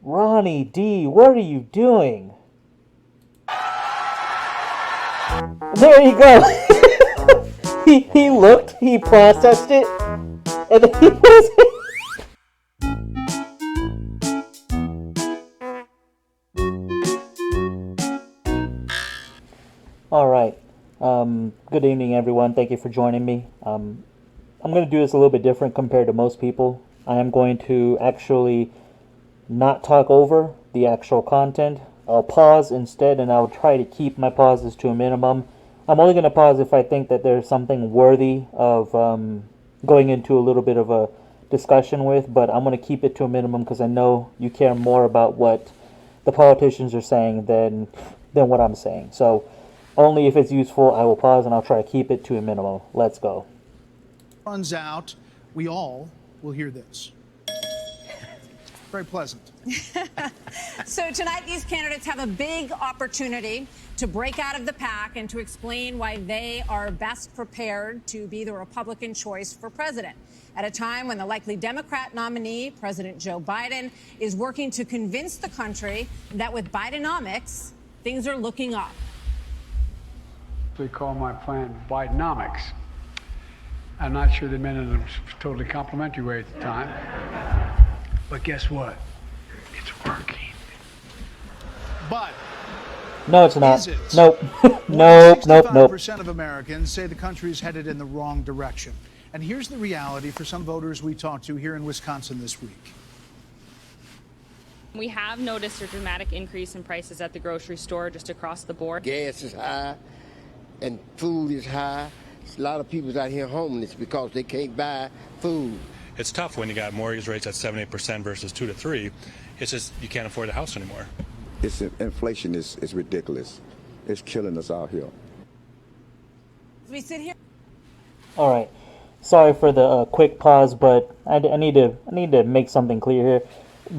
Ronnie D, what are you doing? There you go. he looked, he processed it, and then he put his All right. Good evening, everyone. Thank you for joining me. I'm going to do this a little bit different compared to most people. I am going to actually not talk over the actual content. I'll pause instead, and I'll try to keep my pauses to a minimum. I'm only going to pause if I think that there's something worthy of going into a little bit of a discussion with, but I'm going to keep it to a minimum because I know you care more about what the politicians are saying than what I'm saying. So only if it's useful, I will pause, and I'll try to keep it to a minimum. Let's go. Runs out, we all will hear this. Very pleasant. So tonight, these candidates have a big opportunity to break out of the pack and to explain why they are best prepared to be the Republican choice for president at a time when the likely Democrat nominee, President Joe Biden, is working to convince the country that with Bidenomics, things are looking up. They call my plan Bidenomics. I'm not sure they meant it in a totally complimentary way at the time. But guess what? It's working. But no, it's not. is it? Nope. Nope. 65% of Americans say the country is headed in the wrong direction. And here's the reality for some voters we talked to here in Wisconsin this week. We have noticed a dramatic increase in prices at the grocery store just across the board. Gas is high and food is high. A lot of people out here homeless because they can't buy food. It's tough when you got mortgage rates at 7-8% versus 2 to 3. It's just you can't afford the house anymore. Inflation is ridiculous. It's killing us out here. We sit here. All right. Sorry for the quick pause, but I need to make something clear here.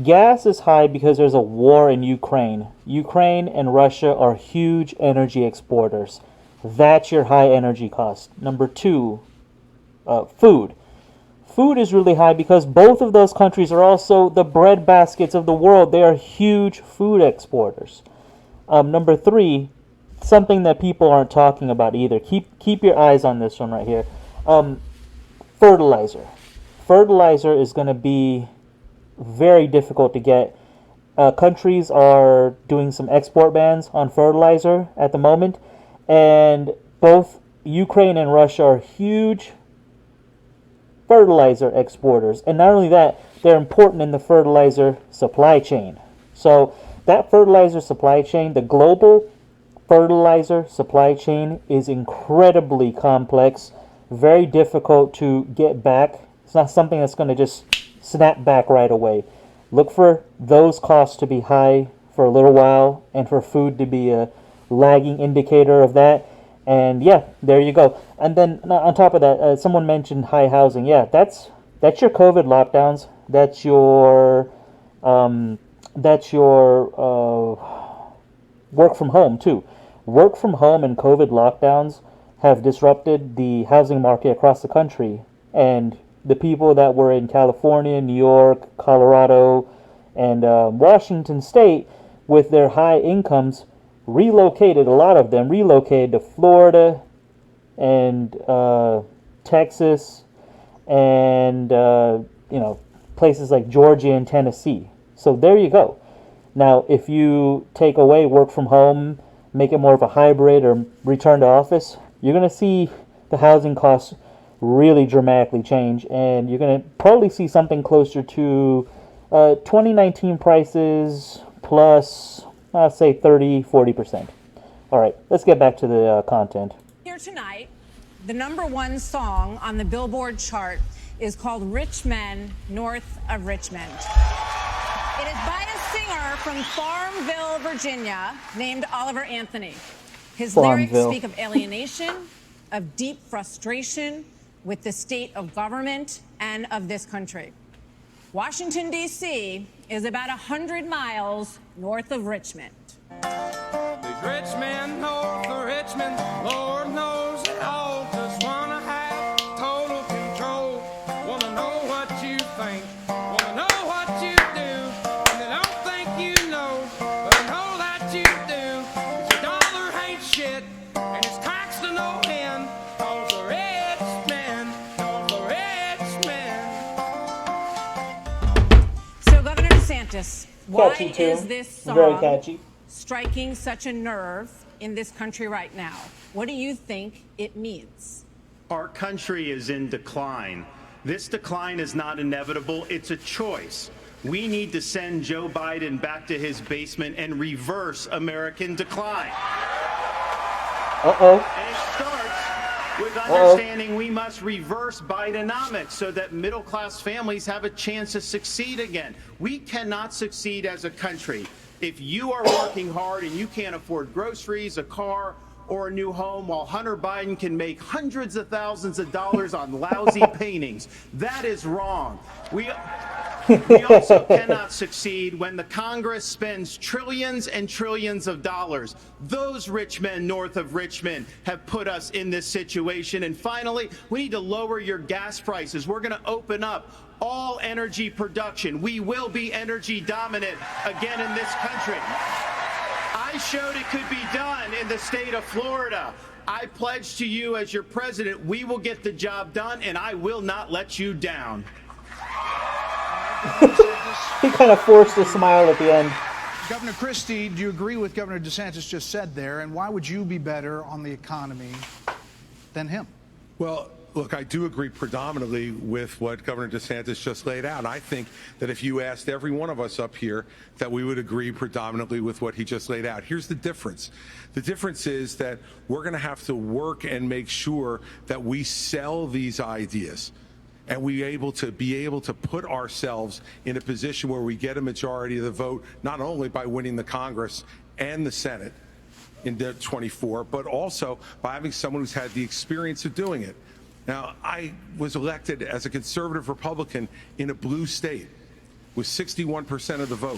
Gas is high because there's a war in Ukraine. Ukraine and Russia are huge energy exporters. That's your high energy cost. Number two, food. Food is really high because both of those countries are also the bread baskets of the world. They are huge food exporters. Number three, something that people aren't talking about either. Keep your eyes on this one right here. Fertilizer. Fertilizer is going to be very difficult to get. Countries are doing some export bans on fertilizer at the moment, and both Ukraine and Russia are huge fertilizer exporters. And not only that, they're important in the fertilizer supply chain. So that fertilizer supply chain, the global fertilizer supply chain, is incredibly complex, very difficult to get back. It's not something that's going to just snap back right away. Look for those costs to be high for a little while and for food to be a lagging indicator of that. And yeah, there you go. And then on top of that, someone mentioned high housing. Yeah, that's your COVID lockdowns. That's your work from home too. Work from home and COVID lockdowns have disrupted the housing market across the country. And the people that were in California, New York, Colorado, and Washington State with their high incomes relocated, a lot of them relocated to Florida and Texas and places like Georgia and Tennessee. So there you go. Now, if you take away work from home, make it more of a hybrid or return to office, you're going to see the housing costs really dramatically change, and you're going to probably see something closer to 2019 prices plus, I'll say 30-40%. All right, let's get back to the content. Here tonight, the #1 song on the Billboard chart is called Rich Men North of Richmond. It is by a singer from Farmville, Virginia, named Oliver Anthony. His lyrics speak of alienation, of deep frustration with the state of government and of this country. Washington, D.C. is about 100 miles north of Richmond. These rich men north of Richmond, Lord knows they all just want to have total control. Want to know what you think, want to know what you do, and they don't think DeSantis, why Catchy tune. is this song Very catchy. striking such a nerve in this country right now? What do you think it means? Our country is in decline. This decline is not inevitable. It's a choice. We need to send Joe Biden back to his basement and reverse American decline. Uh-oh. And it starts with understanding we must reverse Bidenomics so that middle-class families have a chance to succeed again. We cannot succeed as a country if you are working hard and you can't afford groceries, a car, or a new home, while Hunter Biden can make hundreds of thousands of dollars on lousy paintings. That is wrong. We also cannot succeed when the Congress spends trillions and trillions of dollars. Those rich men north of Richmond have put us in this situation. And finally, we need to lower your gas prices. We're going to open up all energy production. We will be energy dominant again in this country. I showed it could be done in the state of Florida. I pledge to you as your president, we will get the job done, and I will not let you down. He kind of forced a smile at the end. Governor Christie, do you agree with Governor DeSantis just said there? And why would you be better on the economy than him? Well, look, I do agree predominantly with what Governor DeSantis just laid out. I think that if you asked every one of us up here, that we would agree predominantly with what he just laid out. Here's the difference. The difference is that we're going to have to work and make sure that we sell these ideas. And be able to put ourselves in a position where we get a majority of the vote, not only by winning the Congress and the Senate in 24, but also by having someone who's had the experience of doing it. Now, I was elected as a conservative Republican in a blue state with 61% of the vote,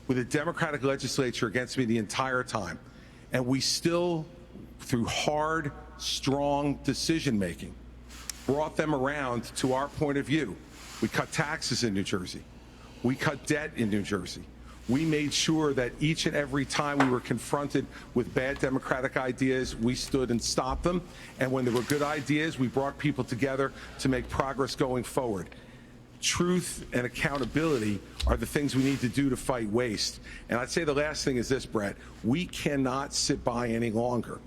with a Democratic legislature against me the entire time. And we still, through hard, strong decision-making, brought them around to our point of view. We cut taxes in New Jersey. We cut debt in New Jersey. We made sure that each and every time we were confronted with bad Democratic ideas, we stood and stopped them. And when there were good ideas, we brought people together to make progress going forward. Truth and accountability are the things we need to do to fight waste. And I'd say the last thing is this, Brett. We cannot sit by any longer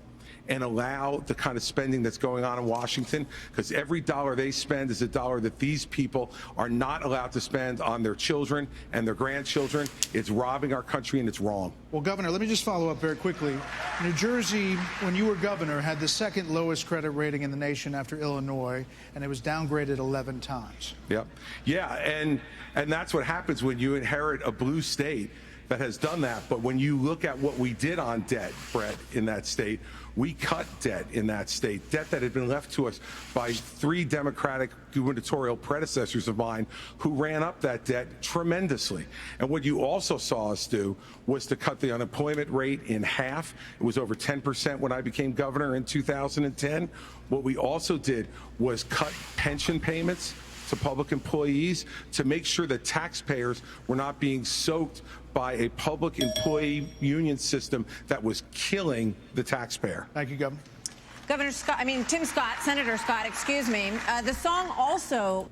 and allow the kind of spending that's going on in Washington, because every dollar they spend is a dollar that these people are not allowed to spend on their children and their grandchildren. It's robbing our country, and it's wrong. Well, Governor, let me just follow up very quickly. New Jersey, when you were governor, had the second lowest credit rating in the nation after Illinois, and it was downgraded 11 times. Yep. Yeah, and that's what happens when you inherit a blue state that has done that. But when you look at what we did on debt, Brett, in that state, we cut debt in that state, debt that had been left to us by 3 Democratic gubernatorial predecessors of mine who ran up that debt tremendously. And what you also saw us do was to cut the unemployment rate in half. It was over 10% when I became governor in 2010. What we also did was cut pension payments to public employees to make sure that taxpayers were not being soaked by a public employee union system that was killing the taxpayer. Thank you, Governor. Tim Scott, Senator Scott, excuse me. The song also.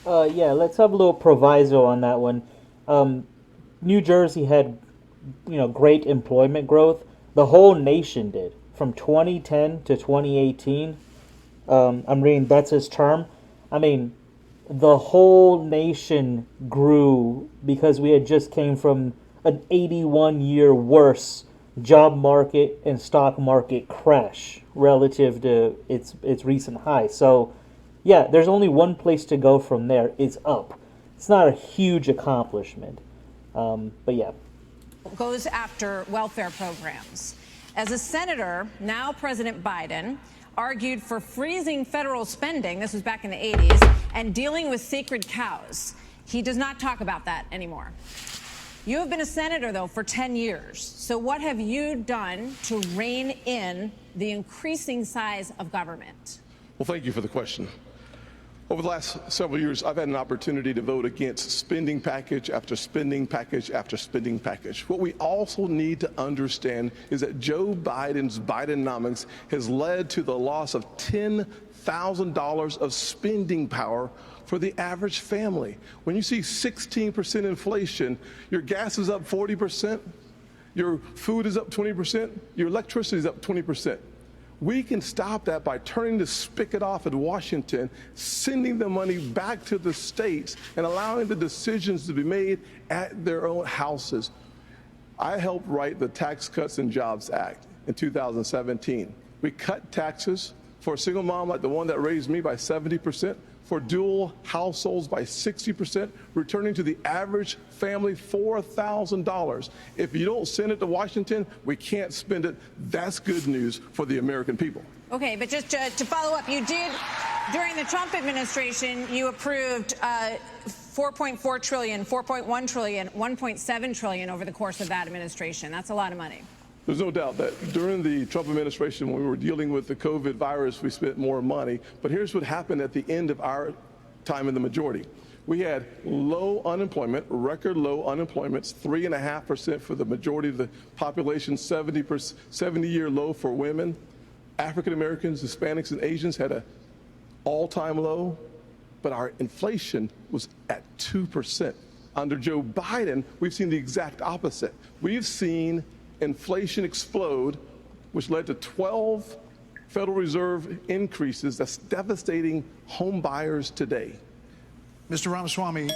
Yeah, let's have a little proviso on that one. New Jersey had, great employment growth. The whole nation did from 2010 to 2018. I'm reading Betz's term. The whole nation grew because we had just came from an 81-year worse job market and stock market crash relative to its recent high. So, yeah, there's only one place to go from there. It's up. It's not a huge accomplishment, but yeah. Goes after welfare programs. As a senator, now President Biden argued for freezing federal spending, this was back in the 80s, and dealing with sacred cows. He does not talk about that anymore. You have been a senator, though, for 10 years. So what have you done to rein in the increasing size of government? Well, thank you for the question. Over the last several years, I've had an opportunity to vote against spending package after spending package after spending package. What we also need to understand is that Joe Biden's Bidenomics has led to the loss of $10,000 of spending power for the average family. When you see 16% inflation, your gas is up 40%, your food is up 20%, your electricity is up 20%. We can stop that by turning the spigot off at Washington, sending the money back to the states, and allowing the decisions to be made at their own houses. I helped write the Tax Cuts and Jobs Act in 2017. We cut taxes for a single mom like the one that raised me by 70%, for dual households by 60%, returning to the average family $4,000. If you don't send it to Washington, we can't spend it. That's good news for the American people. Okay, but just to follow up, you did, during the Trump administration, you approved $4.4 trillion, $4.1 trillion, $1.7 trillion over the course of that administration. That's a lot of money. There's no doubt that during the Trump administration, when we were dealing with the COVID virus, we spent more money. But here's what happened at the end of our time in the majority. We had low unemployment, record low unemployment, 3.5% for the majority of the population, 70-year low for women. African Americans, Hispanics, and Asians had an all-time low, but our inflation was at 2%. Under Joe Biden, we've seen the exact opposite. We've seen inflation explode, which led to 12 Federal Reserve increases that's devastating home buyers today. Mr. Ramaswamy,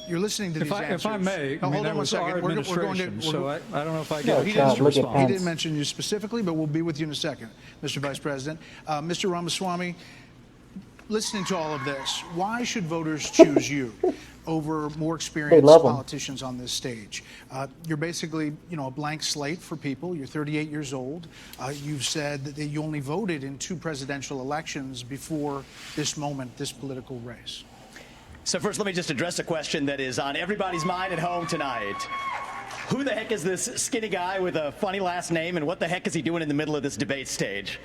you're listening to these answers. If I may, hold on that one was second. our administration, so I don't know if I get a he chance to didn't, respond. he didn't mention you specifically, but we'll be with you in a second, Mr. Vice President. Mr. Ramaswamy, listening to all of this, why should voters choose you over more experienced politicians on this stage? You're basically, a blank slate for people. You're 38 years old. You've said that you only voted in 2 presidential elections before this moment, this political race. So first, let me just address a question that is on everybody's mind at home tonight. Who the heck is this skinny guy with a funny last name, and what the heck is he doing in the middle of this debate stage?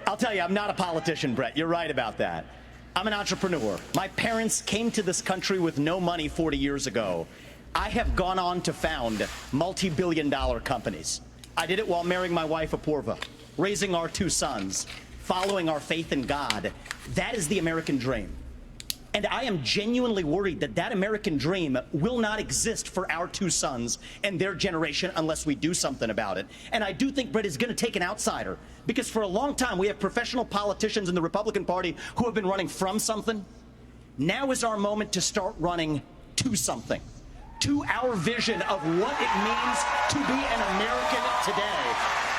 I'll tell you, I'm not a politician, Brett. You're right about that. I'm an entrepreneur. My parents came to this country with no money 40 years ago. I have gone on to found multi-billion-dollar companies. I did it while marrying my wife, Apoorva, raising our 2 sons, following our faith in God. That is the American dream. And I am genuinely worried that that American dream will not exist for our 2 sons and their generation unless we do something about it. And I do think Brett is going to take an outsider, because for a long time we have professional politicians in the Republican Party who have been running from something. Now is our moment to start running to something, to our vision of what it means to be an American today.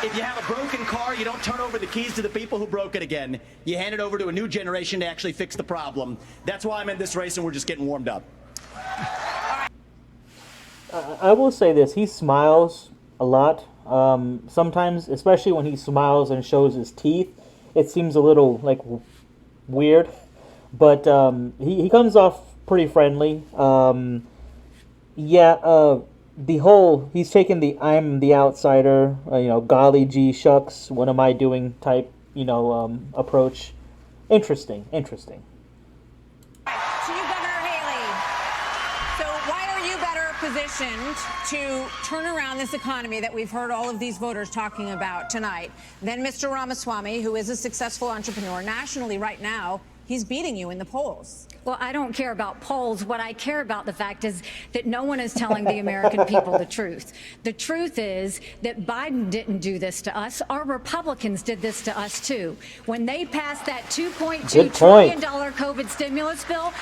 If you have a broken car, you don't turn over the keys to the people who broke it again. You hand it over to a new generation to actually fix the problem. That's why I'm in this race, and we're just getting warmed up. I will say this. He smiles a lot. Sometimes, especially when he smiles and shows his teeth, it seems a little, weird. But he comes off pretty friendly. He's taken the "I'm the outsider," golly gee shucks, what am I doing type, approach. Interesting. To you, Governor Haley. So why are you better positioned to turn around this economy that we've heard all of these voters talking about tonight than Mr. Ramaswamy, who is a successful entrepreneur nationally right now? He's beating you in the polls. Well, I don't care about polls. What I care about, the fact is that no one is telling the American people the truth. The truth is that Biden didn't do this to us. Our Republicans did this to us, too. When they passed that $2.2 trillion COVID stimulus bill,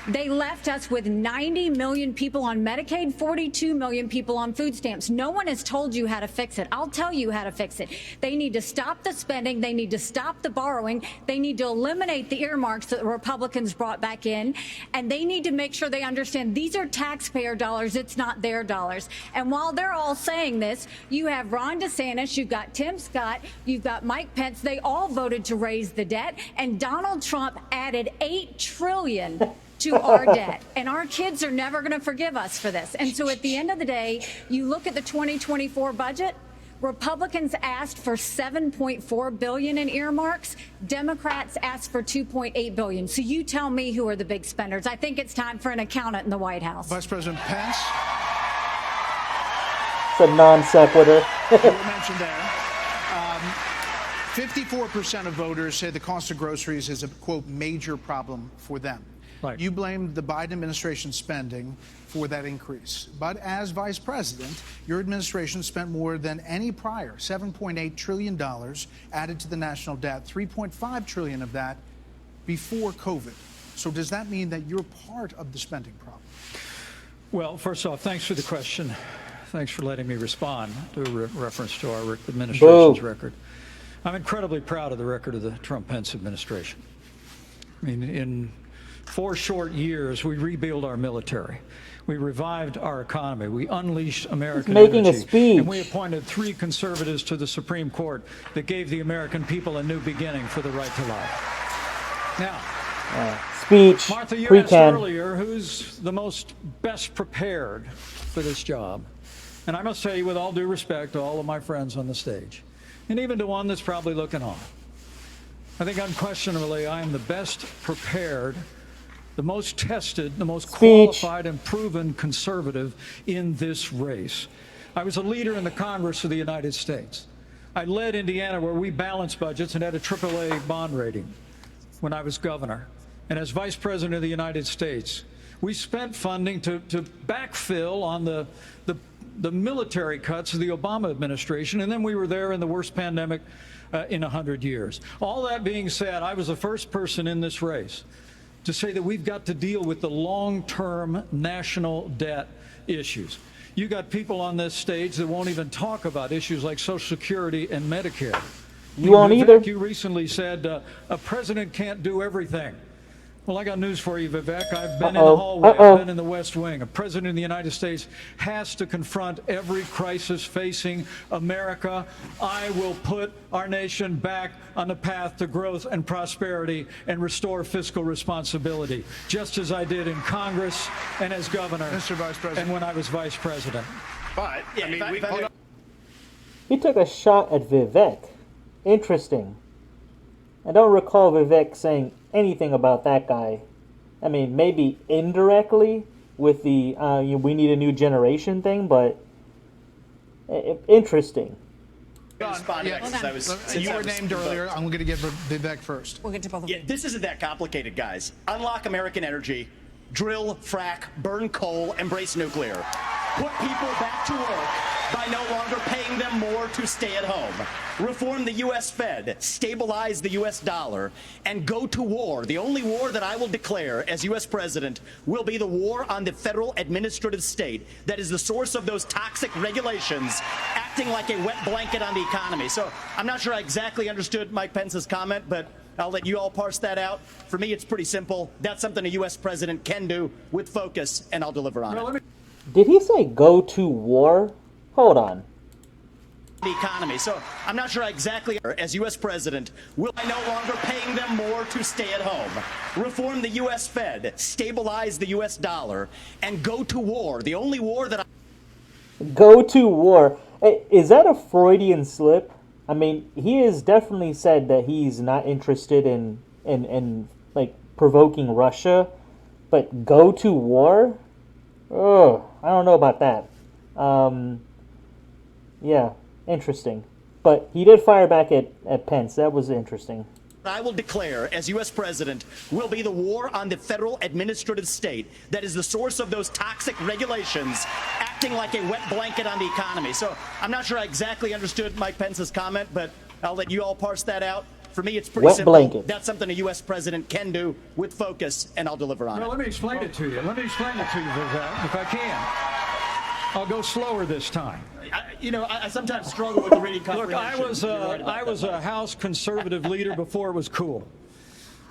they left us with 90 million people on Medicaid, 42 million people on food stamps. No one has told you how to fix it. I'll tell you how to fix it. They need to stop the spending. They need to stop the borrowing. They need to eliminate the earmarks that the Republicans brought back in. And they need to make sure they understand these are taxpayer dollars. It's not their dollars. And while they're all saying this, you have Ron DeSantis, you've got Tim Scott, you've got Mike Pence. They all voted to raise the debt. And Donald Trump added $8 trillion to our debt. And our kids are never going to forgive us for this. And so at the end of the day, you look at the 2024 budget, Republicans asked for $7.4 billion in earmarks. Democrats asked for $2.8 billion. So you tell me who are the big spenders. I think it's time for an accountant in the White House. Vice President Pence. It's a non sequitur. You mentioned there. 54% of voters say the cost of groceries is a, quote, major problem for them. Right. You blamed the Biden administration spending for that increase. But as vice president, your administration spent more than any prior, $7.8 trillion added to the national debt, $3.5 trillion of that before COVID. So does that mean that you're part of the spending problem? Well, first off, thanks for the question. Thanks for letting me respond to a reference to our administration's record. I'm incredibly proud of the record of the Trump-Pence administration. I mean, in 4 short years, we rebuilt our military. We revived our economy. We unleashed American He's making energy. a speech. And we appointed 3 conservatives to the Supreme Court that gave the American people a new beginning for the right to life. Now, speech, Martha, you asked pre-can. earlier who's the most best prepared for this job. And I must say, with all due respect to all of my friends on the stage, and even to one that's probably looking on, I think unquestionably I am the best prepared, the most tested, the most qualified and proven conservative in this race. I was a leader in the Congress of the United States. I led Indiana where we balanced budgets and had a AAA bond rating when I was governor. And as Vice President of the United States, we spent funding to backfill on the military cuts of the Obama administration, and then we were there in the worst pandemic in 100 years. All that being said, I was the first person in this race to say that we've got to deal with the long-term national debt issues. You got people on this stage that won't even talk about issues like Social Security and Medicare. You won't either. You recently said a president can't do everything. Well, I got news for you, Vivek. I've been in the hallway. I've been in the West Wing. A president of the United States has to confront every crisis facing America. I will put our nation back on the path to growth and prosperity and restore fiscal responsibility, just as I did in Congress and as governor, Mr. Vice President, and when I was vice president. But, I mean, He took a shot at Vivek. Interesting. I don't recall Vivek saying anything about that guy. I mean, maybe indirectly with the we need a new generation thing, but interesting. You were named earlier. I'm going to give Vivek first. We'll get to both of them. This isn't that complicated, guys. Unlock American energy, drill, frack, burn coal, embrace nuclear. Put people back to work by no longer paying them more to stay at home. Reform the U.S. Fed, stabilize the U.S. dollar, and go to war. The only war that I will declare as U.S. president will be the war on the federal administrative state that is the source of those toxic regulations acting like a wet blanket on the economy. So I'm not sure I exactly understood Mike Pence's comment, but I'll let you all parse that out. For me, it's pretty simple. That's something a U.S. president can do with focus, and I'll deliver on it. Did he say go to war? Hold on. The economy. So I'm not sure exactly as U.S. president will I no longer paying them more to stay at home. Reform the U.S. Fed, stabilize the U.S. dollar, and go to war. The only war that Go to war. Is that a Freudian slip? I mean, he has definitely said that he's not interested in like provoking Russia, but go to war? Oh, I don't know about that. Yeah, interesting. But he did fire back at Pence. That was interesting. I will declare as U.S. president will be the war on the federal administrative state that is the source of those toxic regulations acting like a wet blanket on the economy. So I'm not sure I exactly understood Mike Pence's comment, but I'll let you all parse that out. For me, it's pretty Wet simple. blanket. That's something a U.S. president can do with focus, and I'll deliver on Well, it. let me explain it to you. Vivek, if I can. I'll go slower this time. I sometimes struggle with the reading comprehension. Look, I was a House conservative leader before it was cool.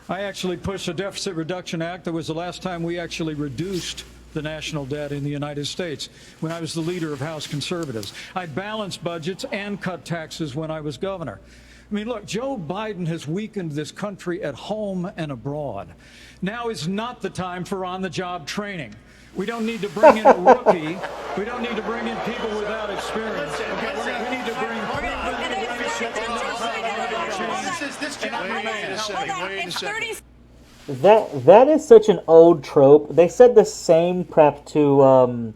I actually pushed a Deficit Reduction Act. That was the last time we actually reduced the national debt in the United States when I was the leader of House conservatives. I balanced budgets and cut taxes when I was governor. I mean, look, Joe Biden has weakened this country at home and abroad. Now is not the time for on-the-job training. We don't need to bring in a rookie. We don't need to bring in people without experience. We need to bring That is such an old trope. They said the same prep to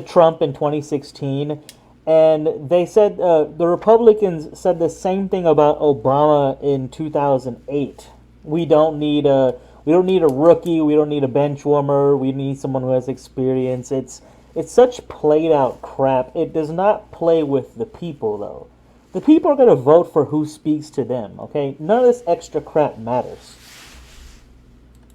Trump in 2016, and they said the Republicans said the same thing about Obama in 2008. We don't need We don't need a rookie. We don't need a bench warmer. We need someone who has experience. It's such played out crap. It does not play with the people, though. The people are going to vote for who speaks to them, okay? None of this extra crap matters.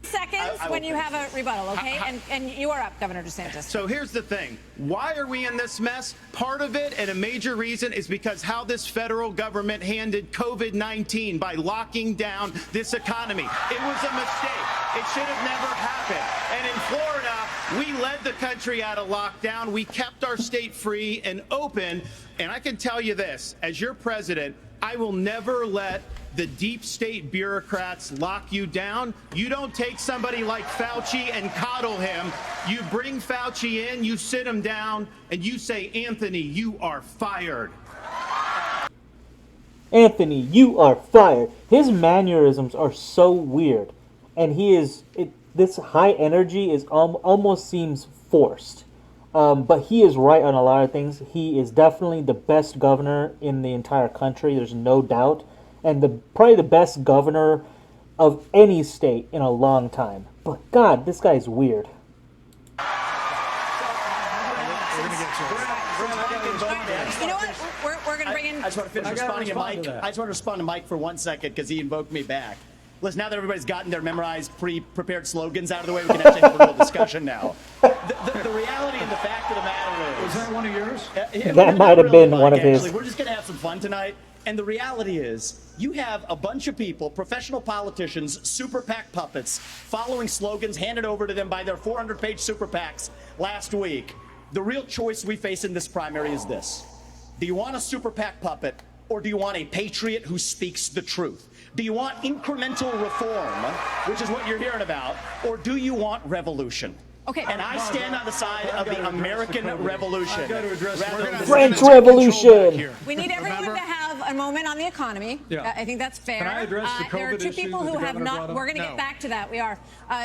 Seconds when you have a rebuttal, okay? And you are up, Governor DeSantis. So here's the thing. Why are we in this mess? Part of it, and a major reason, is because how this federal government handled COVID-19 by locking down this economy. It was a mistake. It should have never happened. And in Florida, we led the country out of lockdown. We kept our state free and open. And I can tell you this, as your president, I will never let the deep state bureaucrats lock you down. You don't take somebody like Fauci and coddle him. You bring Fauci in, you sit him down, and you say, Anthony, you are fired. Anthony, you are fired. His mannerisms are so weird. And this high energy is almost seems forced. But he is right on a lot of things. He is definitely the best governor in the entire country. There's no doubt. And probably the best governor of any state in a long time. But God, this guy's weird. You know what? We're going to bring in... I just want to finish responding to Mike. I just want to respond to Mike for 1 second because he invoked me back. Listen, now that everybody's gotten their memorized, pre-prepared slogans out of the way, we can actually have a real discussion now. The reality and the fact of the matter is... Was that one of yours? That might have been one of his. We're just going to have some fun tonight. And the reality is, you have a bunch of people, professional politicians, super PAC puppets, following slogans handed over to them by their 400-page super PACs last week. The real choice we face in this primary is this. Do you want a super PAC puppet, or do you want a patriot who speaks the truth? Do you want incremental reform, which is what you're hearing about, or do you want revolution? Okay. And I stand on the side of the American Revolution. French Revolution. We need everyone to have a moment on the economy. Yeah. I think that's fair. Can I address the COVID there are two issue people that who the have governor not. brought up? We're going to No. get back to that. We are.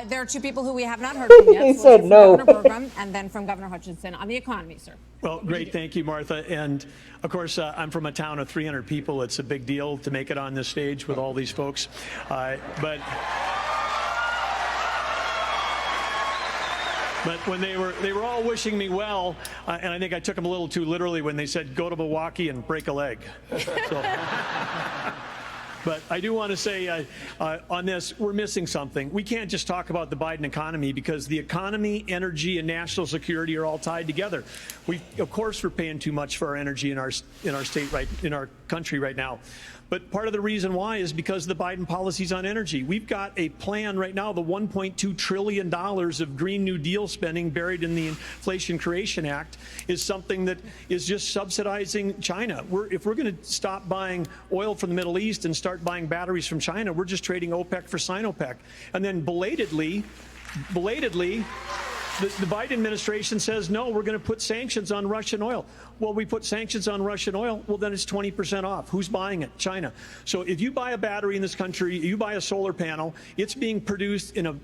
There are two people who we have not heard from yet. He So said from no. Governor Burgum and then from Governor Hutchinson on the economy, sir. Well, great. Thank you, Martha. And of course, I'm from a town of 300 people. It's a big deal to make it on this stage with all these folks. But when they were all wishing me well, and I think I took them a little too literally when they said, go to Milwaukee and break a leg. But I do want to say on this, we're missing something. We can't just talk about the Biden economy because the economy, energy, and national security are all tied together. Of course, we're paying too much for our energy in our state, in our country right now. But part of the reason why is because of the Biden policies on energy. We've got a plan right now, the $1.2 trillion of Green New Deal spending buried in the Inflation Creation Act is something that is just subsidizing China. If we're going to stop buying oil from the Middle East and start buying batteries from China, we're just trading OPEC for Sinopec. And then belatedly, the Biden administration says, no, we're going to put sanctions on Russian oil. Well, we put sanctions on Russian oil, well, then it's 20% off. Who's buying it? China. So if you buy a battery in this country, you buy a solar panel, it's being produced in a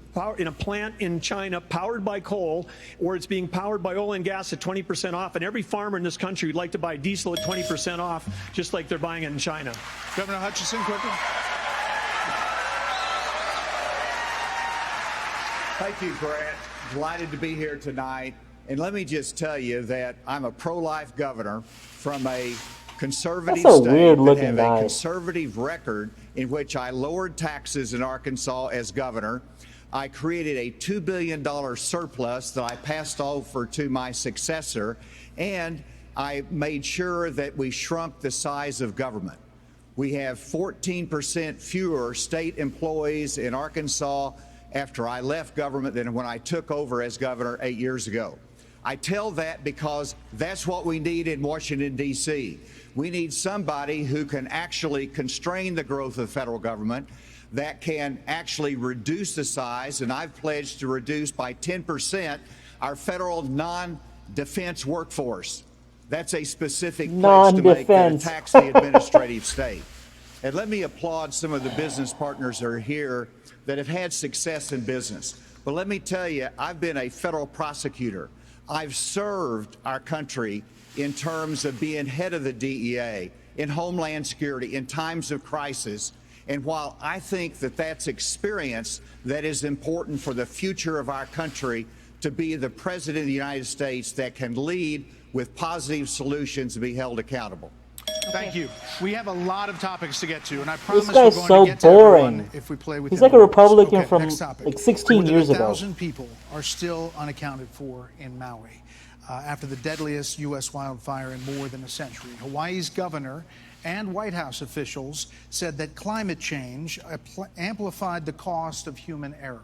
plant in China powered by coal, or it's being powered by oil and gas at 20% off. And every farmer in this country would like to buy diesel at 20% off, just like they're buying it in China. Governor Hutchinson, quickly. Thank you, Grant. Delighted to be here tonight. And let me just tell you that I'm a pro-life governor from a conservative That's a state weird-looking that have guy. a conservative record in which I lowered taxes in Arkansas as governor. I created a $2 billion surplus that I passed over to my successor, and I made sure that we shrunk the size of government. We have 14% fewer state employees in Arkansas after I left government than when I took over as governor 8 years ago. I tell that because that's what we need in Washington, D.C. We need somebody who can actually constrain the growth of the federal government, that can actually reduce the size, and I've pledged to reduce by 10% our federal non-defense workforce. That's a specific pledge to make that attacks the administrative state. And let me applaud some of the business partners that are here that have had success in business. But let me tell you, I've been a federal prosecutor. I've served our country in terms of being head of the DEA, in Homeland Security, in times of crisis. And while I think that that's experience that is important for the future of our country, to be the President of the United States that can lead with positive solutions and be held accountable. Thank you. We have a lot of topics to get to, and I promise This guy's we're going so to get boring. to everyone if we play with He's him. like a Republican Okay, from next topic. like 16 More than years ago. 1,000 people are still unaccounted for in Maui after the deadliest U.S. wildfire in more than a century. Hawaii's governor and White House officials said that climate change amplified the cost of human error.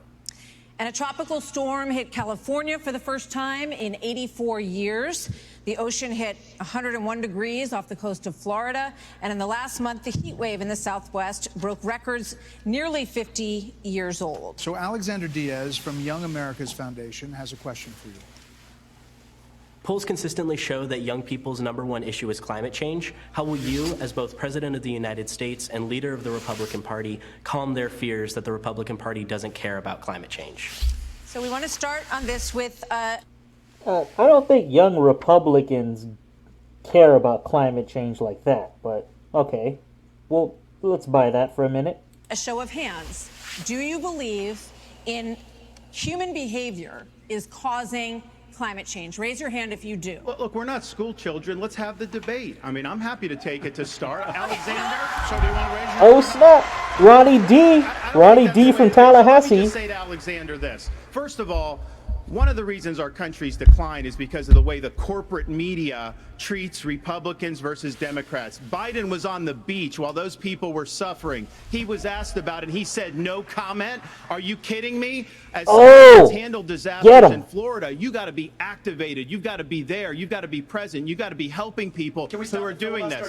And a tropical storm hit California for the first time in 84 years. The ocean hit 101 degrees off the coast of Florida. And in the last month, the heat wave in the Southwest broke records nearly 50 years old. So Alexander Diaz from Young America's Foundation has a question for you. Polls consistently show that young people's #1 issue is climate change. How will you, as both President of the United States and leader of the Republican Party, calm their fears that the Republican Party doesn't care about climate change? So we want to start on this with I don't think young Republicans care about climate change like that, but okay. Well, let's buy that for a minute. a show of hands. Do you believe in human behavior is causing climate change? Raise your hand if you do. Look, we're not school children. Let's have the debate. I mean, I'm happy to take it to start. Alexander, so do you want to raise your Oh snap! Ronnie D. Ronnie D from Let me Tallahassee. just say to Alexander this. First of all, one of the reasons our country's decline is because of the way the corporate media treats Republicans versus Democrats. Biden was on the beach while those people were suffering. He was asked about it. He said no comment. Are you kidding me? As someone who's handled disasters in Florida, you got to be activated. You've got to be there. You've got to be present. You've got to be helping people who are doing this.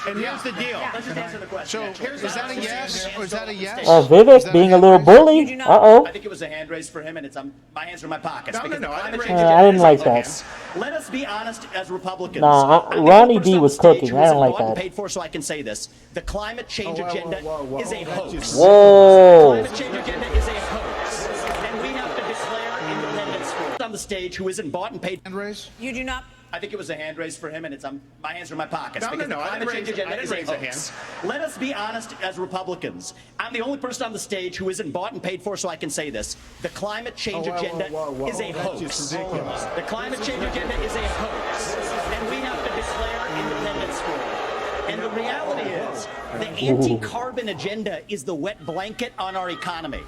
And here's the deal. Let's just answer the question. So, is that a yes or is that a yes? Vivek being a little bully. Uh-oh. I think it was a hand raise for him, and it's my hands are in my pockets. No, because no, the I climate didn't change I didn't agenda like is that. hands. Let us be honest as Republicans. Nah, I'm the Ronnie only D person was on the stage cooking. who I don't isn't like bought and that. paid for, so I can say this. The climate change agenda is a hoax. Whoa. The climate change agenda is a hoax. And we have to declare independence for it. On the stage who isn't bought and paid. Hand raise? You do not. I think it was a hand raise for him, and it's my hands are in my pockets. No, because no, the I climate didn't change raise- I agenda didn't is a raise a hoax. Let us be honest as Republicans. I'm the only person on the stage who isn't bought and paid for, so I can say this. The climate change agenda is a hoax. The climate change agenda is a hoax. And we have to declare independence for it. And the reality is, the anti-carbon agenda is the wet blanket on our economy.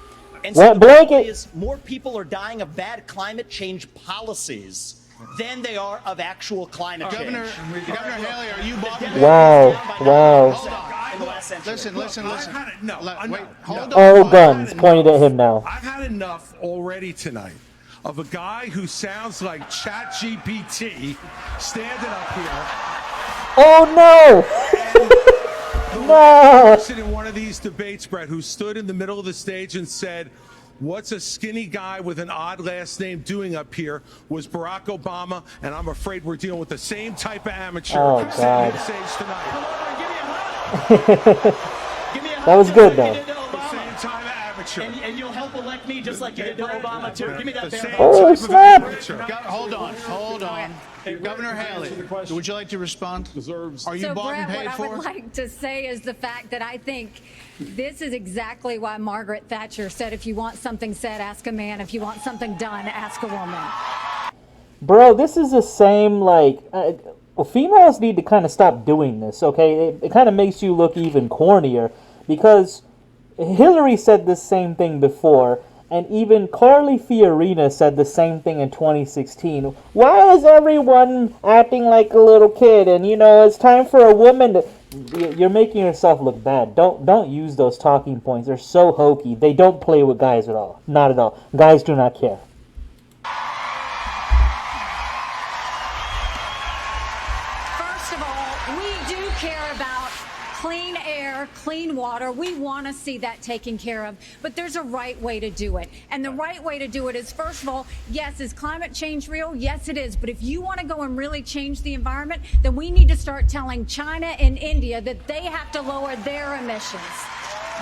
And so Wet the reality blanket? is more people are dying of bad climate change policies than they are of actual climate change. Governor Haley, are you bought? Wow. Hold on. Listen. Wait, hold on. All guns pointed at him now. I've had enough already tonight of a guy who sounds like ChatGPT standing up here. Oh no! No! Person in one of these debates, Brett, who stood in the middle of the stage and said, "What's a skinny guy with an odd last name doing up here?" was Barack Obama, and I'm afraid we're dealing with the same type of amateur Oh, sitting on God. stage tonight. That was good though. Same type of amateur. And you'll help elect me just like you did to Obama, too. Give me that damn Oh snap! Hold on. Governor Haley, would you like to respond? Are you So, bought and Brett, paid what for? I would like to say is the fact that I think this is exactly why Margaret Thatcher said, if you want something said, ask a man. If you want something done, ask a woman. Bro, this is the same, like, well, females need to kind of stop doing this, okay? It kind of makes you look even cornier, because Hillary said the same thing before, and even Carly Fiorina said the same thing in 2016. Why is everyone acting like a little kid? And, you know, it's time for a woman to... You're making yourself look bad. Don't use those talking points. They're so hokey. They don't play with guys at all. Not at all. Guys do not care. First of all, we do care about clean air, clean water. We want to see that taken care of. But there's a right way to do it. And the right way to do it is, first of all, yes, is climate change real? Yes, it is. But if you want to go and really change the environment, then we need to start telling China and India that they have to lower their emissions.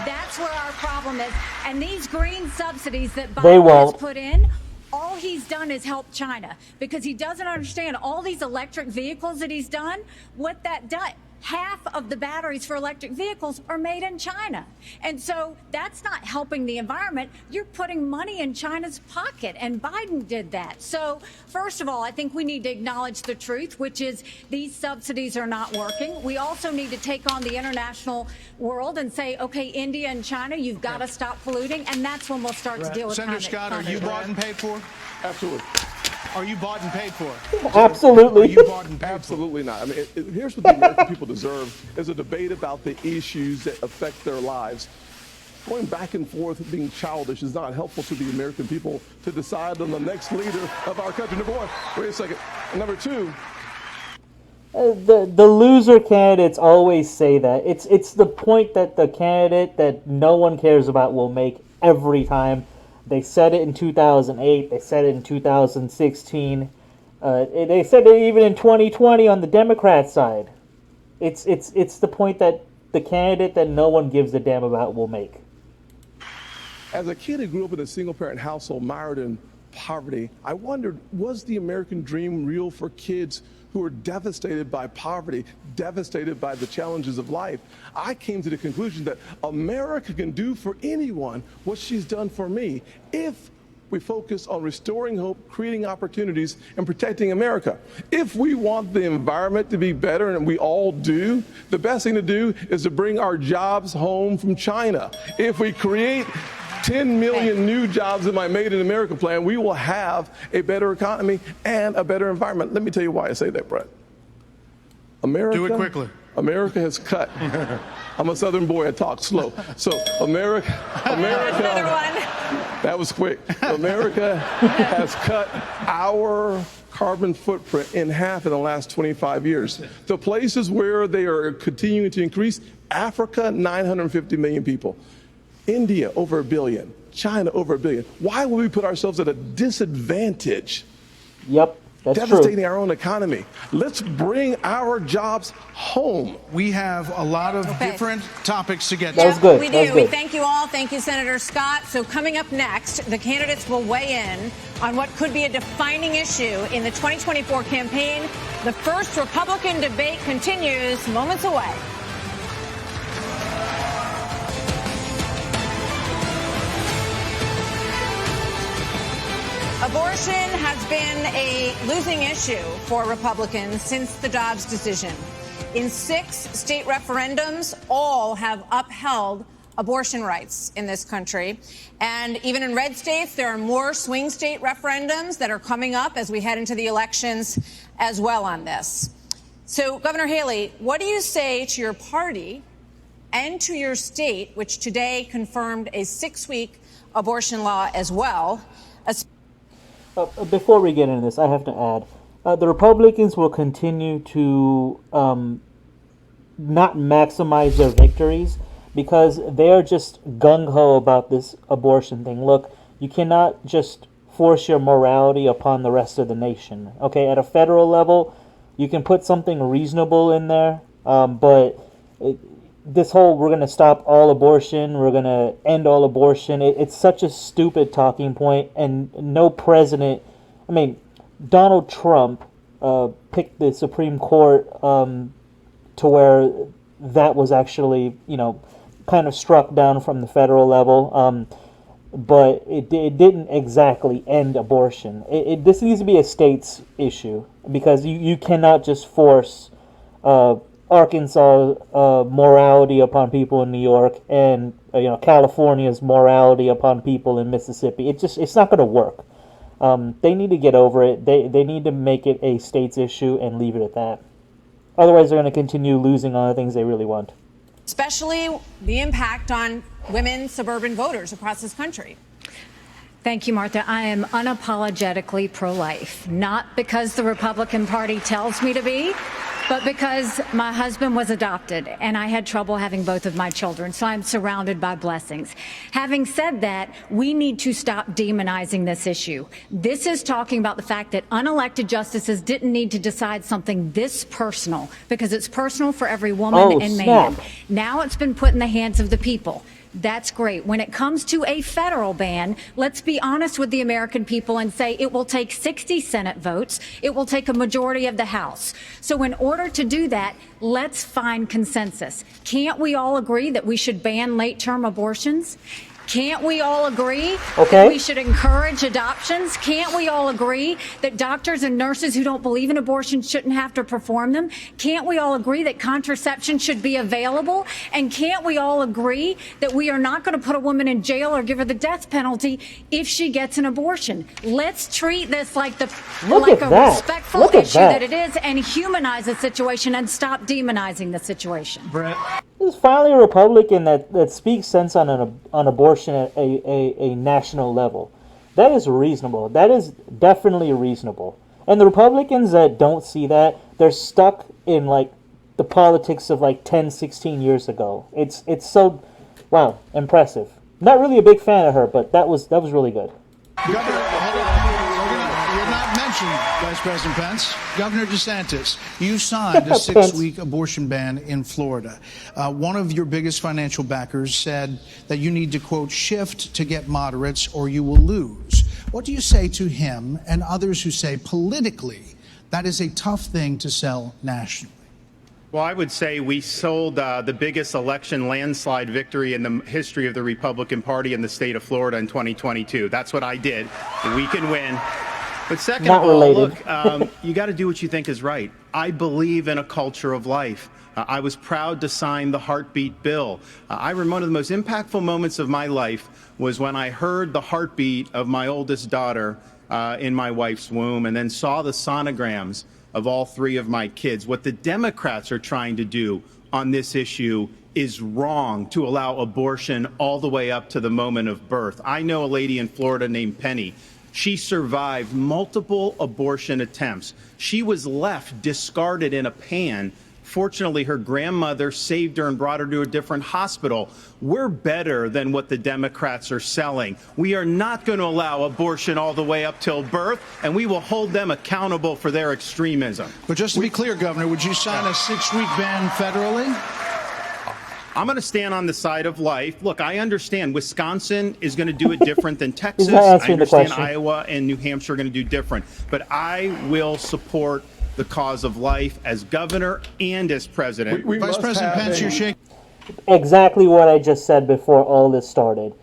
That's where our problem is. And these green subsidies that They Biden has won't. put in, all he's done is help China, because he doesn't understand all these electric vehicles that he's done. What that does, half of the batteries for electric vehicles are made in China. And so that's not helping the environment. You're putting money in China's pocket, and Biden did that. So first of all, I think we need to acknowledge the truth, which is these subsidies are not working. We also need to take on the international world and say, okay, India and China, you've got to stop polluting, and that's when we'll start to deal with Senator Scott, are you bought and paid for? Absolutely. Are you bought and paid for? Absolutely. Are you bought and paid Absolutely not. I mean, here's what the American people deserve is a debate about the issues that affect their lives. Going back and forth being childish is not helpful to the American people to decide on the next leader of our country. Number one, wait a second. And number two, the loser candidates always say that. It's the point that the candidate that no one cares about will make every time. They said it in 2008. They said it in 2016. They said it even in 2020 on the Democrat side. It's the point that the candidate that no one gives a damn about will make. as a kid who grew up in a single-parent household mired in poverty, I wondered, was the American dream real for kids who were devastated by poverty, devastated by the challenges of life? I came to the conclusion that America can do for anyone what she's done for me if we focus on restoring hope, creating opportunities, and protecting America. If we want the environment to be better, and we all do, the best thing to do is to bring our jobs home from China. If we create 10 million new jobs in my Made in America plan, we will have a better economy and a better environment. Let me tell you why I say that, Brett. America, do it quickly. America has cut. I'm a Southern boy, I talk slow. So America, that was quick. America has cut our carbon footprint in half in the last 25 years. The places where they are continuing to increase, Africa, 950 million people. India, over 1 billion. China, over 1 billion. Why would we put ourselves at a disadvantage? Yep, that's devastating true. our own economy. Let's bring our jobs home. We have a lot of different topics to get to. That was good. We That was do. We good. thank you all. Thank you, Senator Scott. So coming up next, the candidates will weigh in on what could be a defining issue in the 2024 campaign. The first Republican debate continues moments away. Abortion has been a losing issue for Republicans since the Dobbs decision. In 6 state referendums, all have upheld abortion rights in this country. And even in red states, there are more swing state referendums that are coming up as we head into the elections as well on this. So, Governor Haley, what do you say to your party and to your state, which today confirmed a 6-week abortion law as well? Before we get into this, I have to add, the Republicans will continue to not maximize their victories because they are just gung-ho about this abortion thing. Look, you cannot just force your morality upon the rest of the nation. Okay, at a federal level, you can put something reasonable in there, but this whole we're going to stop all abortion, we're going to end all abortion, it's such a stupid talking point, and no president, I mean, Donald Trump picked the Supreme Court to where that was actually, kind of struck down from the federal level, but it didn't exactly end abortion. This needs to be a state's issue because you cannot just force Arkansas morality upon people in New York and California's morality upon people in Mississippi. It's not going to work. They need to get over it. They need to make it a state's issue and leave it at that. Otherwise, they're going to continue losing on the things they really want. Especially the impact on women suburban voters across this country. Thank you, Martha. I am unapologetically pro-life, not because the Republican Party tells me to be, but because my husband was adopted and I had trouble having both of my children, so I'm surrounded by blessings. Having said that, we need to stop demonizing this issue. This is talking about the fact that unelected justices didn't need to decide something this personal because it's personal for every woman and man. Snap. Now it's been put in the hands of the people. That's great. When it comes to a federal ban, let's be honest with the American people and say it will take 60 Senate votes. It will take a majority of the House. So in order to do that, let's find consensus. Can't we all agree that we should ban late-term abortions? Can't we all agree that we should encourage adoptions? Can't we all agree that doctors and nurses who don't believe in abortion shouldn't have to perform them? Can't we all agree that contraception should be available? And can't we all agree that we are not going to put a woman in jail or give her the death penalty if she gets an abortion? Let's treat this like a respectful issue that it is, and humanize the situation and stop demonizing the situation. Brett. This is finally a Republican that speaks sense on abortion at a national level. That is reasonable. That is definitely reasonable. And the Republicans that don't see that, they're stuck in like the politics of like 10, 16 years ago. It's so, wow, impressive. Not really a big fan of her, but that was really good. Governor, you're not mentioned, Vice President Pence. Governor DeSantis, you signed a 6-week abortion ban in Florida. One of your biggest financial backers said that you need to, quote, shift to get moderates or you will lose. What do you say to him and others who say politically that is a tough thing to sell nationally? Well, I would say we sold the biggest election landslide victory in the history of the Republican Party in the state of Florida in 2022. That's what I did. We can win. But second of all, look, you got to do what you think is right. I believe in a culture of life. I was proud to sign the heartbeat bill. I remember one of the most impactful moments of my life was when I heard the heartbeat of my oldest daughter in my wife's womb, and then saw the sonograms of all 3 of my kids. What the Democrats are trying to do on this issue is wrong, to allow abortion all the way up to the moment of birth. I know a lady in Florida named Penny. She survived multiple abortion attempts. She was left discarded in a pan. Fortunately, her grandmother saved her and brought her to a different hospital. We're better than what the Democrats are selling. We are not going to allow abortion all the way up till birth, and we will hold them accountable for their extremism. But just to be clear, Governor, would you sign a 6-week ban federally? I'm going to stand on the side of life. Look, I understand Wisconsin is going to do it different than Texas. I understand Iowa and New Hampshire are going to do different. But I will support the cause of life as governor and as president. Vice President Pence, you're shaking. Exactly what I just said before all this started.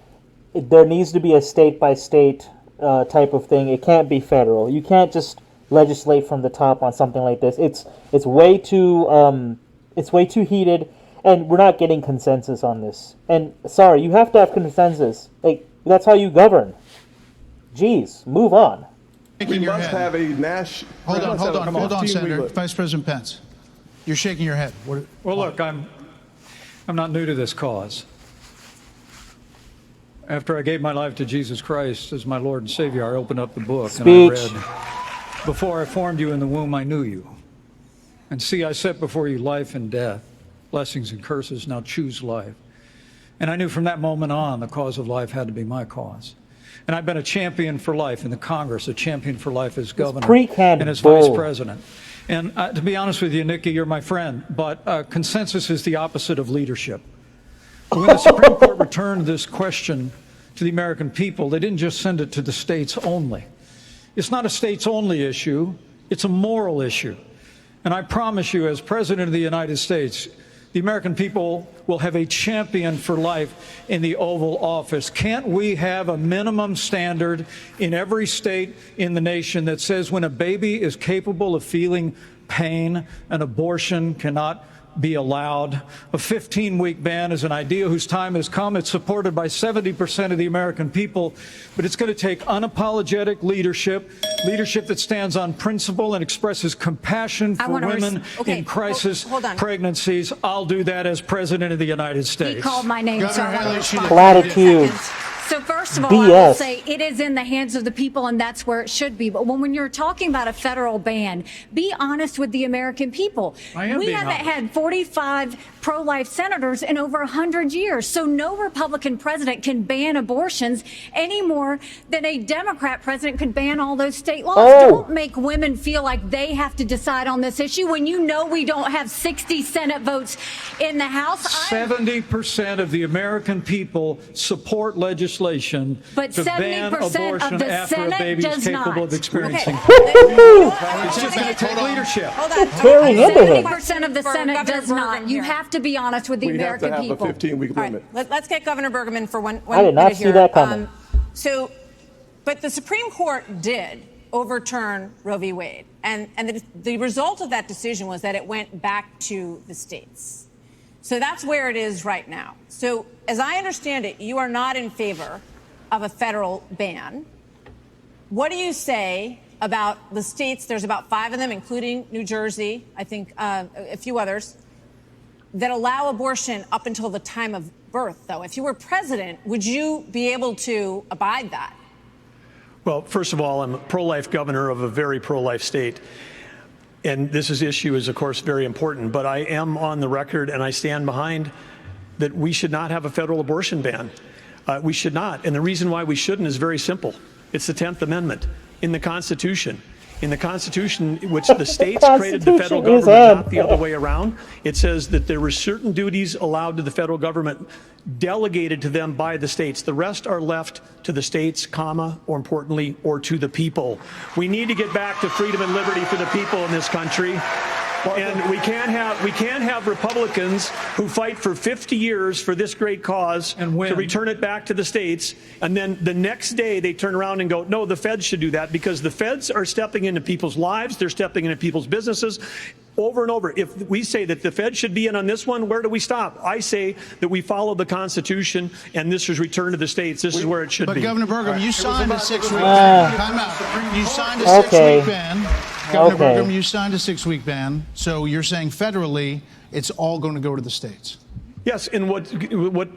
There needs to be a state-by-state type of thing. It can't be federal. You can't just legislate from the top on something like this. It's way too heated, and we're not getting consensus on this. And sorry, you have to have consensus. Like, that's how you govern. Jeez, move on. We must have a national. Hold on, Senator. Vice President Pence, you're shaking your head. Well, look, I'm not new to this cause. After I gave my life to Jesus Christ as my Lord and Savior, I opened up the book and I read, "Before I formed you in the womb, I knew you. And see, I set before you life and death, blessings and curses. Now choose life." And I knew from that moment on the cause of life had to be my cause. And I've been a champion for life in the Congress, a champion for life as governor and as vice president. And to be honest with you, Nikki, you're my friend, but consensus is the opposite of leadership. When the Supreme Court returned this question to the American people, they didn't just send it to the states only. It's not a states only issue, it's a moral issue. And I promise you, as President of the United States, the American people will have a champion for life in the Oval Office. Can't we have a minimum standard in every state in the nation that says when a baby is capable of feeling pain, an abortion cannot be allowed? A 15-week ban is an idea whose time has come. It's supported by 70% of the American people, but it's going to take unapologetic leadership that stands on principle and expresses compassion for women in crisis pregnancies. I'll do that as President of the United States. He called my name, so I want to respond. Platitudes. So first of all, I will BS. say it is in the hands of the people, and that's where it should be. But when you're talking about a federal ban, be honest with the American people. I am We being haven't honest. had 45 pro-life senators in over 100 years. So no Republican president can ban abortions any more than a Democrat president could ban all those state laws. Oh. Don't make women feel like they have to decide on this issue when you know we don't have 60 Senate votes in the House. 70% of the American people support legislation But to ban 70% of abortion the after Senate a baby is does capable not. of experiencing. It's just going to take leadership. Hold on. Tearing into him. 70% of the For Senate Governor does not. Bergman You here. have to be honest with the We have to American have people. a 15-week All right, limit. let's get Governor Bergman for one I did not minute see here. that coming. But the Supreme Court did overturn Roe v. Wade, and the result of that decision was that it went back to the states. So that's where it is right now. So as I understand it, you are not in favor of a federal ban. What do you say about the states? There's about 5 of them, including New Jersey, I think a few others, that allow abortion up until the time of birth, though. If you were president, would you be able to abide that? Well, first of all, I'm a pro-life governor of a very pro-life state. And this issue is, of course, very important. But I am on the record, and I stand behind that we should not have a federal abortion ban. We should not. And the reason why we shouldn't is very simple. It's the 10th Amendment in the Constitution. In the Constitution, which the states created the federal Constitution is government, up. not the other way around, it says that there were certain duties allowed to the federal government delegated to them by the states. The rest are left to the states, comma, or importantly, or to the people. We need to get back to freedom and liberty for the people in this country. And we can't have Republicans who fight for 50 years for this great cause And win. to return it back to the states, and then the next day they turn around and go, no, the feds should do that, because the feds are stepping into people's lives, they're stepping into people's businesses. Over and over, if we say that the Fed should be in on this one, where do we stop? I say that we follow the Constitution, and this is returned to the states. This is where it should But be. Governor Bergman, you signed a 6-week ban. Time out. You signed a 6-week ban. Governor Bergman, you signed a 6-week ban. So you're saying federally, it's all going to go to the states. Yes, and what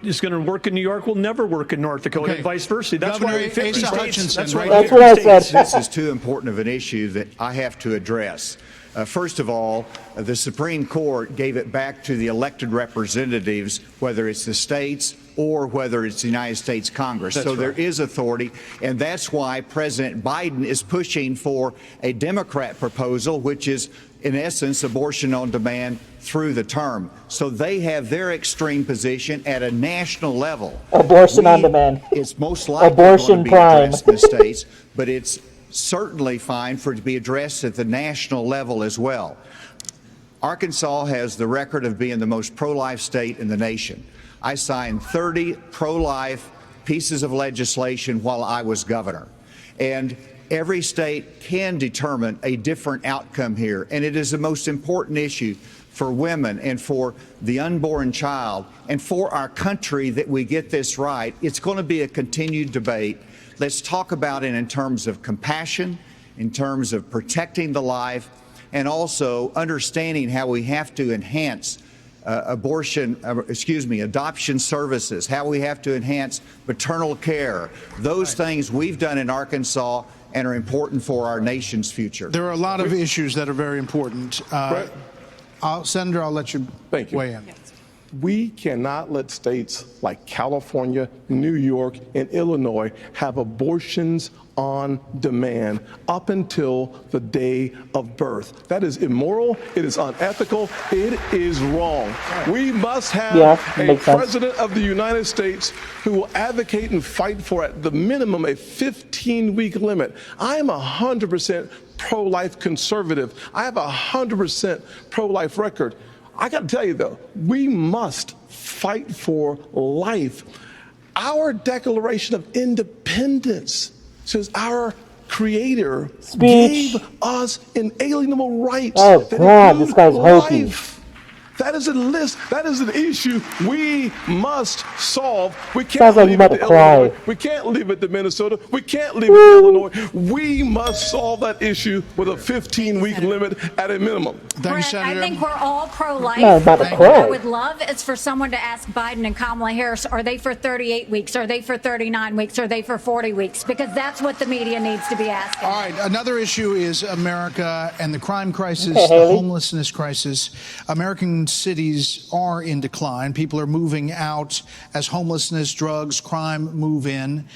is going to work in New York will never work in North Dakota, and vice versa. That's Governor why 50 Asa states. Hutchinson, That's why That's what I said. This is too important of an issue that I have to address. First of all, the Supreme Court gave it back to the elected representatives, whether it's the states or whether it's the United States Congress. That's so right. there is authority, and that's why President Biden is pushing for a Democrat proposal, which is, in essence, abortion on demand through the term. So they have their extreme position at a national level. Abortion on demand. It's most likely Abortion going to be prime. addressed in the states, but it's certainly fine for it to be addressed at the national level as well. Arkansas has the record of being the most pro-life state in the nation. I signed 30 pro-life pieces of legislation while I was governor. And every state can determine a different outcome here. And it is the most important issue for women and for the unborn child and for our country that we get this right. It's going to be a continued debate. Let's talk about it in terms of compassion, in terms of protecting the life, and also understanding how we have to enhance adoption services, how we have to enhance maternal care. Those things we've done in Arkansas and are important for our nation's future. There are a lot of issues that are very important. Senator, I'll let you weigh in. We cannot let states like California, New York, and Illinois have abortions on demand up until the day of birth. That is immoral. It is unethical. It is wrong. We must have a president of the United States who will advocate and fight for, at the minimum, a 15-week limit. I am 100% pro-life conservative. I have a 100% pro-life record. I got to tell you, though, we must fight for life. Our Declaration of Independence says our Creator gave us inalienable rights. Oh, God, this guy's hokey. life. That is a list. That is an issue we must solve. We can't Sounds like leave you it about to to cry. Illinois. We can't leave it to Minnesota. We can't leave it to Illinois. We must solve that issue with a 15-week limit at a minimum. Thank you, Brett, Senator. I think we're all pro-life. No, I'm about to What cry. I would love is for someone to ask Biden and Kamala Harris, are they for 38 weeks? Are they for 39 weeks? Are they for 40 weeks? Because that's what the media needs to be asking. All right, another issue is America and the crime crisis, Okay, the Haley. homelessness crisis. American cities are in decline. People are moving out as homelessness, drugs, crime move in.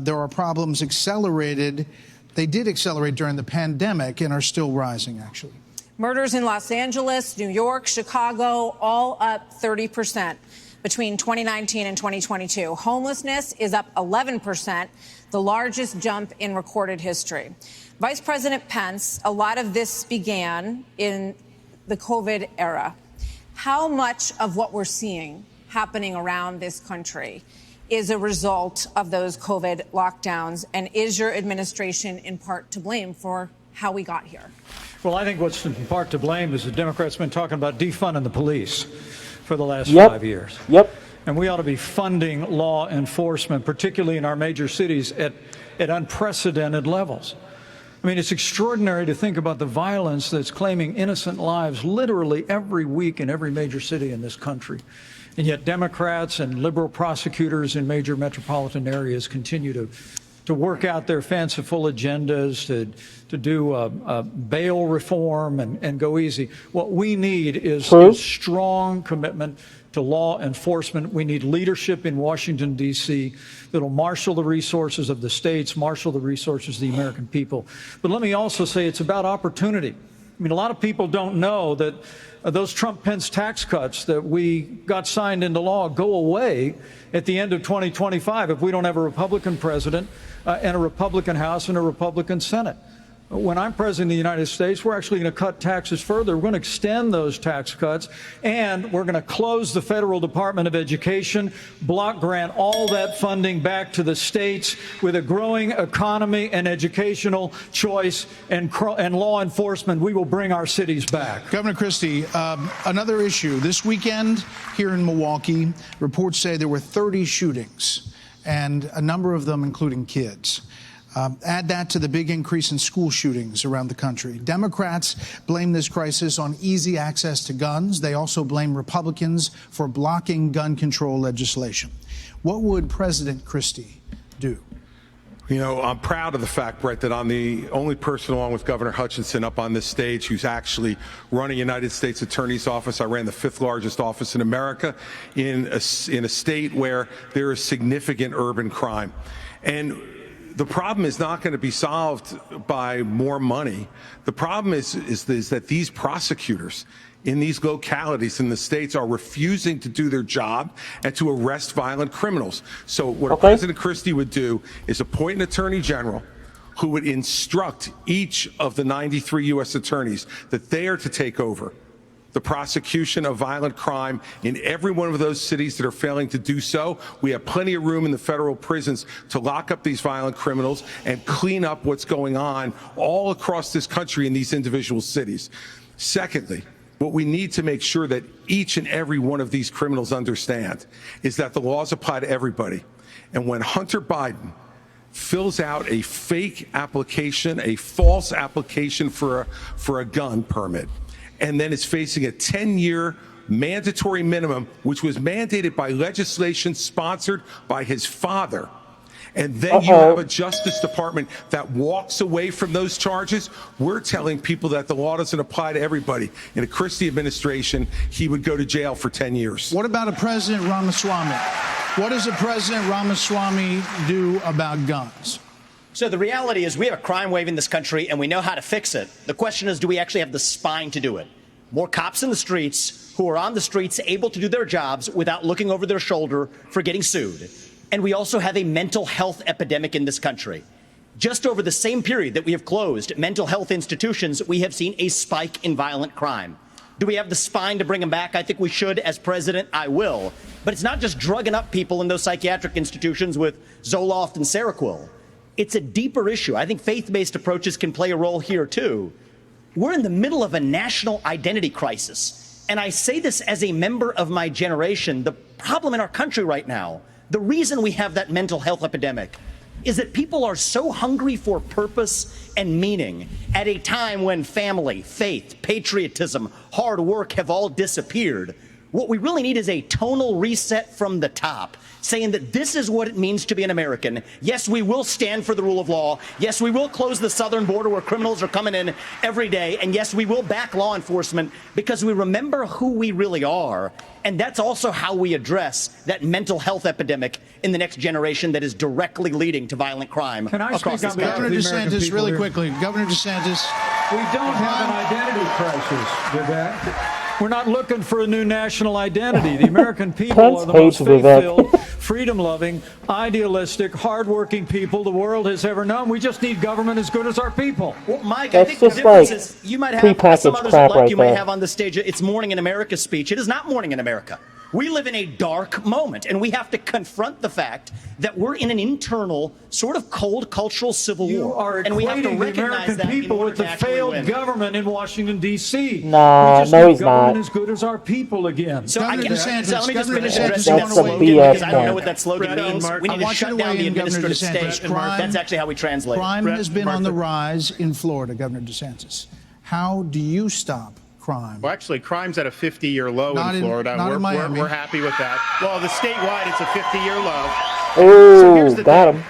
There are problems accelerated. They did accelerate during the pandemic and are still rising, actually. Murders in Los Angeles, New York, Chicago, all up 30% between 2019 and 2022. Homelessness is up 11%, the largest jump in recorded history. Vice President Pence, a lot of this began in the COVID era. How much of what we're seeing happening around this country is a result of those COVID lockdowns? And is your administration in part to blame for how we got here? Well, I think what's in part to blame is the Democrats have been talking about defunding the police for the last Yep. 5 years. Yep. And we ought to be funding law enforcement, particularly in our major cities, at unprecedented levels. I mean, it's extraordinary to think about the violence that's claiming innocent lives literally every week in every major city in this country. And yet Democrats and liberal prosecutors in major metropolitan areas continue to work out their fanciful agendas, to do bail reform and go easy. What we need is strong commitment to law enforcement. We need leadership in Washington, D.C. that'll marshal the resources of the states, marshal the resources of the American people. But let me also say it's about opportunity. I mean, a lot of people don't know that those Trump-Pence tax cuts that we got signed into law go away at the end of 2025 if we don't have a Republican president and a Republican House and a Republican Senate. When I'm president of the United States, we're actually going to cut taxes further. We're going to extend those tax cuts, and we're going to close the Federal Department of Education, block grant all that funding back to the states. With a growing economy and educational choice and law enforcement, we will bring our cities back. Governor Christie, another issue. This weekend here in Milwaukee, reports say there were 30 shootings, and a number of them including kids. Add that to the big increase in school shootings around the country. Democrats blame this crisis on easy access to guns. They also blame Republicans for blocking gun control legislation. What would President Christie do? You know, I'm proud of the fact, Brett, that I'm the only person along with Governor Hutchinson up on this stage who's actually running United States Attorney's Office. I ran the 5th largest office in America in a state where there is significant urban crime. And the problem is not going to be solved by more money. The problem is that these prosecutors in these localities in the states are refusing to do their job and to arrest violent criminals. So what President Christie would do is appoint an attorney general who would instruct each of the 93 U.S. attorneys that they are to take over the prosecution of violent crime in every one of those cities that are failing to do so. We have plenty of room in the federal prisons to lock up these violent criminals and clean up what's going on all across this country in these individual cities. Secondly, what we need to make sure that each and every one of these criminals understand is that the laws apply to everybody. And when Hunter Biden fills out a fake application, a false application for a gun permit, and then is facing a 10-year mandatory minimum, which was mandated by legislation sponsored by his father. And then you have a Justice Department that walks away from those charges. We're telling people that the law doesn't apply to everybody. In a Christie administration, he would go to jail for 10 years. What about a President Ramaswamy? What does a President Ramaswamy do about guns? So the reality is we have a crime wave in this country and we know how to fix it. The question is, do we actually have the spine to do it? More cops in the streets who are on the streets able to do their jobs without looking over their shoulder for getting sued. And we also have a mental health epidemic in this country. Just over the same period that we have closed mental health institutions, we have seen a spike in violent crime. Do we have the spine to bring them back? I think we should. As president, I will. But it's not just drugging up people in those psychiatric institutions with Zoloft and Seroquel. It's a deeper issue. I think faith-based approaches can play a role here, too. We're in the middle of a national identity crisis. And I say this as a member of my generation. The problem in our country right now, the reason we have that mental health epidemic, is that people are so hungry for purpose and meaning at a time when family, faith, patriotism, hard work have all disappeared. What we really need is a tonal reset from the top, saying that this is what it means to be an American. Yes, we will stand for the rule of law. Yes, we will close the southern border where criminals are coming in every day. And yes, we will back law enforcement because we remember who we really are. And that's also how we address that mental health epidemic in the next generation that is directly leading to violent crime across this country. Governor DeSantis, really quickly. Governor DeSantis. We don't have an identity crisis, Vivek. We're not looking for a new national identity. The American people are the most faith-filled, freedom-loving, idealistic, hardworking people the world has ever known. We just need government as good as our people. Well, Mike, I think the difference is you might have some others like you might have on the stage. It's Morning in America speech. It is not Morning in America. We live in a dark moment, and we have to confront the fact that we're in an internal, sort of cold cultural civil war. And we have to recognize that people with the failed government in Washington, D.C. No, he's not. As good as our people again. So let me just finish addressing that slogan because I don't know what that slogan means. We need to shut down the administrative state. That's actually how we translate it. Crime has been on the rise in Florida, Governor DeSantis. How do you stop crime? Well, actually, crime's at a 50-year low in Florida. We're happy with that. Well, the statewide, it's a 50-year low. Oh, so got him.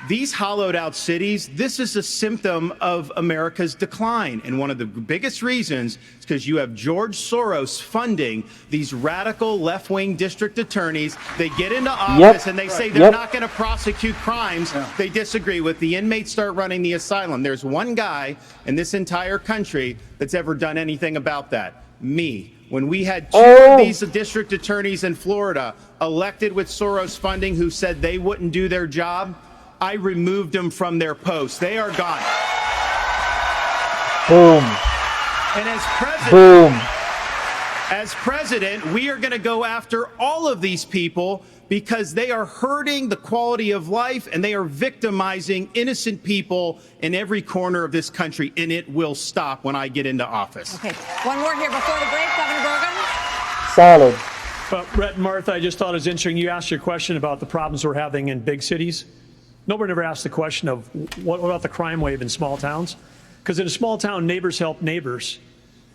These hollowed out cities, this is a symptom of America's decline. And one of the biggest reasons is because you have George Soros funding these radical left-wing district attorneys. They get into office and they say they're not going to prosecute crimes they disagree with. The inmates start running the asylum. There's one guy in this entire country that's ever done anything about that. Me. When we had two of these district attorneys in Florida elected with Soros funding who said they wouldn't do their job, I removed them from their posts. They are gone. Boom. And as president, we are going to go after all of these people because they are hurting the quality of life and they are victimizing innocent people in every corner of this country, and it will stop when I get into office. Okay, one more here before the break, Governor Bergen. Solid. Well, Brett and Martha, I just thought it was interesting. You asked your question about the problems we're having in big cities. Nobody ever asked the question of what about the crime wave in small towns? Because in a small town, neighbors help neighbors.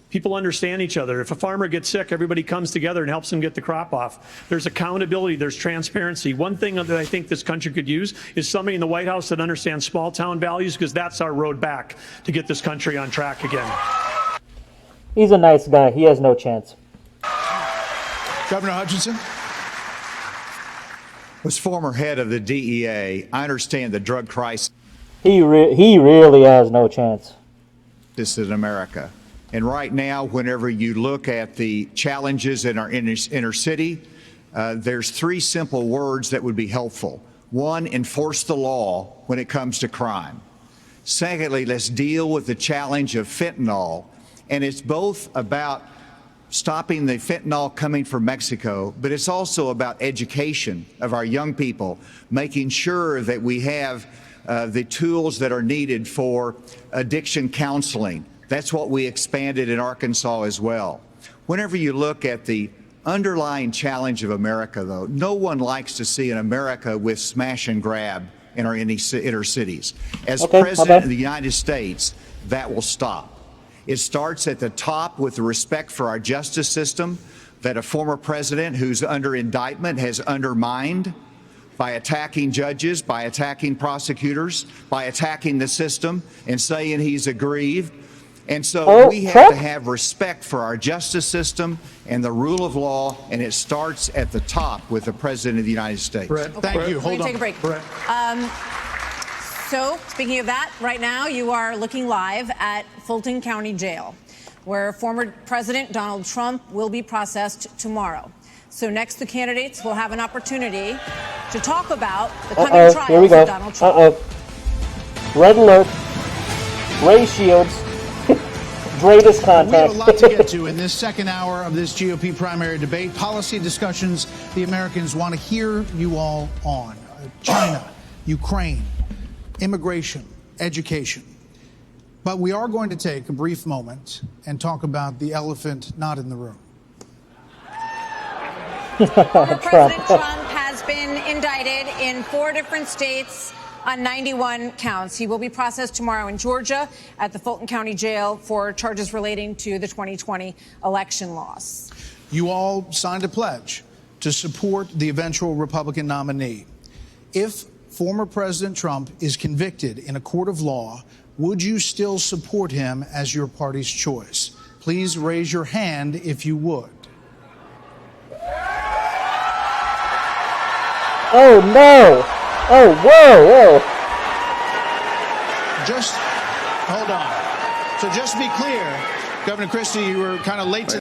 People understand each other. If a farmer gets sick, everybody comes together and helps him get the crop off. There's accountability. There's transparency. One thing that I think this country could use is somebody in the White House that understands small town values, because that's our road back to get this country on track again. He's a nice guy. He has no chance. Governor Hutchinson? Was former head of the DEA. I understand the drug crisis. He really has no chance. This is America. And right now, whenever you look at the challenges in our inner city, there's three simple words that would be helpful. One, enforce the law when it comes to crime. Secondly, let's deal with the challenge of fentanyl. And it's both about stopping the fentanyl coming from Mexico, but it's also about education of our young people, making sure that we have the tools that are needed for addiction counseling. That's what we expanded in Arkansas as well. Whenever you look at the underlying challenge of America, though, no one likes to see an America with smash and grab in our inner cities. As President of the United States, that will stop. It starts at the top with the respect for our justice system that a former president who's under indictment has undermined by attacking judges, by attacking prosecutors, by attacking the system and saying he's aggrieved. And so we have to have respect for our justice system and the rule of law, and it starts at the top with the President of the United States. Brett, thank you. Hold on. Take a break. So, speaking of that, right now you are looking live at Fulton County Jail, where former President Donald Trump will be processed tomorrow. So next, the candidates will have an opportunity to talk about the coming trials of Donald Trump. Red alert. Ray Shields. Greatest content. We have a lot to get to in this second hour of this GOP primary debate. Policy discussions the Americans want to hear you all on. China, Ukraine, immigration, education. But we are going to take a brief moment and talk about the elephant not in the room. Former President Trump has been indicted in 4 different states on 91 counts. He will be processed tomorrow in Georgia at the Fulton County Jail for charges relating to the 2020 election loss. You all signed a pledge to support the eventual Republican nominee. If former President Trump is convicted in a court of law, would you still support him as your party's choice? Please raise your hand if you would. Oh no! Oh, whoa, whoa! Just hold on. So just to be clear, Governor Christie, you were kind of late to...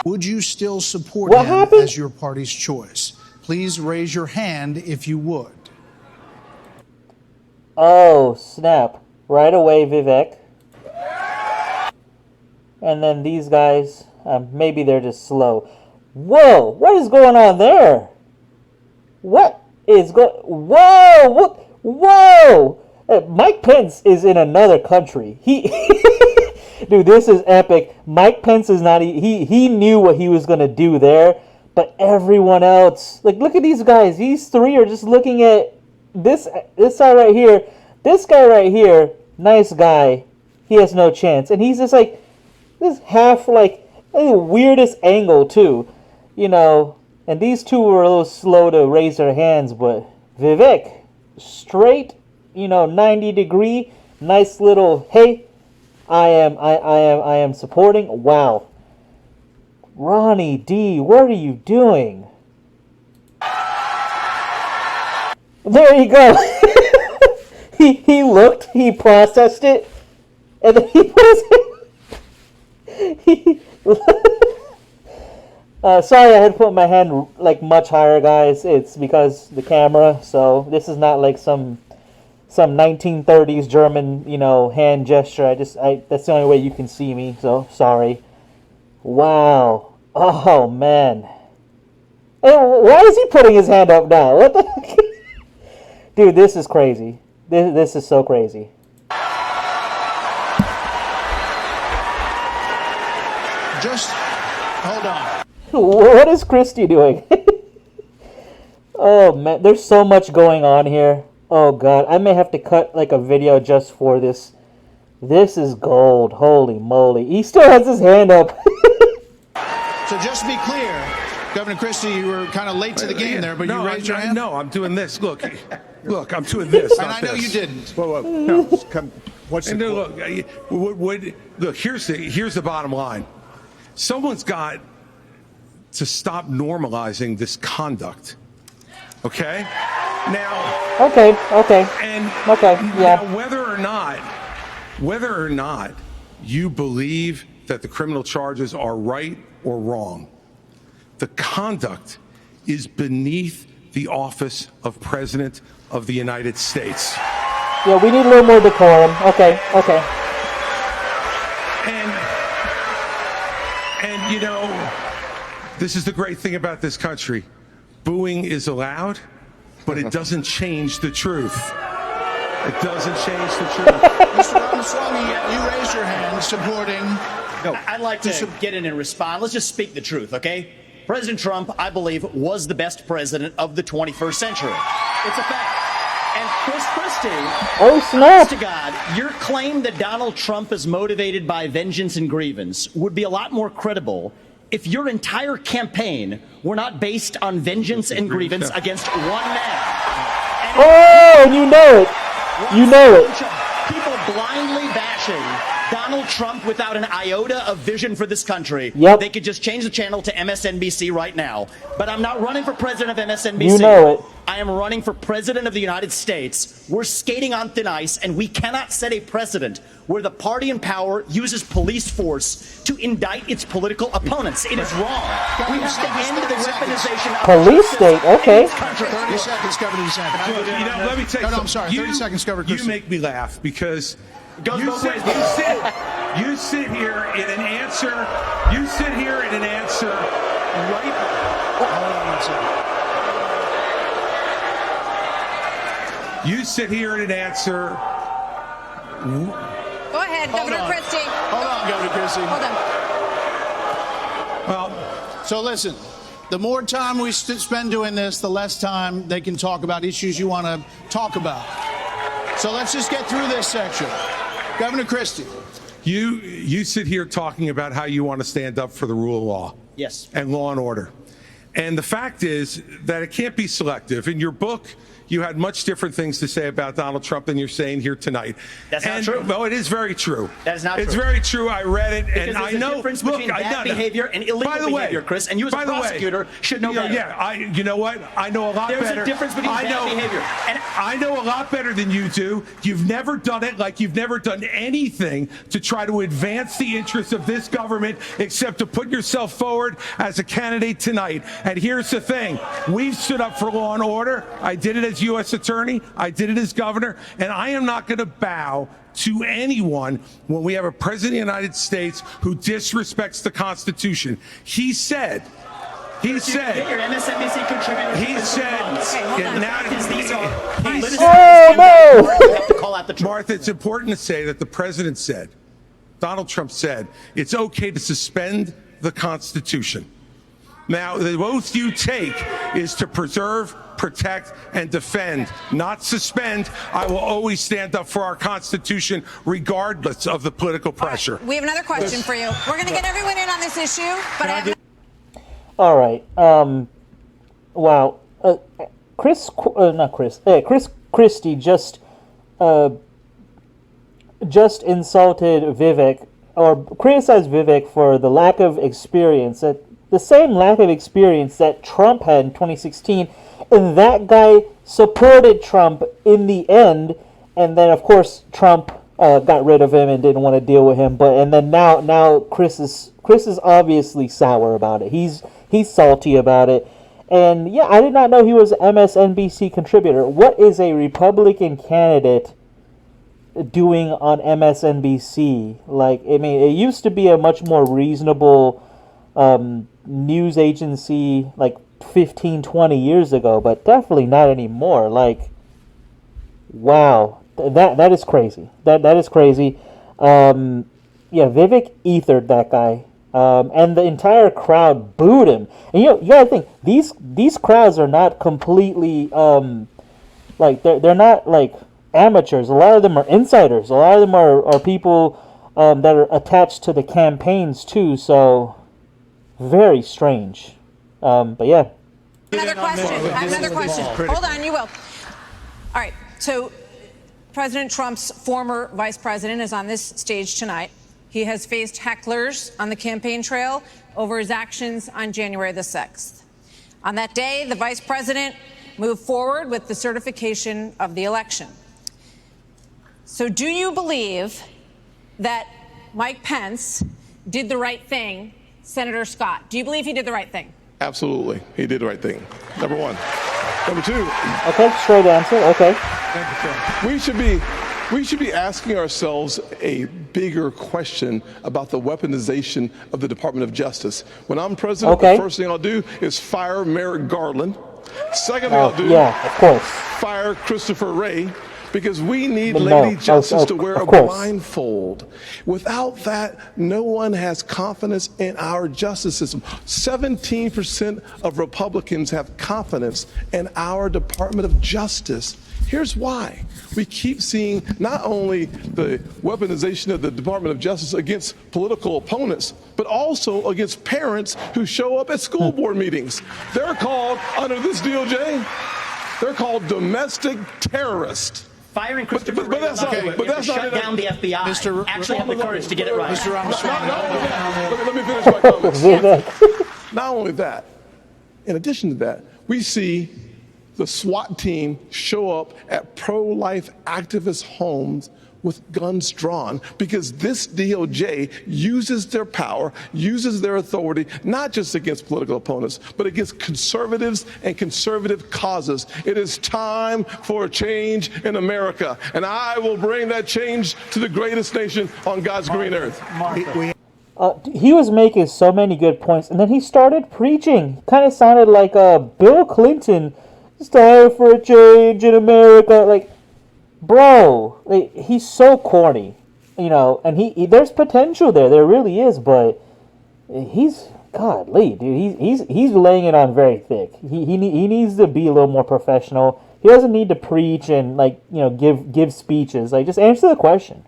Would you still support him as your party's choice? Please raise your hand if you would. Oh, snap. Right away, Vivek. And then these guys, maybe they're just slow. Whoa, what is going on there? What is going... Whoa! What? Whoa! Mike Pence is in another country. He... Dude, this is epic. Mike Pence is not... He knew what he was going to do there. But everyone else... Like, look at these guys. These three are just looking at this side right here. This guy right here, nice guy. He has no chance. And he's just like... This half, like... The weirdest angle, too. You know... And these two were a little slow to raise their hands, but Vivek, straight, 90 degree, nice little, hey, I am supporting. Wow. Ronnie D, what are you doing? There you go. he looked, he processed it, and then he put his sorry, I had to put my hand like much higher, guys. It's because the camera. So this is not like some 1930s German, hand gesture. That's the only way you can see me. So sorry. Wow. Oh man. Hey, why is he putting his hand up now? What the heck? Dude, this is crazy. This is so crazy. Just hold on. What is Christie doing? Oh man, there's so much going on here. Oh god, I may have to cut like a video just for this. This is gold. Holy moly. He still has his hand up. So just to be clear, Governor Christie, you were kind of late to the game there, but you raised your hand? No, I'm doing this. Look, I'm doing this. And I know you didn't. Whoa. No, what's the look, here's the bottom line. Someone's got to stop normalizing this conduct. Okay? Now. Okay. And yeah. Now, whether or not you believe that the criminal charges are right or wrong, the conduct is beneath the office of President of the United States. Yeah, we need a little more decorum. Okay. And this is the great thing about this country. Booing is allowed, but it doesn't change the truth. It doesn't change the truth. Mr. Ramaswamy, you raised your hand supporting... No, I'd like to get in and respond. Let's just speak the truth, okay? President Trump, I believe, was the best president of the 21st century. It's a fact. And Chris Christie, oh snap! honest to God, your claim that Donald Trump is motivated by vengeance and grievance would be a lot more credible if your entire campaign were not based on vengeance and grievance against one man. And you know it. People blindly bashing Donald Trump without an iota of vision for this country. Yep. They could just change the channel to MSNBC right now. But I'm not running for president of MSNBC. You know it. I am running for president of the United States. We're skating on thin ice, and we cannot set a precedent where the party in power uses police force to indict its political opponents. It is wrong. We have to end the weaponization of police state. Okay. 30 seconds, Governor DeSantis. Let me take. I'm sorry. 30 seconds, Governor Christie. You make me laugh because you sit here in an answer. You sit here in an answer right. Hold on one second. You sit here in an answer. Go ahead, Governor Christie. Hold on, Governor Christie. Hold on. Well, so listen, the more time we spend doing this, the less time they can talk about issues you want to talk about. So let's just get through this section. Governor Christie. You sit here talking about how you want to stand up for the rule of law. Yes. And law and order. And the fact is that it can't be selective. In your book, you had much different things to say about Donald Trump than you're saying here tonight. That's not true. Well, it is very true. That is not true. It's true. very true. I read it, Because and there's I know. a difference between bad behavior and illegal behavior, Chris. And you, as a prosecutor, should know better. Yeah, you know what? I know a lot better. There's a difference between bad behavior. And I know a lot better than you do. You've never done it like you've never done anything to try to advance the interests of this government except to put yourself forward as a candidate tonight. And here's the thing. We've stood up for law and order. I did it as U.S. attorney. I did it as governor. And I am not going to bow to anyone when we have a president of the United States who disrespects the Constitution. He said, Get your MSNBC contributor. He said, Martha, it's important to say that the president said, Donald Trump said, it's okay to suspend the Constitution. Now, the oath you take is to preserve, protect, and defend, not suspend. I will always stand up for our Constitution, regardless of the political pressure. We have another question for you. We're going to get everyone in on this issue, but I have... All right. Wow. Chris Christie just insulted Vivek, or criticized Vivek for the lack of experience, the same lack of experience that Trump had in 2016, and that guy supported Trump in the end, and then of course Trump got rid of him and didn't want to deal with him. And then now Chris is obviously sour about it. He's salty about it. And yeah, I did not know he was an MSNBC contributor. What is a Republican candidate doing on MSNBC? Like, I mean, it used to be a much more reasonable news agency like 15, 20 years ago, but definitely not anymore. Like, wow, that is crazy. That is crazy. Yeah, Vivek ethered that guy. And the entire crowd booed him. And you gotta think, these crowds are not completely like they're not like amateurs. A lot of them are insiders. A lot of them are people that are attached to the campaigns too. So very strange. But yeah. Another question. Hold on, you will. All right. So President Trump's former vice president is on this stage tonight. He has faced hecklers on the campaign trail over his actions on January the 6th. On that day, the vice president moved forward with the certification of the election. So do you believe that Mike Pence did the right thing, Senator Scott? Do you believe he did the right thing? Absolutely. He did the right thing. Number one. Number two. Okay, straight answer. Okay. We should be asking ourselves a bigger question about the weaponization of the Department of Justice. When I'm president, the first thing I'll do is fire Merrick Garland. Second thing I'll do, of course, fire Christopher Wray, because we need Lady Justice to wear a blindfold. Without that, no one has confidence in our justice system. 17% of Republicans have confidence in our Department of Justice. Here's why. We keep seeing not only the weaponization of the Department of Justice against political opponents, but also against parents who show up at school board meetings. They're called, under this DOJ, they're called domestic terrorists. Firing Christopher Wray but that's not shut down the FBI. Actually have the courage to get it right. Mr. Ramaswamy, let me finish my comments. Not only that, in addition to that, we see the SWAT team show up at pro-life activist homes with guns drawn because this DOJ uses their power, uses their authority, not just against political opponents, but against conservatives and conservative causes. It is time for a change in America, and I will bring that change to the greatest nation on God's green earth. He was making so many good points, and then he started preaching. Kind of sounded like Bill Clinton. It's time for a change in America. Like, bro, like, he's so corny. and there's potential there. There really is, but he's godly, dude. He's laying it on very thick. He needs to be a little more professional. He doesn't need to preach and give speeches. Like, just answer the question.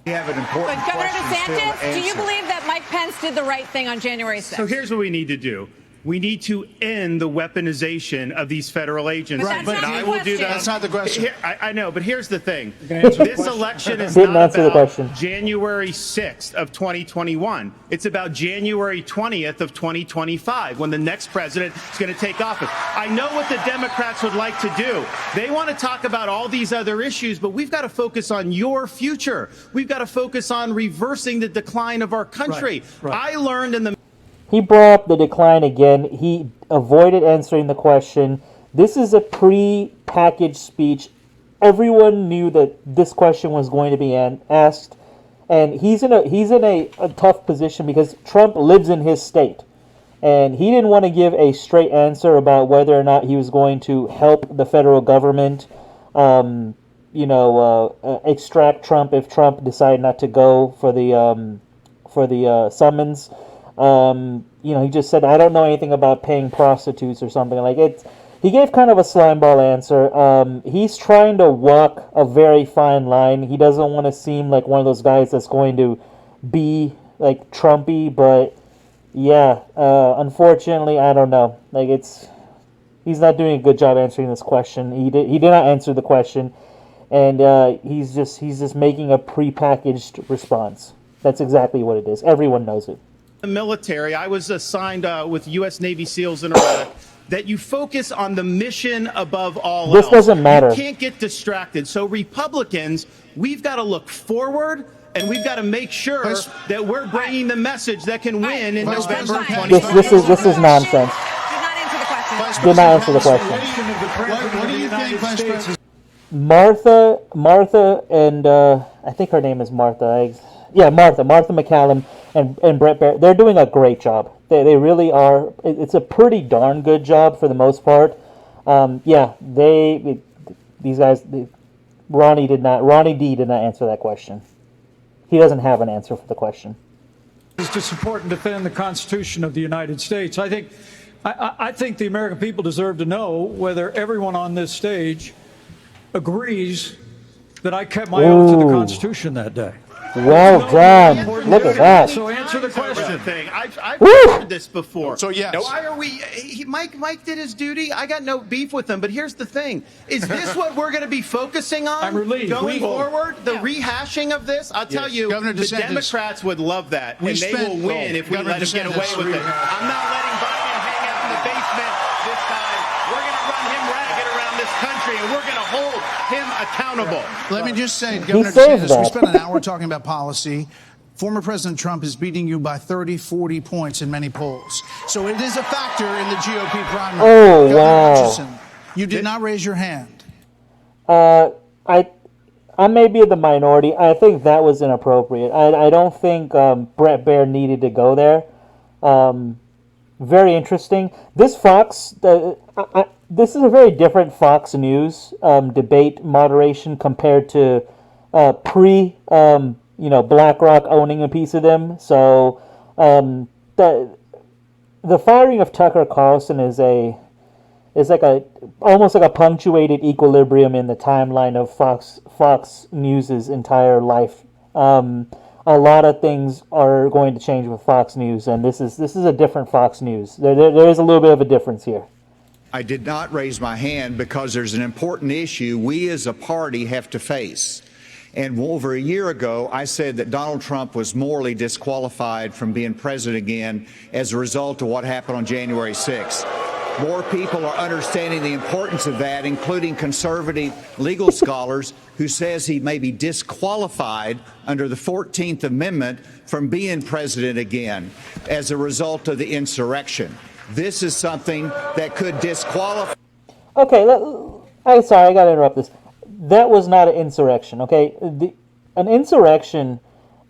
We have an important But Governor question still to DeSantis, do you answer. believe that Mike Pence did the right thing on January 6th? So here's what we need to do. We need to end the weaponization of these federal agents. Right, but and not I the will do question. that. That's not the question. I know, but here's the thing. answer the This question? election is Didn't not answer the about question. January 6th of 2021. It's about January 20th of 2025, when the next president is going to take office. I know what the Democrats would like to do. They want to talk about all these other issues, but we've got to focus on your future. We've got to focus on reversing the decline of our country. I learned in the He brought up the decline again. He avoided answering the question. This is a pre-packaged speech. Everyone knew that this question was going to be asked, and he's in a tough position because Trump lives in his state, and he didn't want to give a straight answer about whether or not he was going to help the federal government, extract Trump if Trump decided not to go for the summons. He just said, I don't know anything about paying prostitutes or something like it. He gave kind of a slimeball answer. He's trying to walk a very fine line. He doesn't want to seem like one of those guys that's going to be like Trumpy, but yeah, unfortunately, I don't know. He's not doing a good job answering this question. He did not answer the question, and he's just making a prepackaged response. That's exactly what it is. Everyone knows it. The military, I was assigned with U.S. Navy SEALs in Iraq, that you focus on the mission above all else. This doesn't matter. You can't get distracted. So Republicans, we've got to look forward, and we've got to make sure that we're bringing the message that can win in November 2020. This is nonsense. Did not answer the question. What do you think, Vice President? Martha, and I think her name is Martha. Martha McCallum and Brett Baer, they're doing a great job. They really are. It's a pretty darn good job for the most part. These guys, Ronnie D did not answer that question. He doesn't have an answer for the question. Is to support and defend the Constitution of the United States. I think the American people deserve to know whether everyone on this stage agrees that I kept my oath to the Constitution that day. Well done. Look at that. So answer the question. I've heard this before. So yes. Why are we? Mike did his duty. I got no beef with him. But here's the thing: is this what we're going to be focusing on I'm relieved. going forward? The rehashing of this? I'll tell you, Governor the DeSantis, Democrats would love that, and they will win if we Governor let him get away DeSantis, with it. I'm not letting Biden hang out in the basement this time. We're going to run him ragged around this country, and we're going to hold him accountable. Let me just say, Governor saved DeSantis, that. we spent an hour talking about policy. Former President Trump is beating you by 30, 40 points in many polls. So it is a factor in the GOP primary. Oh, Governor wow. Hutchinson, you did not raise your hand. I may be in the minority. I think that was inappropriate. I don't think Brett Baer needed to go there. Very interesting. This this is a very different Fox News debate moderation compared to BlackRock owning a piece of them. So the firing of Tucker Carlson is almost like a punctuated equilibrium in the timeline of Fox News's entire life. A lot of things are going to change with Fox News, and this is a different Fox News. There is a little bit of a difference here. I did not raise my hand because there's an important issue we as a party have to face. And over a year ago, I said that Donald Trump was morally disqualified from being president again as a result of what happened on January 6th. More people are understanding the importance of that, including conservative legal scholars who says he may be disqualified under the 14th Amendment from being president again as a result of the insurrection. This is something that could disqualify. Okay, I'm sorry, I got to interrupt this. That was not an insurrection, okay? An insurrection,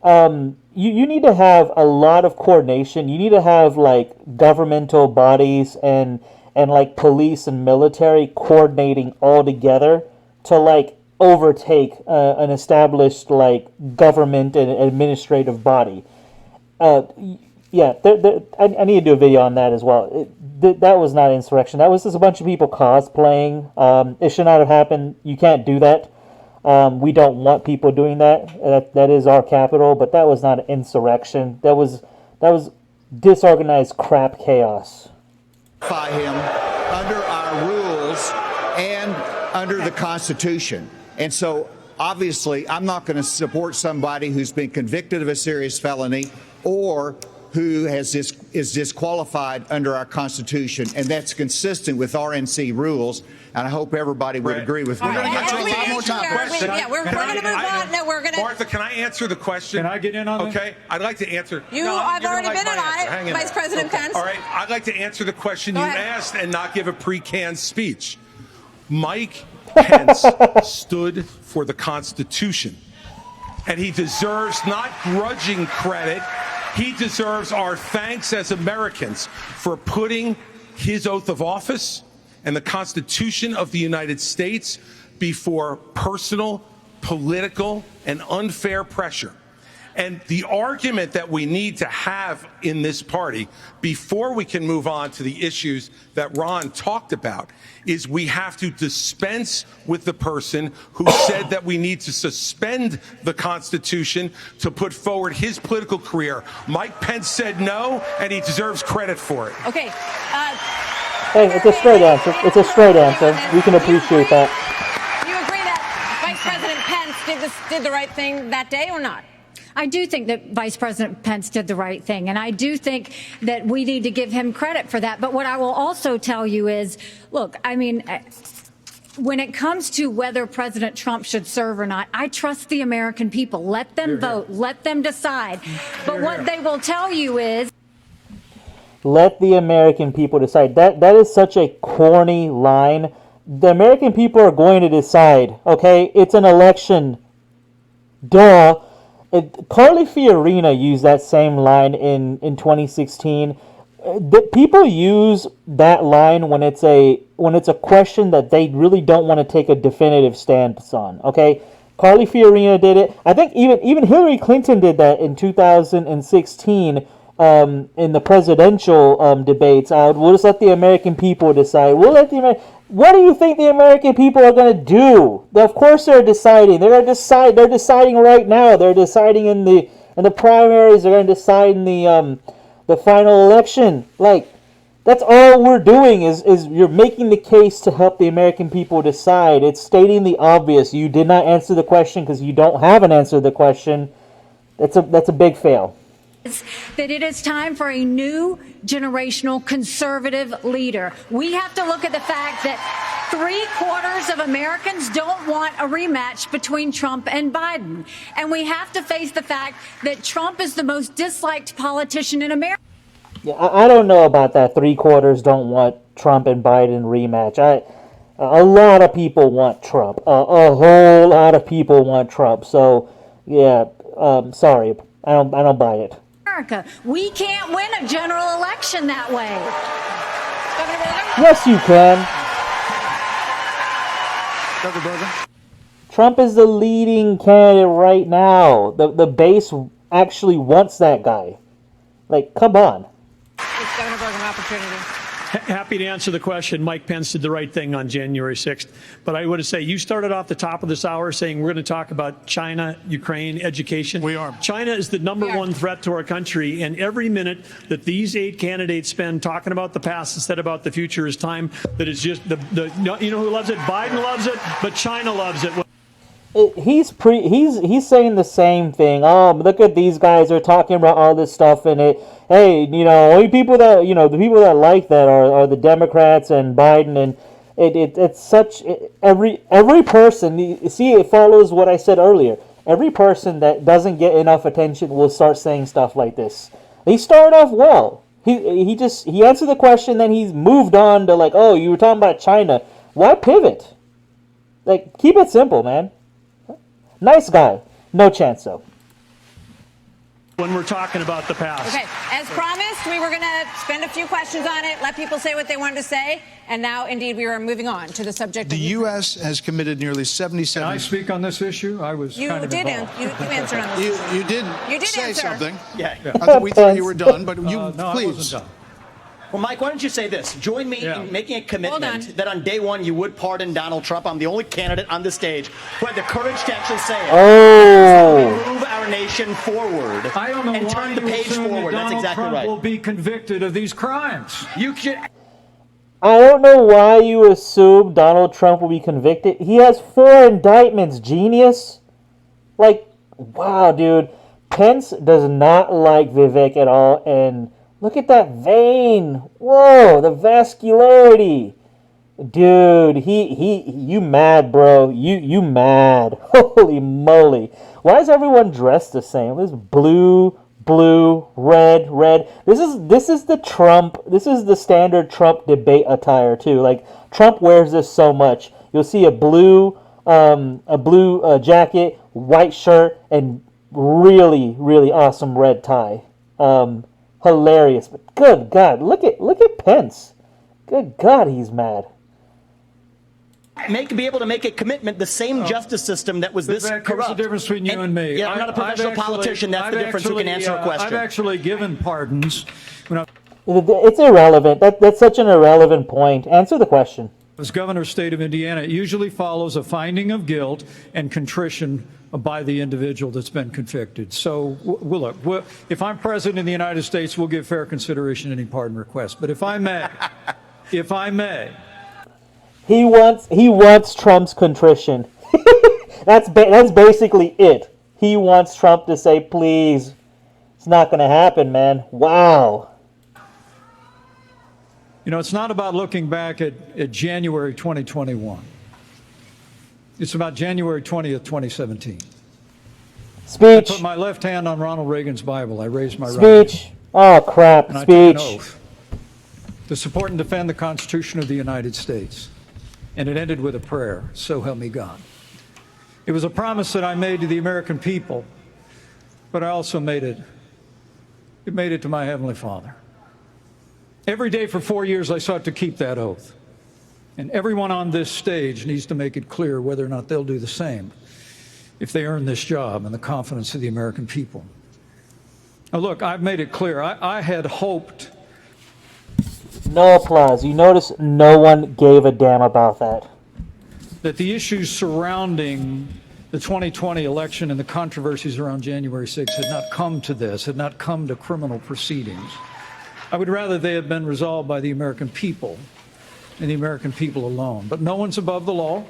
you need to have a lot of coordination. You need to have, like, governmental bodies and like, police and military coordinating all together to, like, overtake an established like government and administrative body. Yeah, I need to do a video on that as well. That was not insurrection. That was just a bunch of people cosplaying. It should not have happened. You can't do that. We don't want people doing that. That is our capital, but that was not an insurrection. That was disorganized crap chaos. Him under our rules and under the Constitution. And so, obviously, I'm not going to support somebody who's been convicted of a serious felony or who is disqualified under our Constitution, and that's consistent with RNC rules. And I hope everybody would agree with me. We're going to get to a lot more time. We're going to move on. No, we're going to. Martha, can I answer the question? Can I get in on this? Okay, I'd like to answer. I've already been in on it, Vice President Pence. All right, I'd like to answer the question you asked and not give a pre-canned speech. Mike Pence stood for the Constitution, and he deserves not grudging credit. He deserves our thanks as Americans for putting his oath of office and the Constitution of the United States before personal, political, and unfair pressure. And the argument that we need to have in this party before we can move on to the issues that Ron talked about is we have to dispense with the person who said that we need to suspend the Constitution to put forward his political career. Mike Pence said no, and he deserves credit for it. Okay. Hey, it's a straight answer. It's a straight answer. We can appreciate that. You agree that Vice President Pence did the right thing that day or not? I do think that Vice President Pence did the right thing, and I do think that we need to give him credit for that. But what I will also tell you is, look, I mean, when it comes to whether President Trump should serve or not, I trust the American people. Let them vote. Let them decide. But what they will tell you is, let the American people decide. That is such a corny line. The American people are going to decide, okay? It's an election. Duh. Carly Fiorina used that same line in 2016. People use that line when it's a question that they really don't want to take a definitive stance on. Okay, Carly Fiorina did it. I think even Hillary Clinton did that in 2016 in the presidential debates. We'll just let the American people decide. What do you think the American people are going to do? Of course they're deciding. They're going to decide. They're deciding right now. They're deciding in the primaries. They're going to decide in the final election. Like, that's all we're doing is you're making the case to help the American people decide. It's stating the obvious. You did not answer the question because you don't have an answer to the question. That's a big fail. that it is time for a new generational conservative leader. We have to look at the fact that 3/4 of Americans don't want a rematch between Trump and Biden. And we have to face the fact that Trump is the most disliked politician in America. Yeah, I don't know about that. 3/4 don't want Trump and Biden rematch. A lot of people want Trump. A whole lot of people want Trump. So, yeah, sorry, I don't buy it. America, we can't win a general election that way. Yes, you can. Trump is the leading candidate right now. The base actually wants that guy. Like, come on. It's Governor Berg an opportunity. Happy to answer the question. Mike Pence did the right thing on January 6th. But I want to say, you started off the top of this hour saying we're going to talk about China, Ukraine, education. We are. China is the number one threat to our country. And every minute that these 8 candidates spend talking about the past instead about the future is time that is just you know who loves it? Biden loves it, but China loves it. He's saying the same thing. Oh, look at these guys are talking about all this stuff in it. Hey, only people that the people that like that are the Democrats and Biden, and it's such every person. You see, it follows what I said earlier. Every person that doesn't get enough attention will start saying stuff like this. He started off well. He answered the question, then he's moved on to like, oh, you were talking about China. Why pivot? Like, keep it simple, man. Nice guy. No chance, though. when we're talking about the past. Okay, as promised, we were going to spend a few questions on it, let people say what they wanted to say, and now, indeed, we are moving on to the subject The of U.S. has committed nearly 77. Can I speak on this issue? I was You kind of did involved. you answered on this. You did You did say answer. something. Yeah. We thought you were done, but you No, I please. wasn't done. Well, Mike, why don't you say this? Join me in making a commitment that on day one you would pardon Donald Trump. I'm the only candidate on the stage who had the courage to actually say it. Oh. Move our nation forward. I don't know and why turn the you page assume that forward. That's Donald exactly Trump right. will be convicted of these crimes. You should. I don't know why you assume Donald Trump will be convicted. He has 4 indictments, genius. Like, wow, dude. Pence does not like Vivek at all, and look at that vein. Whoa, the vascularity. Dude, you mad, bro. You mad. Holy moly. Why is everyone dressed the same? This blue, red. This is the Trump, this is the standard Trump debate attire too. Like, Trump wears this so much. You'll see a blue jacket, white shirt, and really, really awesome red tie. Hilarious. But good God, look at Pence. Good God, he's mad. Be able to make a commitment, the same justice system that was this Vivek, corrupt. Here's the difference between you and me. Yeah, I'm not a professional politician. That's the difference. Who can answer a question? I've actually given pardons. It's irrelevant. That's such an irrelevant point. Answer the question. As governor of the state of Indiana, it usually follows a finding of guilt and contrition by the individual that's been convicted. So, look, if I'm president of the United States, we'll give fair consideration to any pardon request. But if I may, he wants Trump's contrition. That's basically it. He wants Trump to say, please. It's not going to happen, man. Wow. You know, it's not about looking back at January 2021. It's about January 20th, 2017. Speech. I put my left hand on Ronald Reagan's Bible. I raised my right Speech. Oh, crap. and I Speech. took an oath to support and defend the Constitution of the United States. And it ended with a prayer, so help me God. It was a promise that I made to the American people, but I also made it to my Heavenly Father. Every day for 4 years, I sought to keep that oath. And everyone on this stage needs to make it clear whether or not they'll do the same if they earn this job and the confidence of the American people. Now, look, I've made it clear. I had hoped. No applause. You notice no one gave a damn about that. That the issues surrounding the 2020 election and the controversies around January 6th had not come to this, had not come to criminal proceedings. I would rather they had been resolved by the American people and the American people alone. But no one's above the law,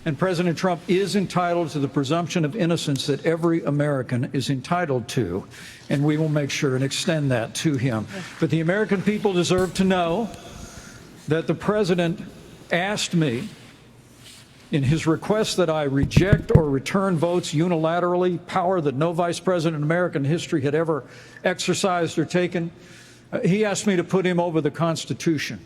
and President Trump is entitled to the presumption of innocence that every American is entitled to, and we will make sure and extend that to him. But the American people deserve to know that the President asked me in his request that I reject or return votes unilaterally, power that no vice president in American history had ever exercised or taken. He asked me to put him over the Constitution.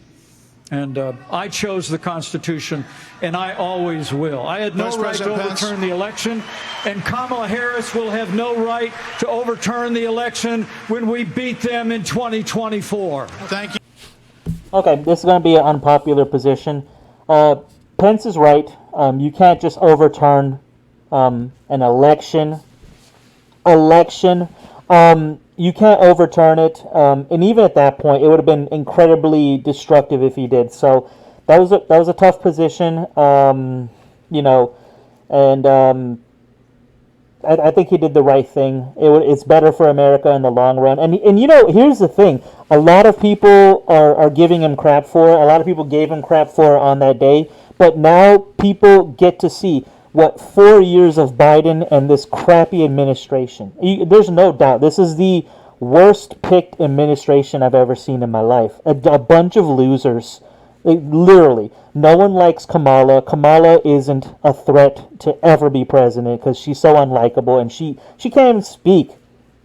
And I chose the Constitution, and I always will. I had no right to overturn the election, and Kamala Harris will have no right to overturn the election when we beat them in 2024. Thank you. Okay, this is going to be an unpopular position. Pence is right. You can't just overturn an election. You can't overturn it, and even at that point, it would have been incredibly destructive if he did. So that was a tough position, you know, and I think he did the right thing. It's better for America in the long run. And you know, here's the thing: a lot of people are giving him crap for it. A lot of people gave him crap for it on that day, but now people get to see what 4 years of Biden and this crappy administration. There's no doubt this is the worst picked administration I've ever seen in my life. A bunch of losers. Literally, no one likes Kamala. Kamala isn't a threat to ever be president because she's so unlikable and she can't even speak.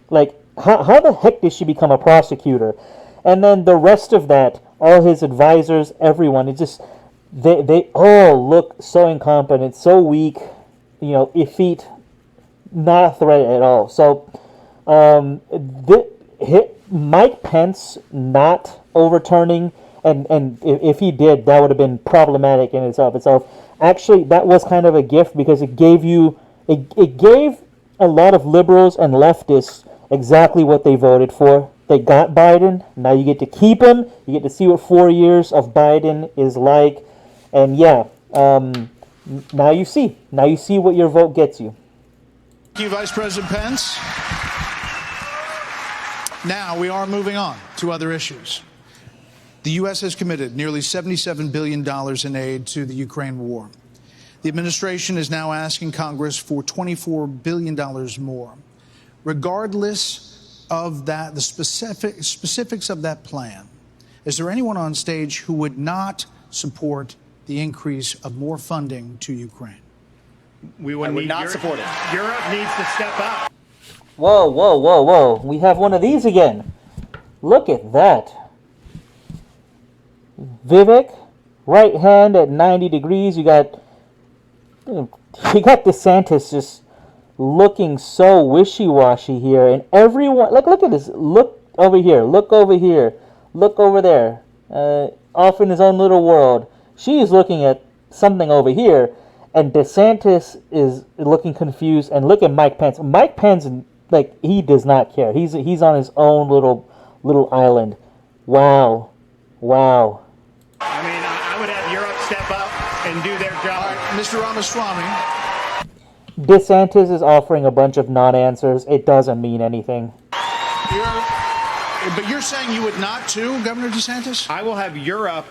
Like, how the heck did she become a prosecutor? And then the rest of that, all his advisors, everyone, it's just they all look so incompetent, so weak, you know, effete, not a threat at all. So Mike Pence not overturning, and if he did, that would have been problematic in itself. Actually, that was kind of a gift because it gave a lot of liberals and leftists exactly what they voted for. They got Biden. Now you get to keep him. You get to see what 4 years of Biden is like. And yeah, now you see. Now you see what your vote gets you. Thank you, Vice President Pence. Now we are moving on to other issues. The U.S. has committed nearly $77 billion in aid to the Ukraine war. The administration is now asking Congress for $24 billion more. Regardless of that, the specifics of that plan, is there anyone on stage who would not support the increase of more funding to Ukraine? We would not support it. Europe needs to step up. Whoa. We have one of these again. Look at that. Vivek, right hand at 90 degrees. You got DeSantis just looking so wishy-washy here. And everyone, look at this. Look over here. Look over here. Look over there. Off in his own little world. She's looking at something over here. And DeSantis is looking confused. And look at Mike Pence. Mike Pence, he does not care. He's on his own little island. Wow. I mean, I would have Europe step up and do their job. All right, Mr. Ramaswamy. DeSantis is offering a bunch of non-answers. It doesn't mean anything. But you're saying you would not too, Governor DeSantis? I will have Europe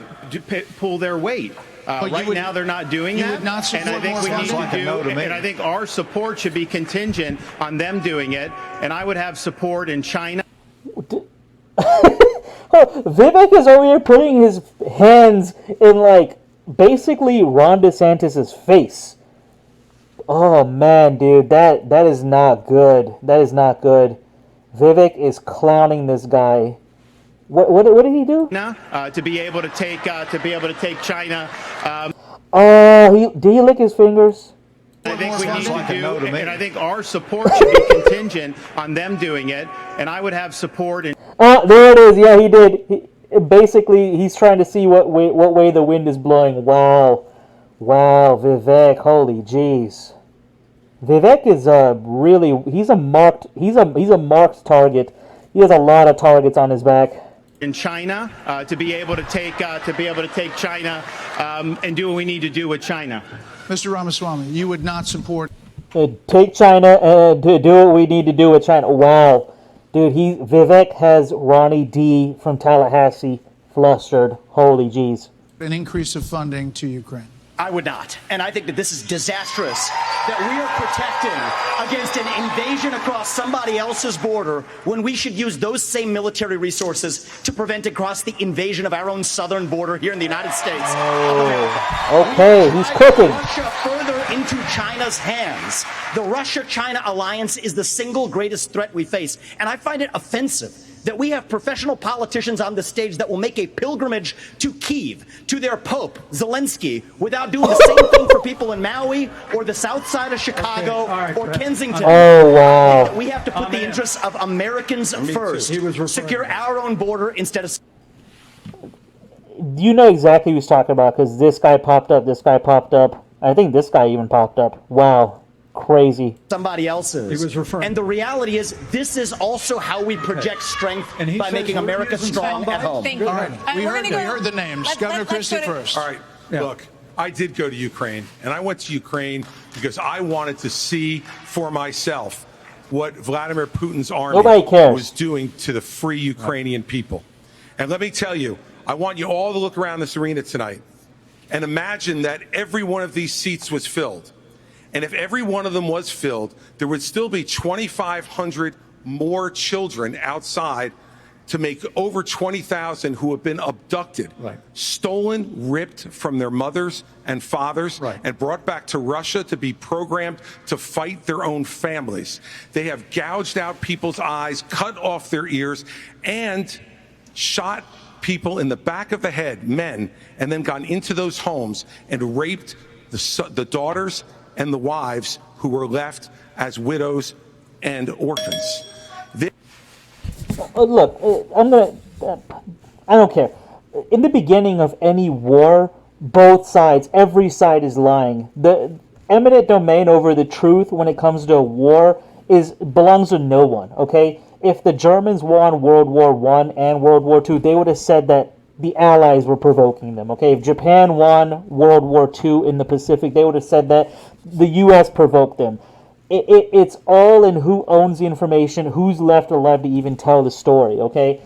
pull their weight. Right now, they're not doing that. You would not support and I think more we need funding? to do, and I think our support should be contingent on them doing it. And I would have support in China. Vivek is over here putting his hands in basically Ron DeSantis' face. Oh man, dude, that is not good. That is not good. Vivek is clowning this guy. What did he do? To be able to take China. Did he lick his fingers? I think we need to do, and I think our support should be contingent on them doing it. And I would have support in. There it is. Yeah, he did. Basically, he's trying to see what way the wind is blowing. Wow, Vivek. Holy jeez. Vivek is he's a marked target. He has a lot of targets on his back. In China, to be able to take China and do what we need to do with China. Mr. Ramaswamy, you would not support. Take China and to do what we need to do with China. Wow, dude, Vivek has Ronnie D from Tallahassee flustered. Holy jeez. An increase of funding to Ukraine. I would not. And I think that this is disastrous, that we are protecting against an invasion across somebody else's border when we should use those same military resources to prevent across the invasion of our own southern border here in the United States. Okay, he's cooking. Russia further into China's hands. The Russia-China alliance is the single greatest threat we face. And I find it offensive that we have professional politicians on the stage that will make a pilgrimage to Kyiv, to their Pope, Zelensky, without doing the same thing for people in Maui or the south side of Chicago or Kensington. Oh, wow. We have to put the interests of Americans first, secure our own border instead of... You know exactly who he's talking about because this guy popped up. I think this guy even popped up. Wow. Crazy. Somebody else's. He was referring. And the reality is, this is also how we project strength by making America strong at home. All right. We heard the names. Governor Christie first. All right. Yeah. Look, I did go to Ukraine, and I went to Ukraine because I wanted to see for myself what Vladimir Putin's army was doing to the free Ukrainian people. And let me tell you, I want you all to look around this arena tonight and imagine that every one of these seats was filled. And if every one of them was filled, there would still be 2,500 more children outside to make over 20,000 who have been abducted, stolen, ripped from their mothers and fathers, and brought back to Russia to be programmed to fight their own families. They have gouged out people's eyes, cut off their ears, and shot people in the back of the head, men, and then gone into those homes and raped the daughters and the wives who were left as widows and orphans. look, I don't care. In the beginning of any war, both sides, every side is lying. The eminent domain over the truth when it comes to a war belongs to no one, okay? If the Germans won World War I and World War II, they would have said that the Allies were provoking them, okay? If Japan won World War II in the Pacific, they would have said that the U.S. provoked them. It's all in who owns the information, who's left alive to even tell the story, okay?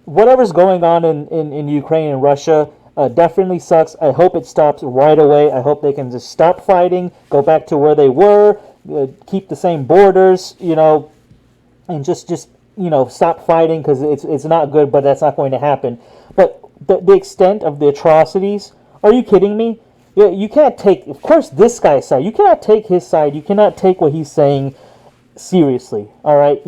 Whatever's going on in Ukraine and Russia definitely sucks. I hope it stops right away. I hope they can just stop fighting, go back to where they were, keep the same borders, and just stop fighting, because it's not good, but that's not going to happen. But the extent of the atrocities, are you kidding me? You can't take, of course, this guy's side. You cannot take his side. You cannot take what he's saying seriously. All right.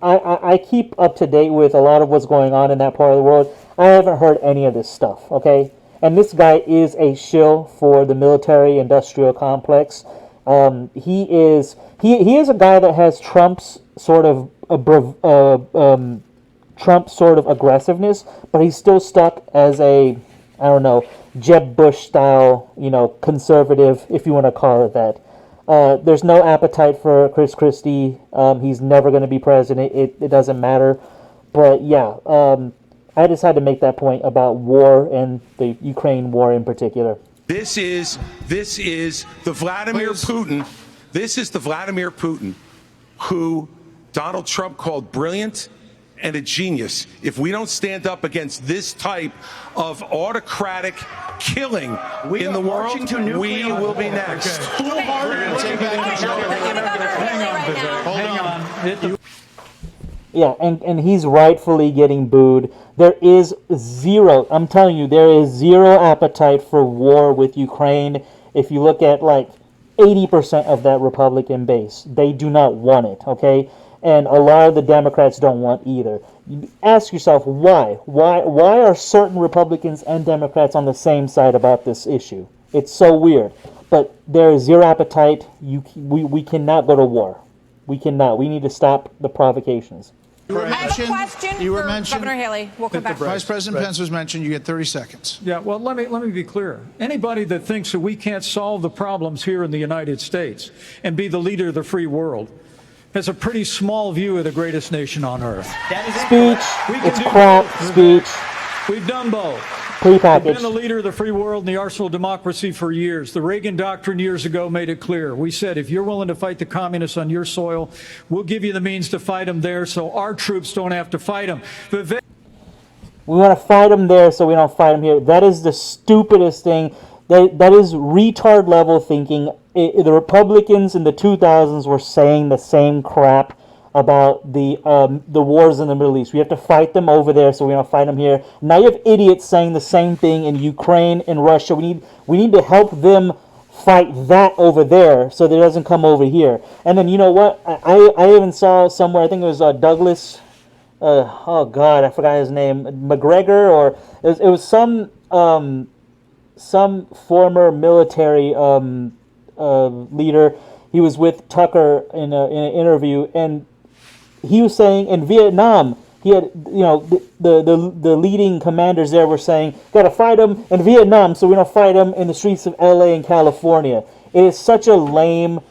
I keep up to date with a lot of what's going on in that part of the world. I haven't heard any of this stuff. Okay. And this guy is a shill for the military-industrial complex. He is a guy that has Trump's sort of aggressiveness, but he's still stuck as a, I don't know, Jeb Bush style, conservative, if you want to call it that. There's no appetite for Chris Christie. He's never going to be president. It doesn't matter. But yeah, I just had to make that point about war and the Ukraine war in particular. This is the Vladimir Putin. This is the Vladimir Putin who Donald Trump called brilliant and a genius. If we don't stand up against this type of autocratic killing in the world, we will be next. Yeah, and he's rightfully getting booed. There is zero, I'm telling you, there is zero appetite for war with Ukraine. If you look at like 80% of that Republican base, they do not want it, okay? And a lot of the Democrats don't want either. You ask yourself why? Why are certain Republicans and Democrats on the same side about this issue? It's so weird. But there is zero appetite. We cannot go to war. We cannot. We need to stop the provocations. I have a question for Governor Haley. We'll come back. Vice President Pence was mentioned. You get 30 seconds. Yeah, well, let me be clear. Anybody that thinks that we can't solve the problems here in the United States and be the leader of the free world has a pretty small view of the greatest nation on earth. Speech. It's crap. Speech. We've done both. Prepackaged. We've been the leader of the free world and the arsenal of democracy for years. The Reagan Doctrine years ago made it clear. We said, if you're willing to fight the communists on your soil, we'll give you the means to fight them there so our troops don't have to fight them. We want to fight them there so we don't fight them here. That is the stupidest thing. That is retard level thinking. The Republicans in the 2000s were saying the same crap about the wars in the Middle East. We have to fight them over there, so we don't fight them here. Now you have idiots saying the same thing in Ukraine and Russia. We need to help them fight that over there so that it doesn't come over here. And then you know what? I even saw somewhere. I think it was Douglas. Oh God, I forgot his name. McGregor, or it was some former military leader. He was with Tucker in an interview, and he was saying in Vietnam, he had, the leading commanders there were saying, got to fight them in Vietnam so we don't fight them in the streets of LA and California. It is such a lame,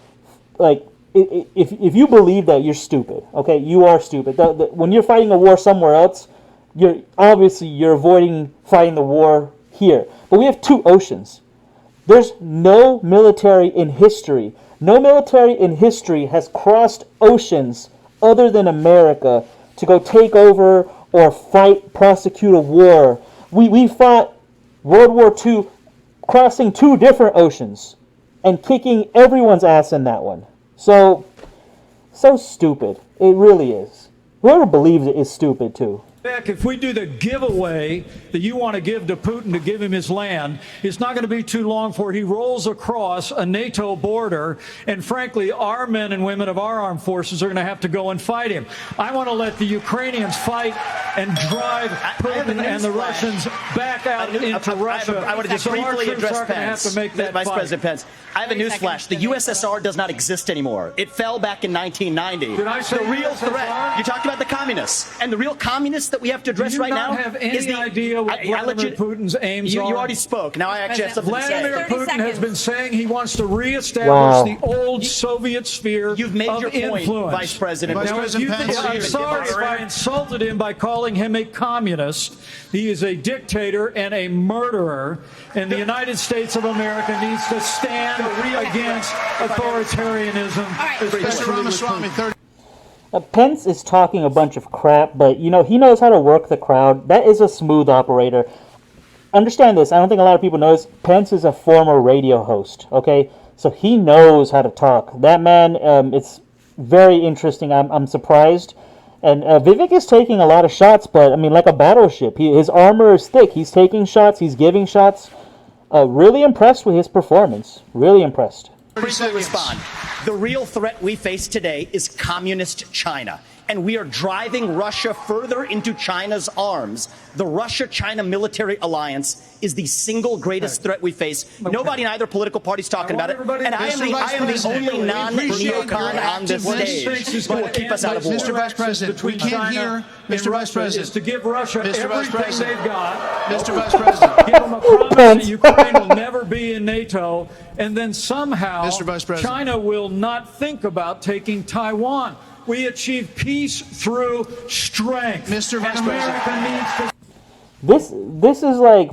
if you believe that, you're stupid. Okay, you are stupid. When you're fighting a war somewhere else, you're avoiding fighting the war here. But we have two oceans. There's no military in history. No military in history has crossed oceans other than America to go take over or prosecute a war. We fought World War II crossing two different oceans and kicking everyone's ass in that one. So stupid. It really is. Whoever believes it is stupid too. Beck, if we do the giveaway that you want to give to Putin to give him his land, it's not going to be too long before he rolls across a NATO border, and frankly, our men and women of our armed forces are going to have to go and fight him. I want to let the Ukrainians fight and drive Putin and the Russians back out into Russia. I want to just briefly address Pence. Vice President Pence, I have a newsflash. The USSR does not exist anymore. It fell back in 1990. Did I say the real USSR? threat? You talked about the communists, and the real communists that we have to address right now. Do you not have any idea what Vladimir Putin's aims are? You already spoke. Now I actually have something to say. Vladimir Putin has been saying he wants to reestablish the old Soviet sphere You've made of your point, influence. Vice President. Now, if you think I'm sorry if I insulted him by calling him a communist. He is a dictator and a murderer, and the United States of America needs to stand against authoritarianism. Mr. Ramaswamy, 30. Pence is talking a bunch of crap, but he knows how to work the crowd. That is a smooth operator. Understand this. I don't think a lot of people know this. Pence is a former radio host. Okay, so he knows how to talk. That man, it's very interesting. I'm surprised. And Vivek is taking a lot of shots, but I mean, like a battleship. His armor is thick. He's taking shots. He's giving shots. Really impressed with his performance. Really impressed. Briefly respond. The real threat we face today is communist China, and we are driving Russia further into China's arms. The Russia-China military alliance is the single greatest threat we face. Nobody in either political party is talking about it, and I am the only non-neocon on this stage. But keep us out of war. Mr. Vice President, we can't hear. Mr. Vice President, is to give Russia everything they've got. Mr. Vice President, give them a promise that Ukraine will never be in NATO, and then somehow Mr. Vice President, China will not think about taking Taiwan. We achieve peace through strength. Mr. Vice President. This is like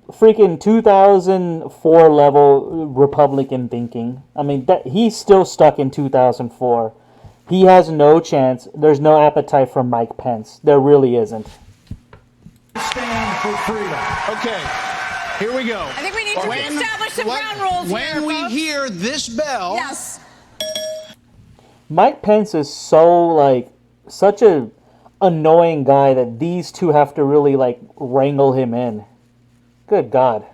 freaking 2004 level Republican thinking. I mean, he's still stuck in 2004. He has no chance. There's no appetite for Mike Pence. There really isn't. Stand for freedom. Okay, here we go. I think we need to establish some ground rules When we hear this bell. Yes. Mike Pence is such a annoying guy that these two have to really wrangle him in. Good God.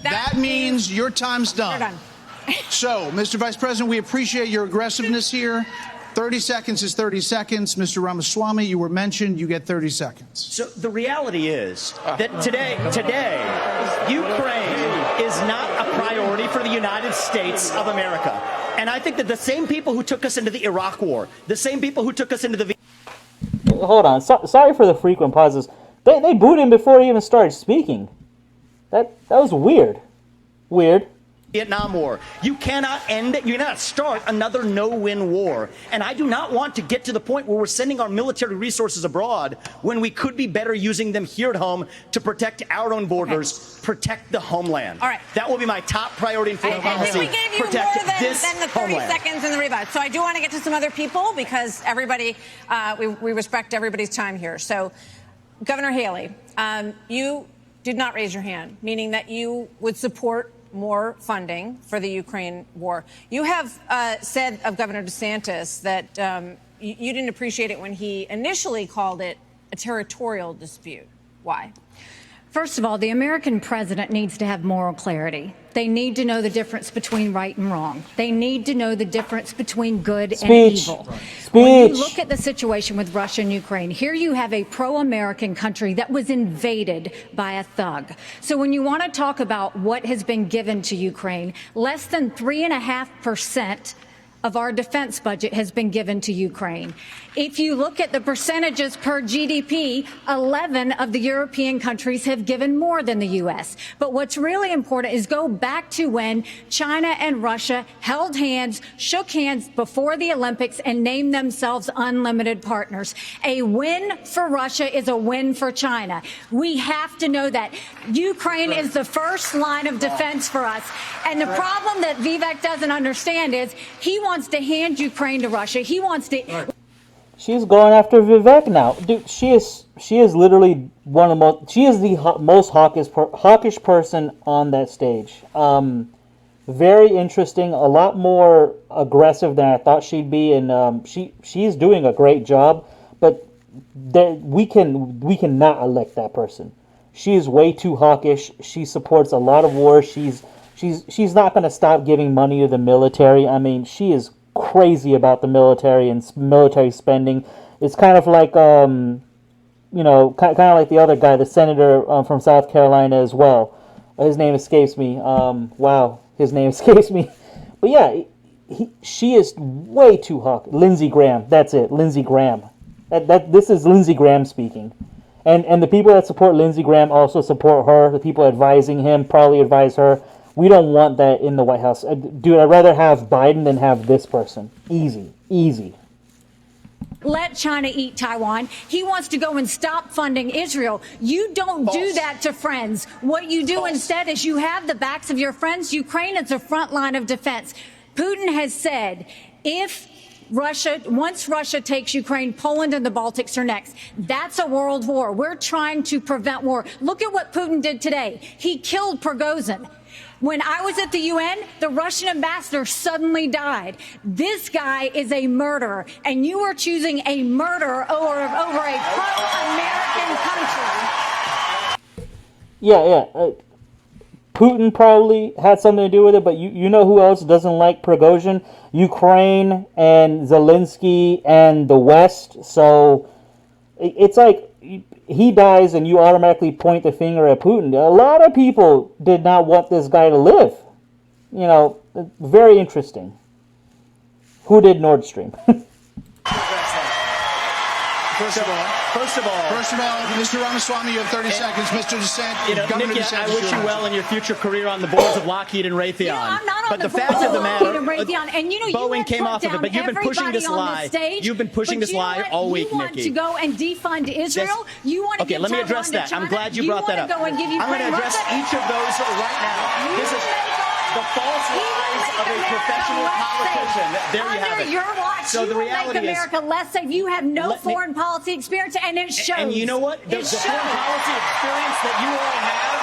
That means your time's done. We're done. So, Mr. Vice President, we appreciate your aggressiveness here. 30 seconds is 30 seconds. Mr. Ramaswamy, you were mentioned. You get 30 seconds. So the reality is that today, Ukraine is not a priority for the United States of America. And I think that the same people who took us into the Iraq War, the same people who took us into the... Hold on. Sorry for the frequent pauses. They booed him before he even started speaking. That was weird. Weird. Vietnam War. You cannot end it. You cannot start another no-win war. And I do not want to get to the point where we're sending our military resources abroad when we could be better using them here at home to protect our own borders, protect the homeland. All right. That will be my top priority in foreign policy. I think we gave you protect more than the 30 homeland. seconds in the rebut. So I do want to get to some other people because everybody, we respect everybody's time here. So, Governor Haley, you did not raise your hand, meaning that you would support more funding for the Ukraine war. You have said of Governor DeSantis that you didn't appreciate it when he initially called it a territorial dispute. Why? First of all, the American president needs to have moral clarity. They need to know the difference between right and wrong. They need to know the difference between good and evil. When you look at the situation with Russia and Ukraine, here you have a pro-American country that was invaded by a thug. So when you want to talk about what has been given to Ukraine, less than 3.5% of our defense budget has been given to Ukraine. If you look at the percentages per GDP, 11 of the European countries have given more than the U.S. But what's really important is go back to when China and Russia held hands, shook hands before the Olympics, and named themselves unlimited partners. A win for Russia is a win for China. We have to know that. Ukraine is the first line of defense for us. And the problem that Vivek doesn't understand is he wants to hand Ukraine to Russia. He wants to... She's going after Vivek now, dude. She is literally one of the most. She is the most hawkish person on that stage. Very interesting, a lot more aggressive than I thought she'd be, and she's doing a great job. But we cannot elect that person. She is way too hawkish. She supports a lot of wars. She's not going to stop giving money to the military. I mean, she is crazy about the military and military spending. It's kind of like kind of like the other guy, the senator from South Carolina as well. His name escapes me. Wow, his name escapes me. But yeah, she is way too hawkish. Lindsey Graham, that's it, Lindsey Graham. This is Lindsey Graham speaking. And the people that support Lindsey Graham also support her. The people advising him probably advise her. We don't want that in the White House. Dude, I'd rather have Biden than have this person. Easy. Let China eat Taiwan. He wants to go and stop funding Israel. You don't do that to friends. What you do instead is you have the backs of your friends. Ukraine is a front line of defense. Putin has said once Russia takes Ukraine, Poland and the Baltics are next. That's a world war. We're trying to prevent war. Look at what Putin did today. He killed Prigozhin. When I was at the UN, the Russian ambassador suddenly died. This guy is a murderer, and you are choosing a murderer over a pro-American country. Yeah. Putin probably had something to do with it, but you know who else doesn't like Prigozhin? Ukraine and Zelensky and the West. So it's like he dies and you automatically point the finger at Putin. A lot of people did not want this guy to live. Very interesting. Who did Nord Stream? First of all, Mr. Ramaswamy, you have 30 seconds. Mr. DeSantis, Governor Nikki, DeSantis, I wish you well in your future career on the boards of Lockheed and Raytheon. Yeah, I'm not on but the fact board of the of matter, Lockheed and Raytheon. And Boeing came off of it, but you've been pushing this lie. You've been pushing this lie all week, Nikki. You want to go and defund Israel? You want to okay, let me address that. I'm glad you brought that up. I'm going to address each of those right now. This is the false lies of a professional politician. There you have it. Your watch, so the reality make America less safe. You have no foreign policy experience, and it shows. And you know what? The foreign policy experience that you all have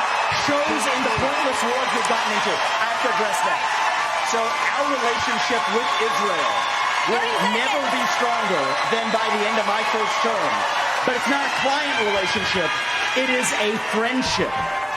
shows in the pointless wars we've gotten into. I have to address that. So our relationship with Israel will never be stronger than by the end of my first term. But it's not a client relationship. It is a friendship.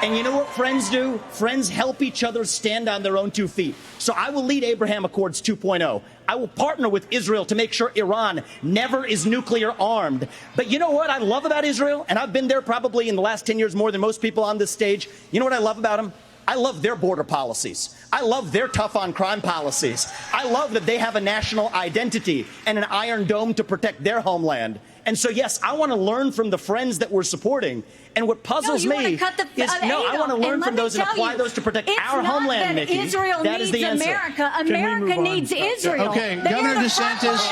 And you know what friends do? Friends help each other stand on their own 2 feet. So I will lead Abraham Accords 2.0. I will partner with Israel to make sure Iran never is nuclear armed. But you know what I love about Israel? And I've been there probably in the last 10 years more than most people on this stage. You know what I love about them? I love their border policies. I love their tough on crime policies. I love that they have a national identity and an iron dome to protect their homeland. And so, yes, I want to learn from the friends that we're supporting. And what puzzles me is, I want to learn from those and apply those to protect our homeland, Nikki. Israel that is the needs answer. America. America needs Israel. Okay, Governor DeSantis,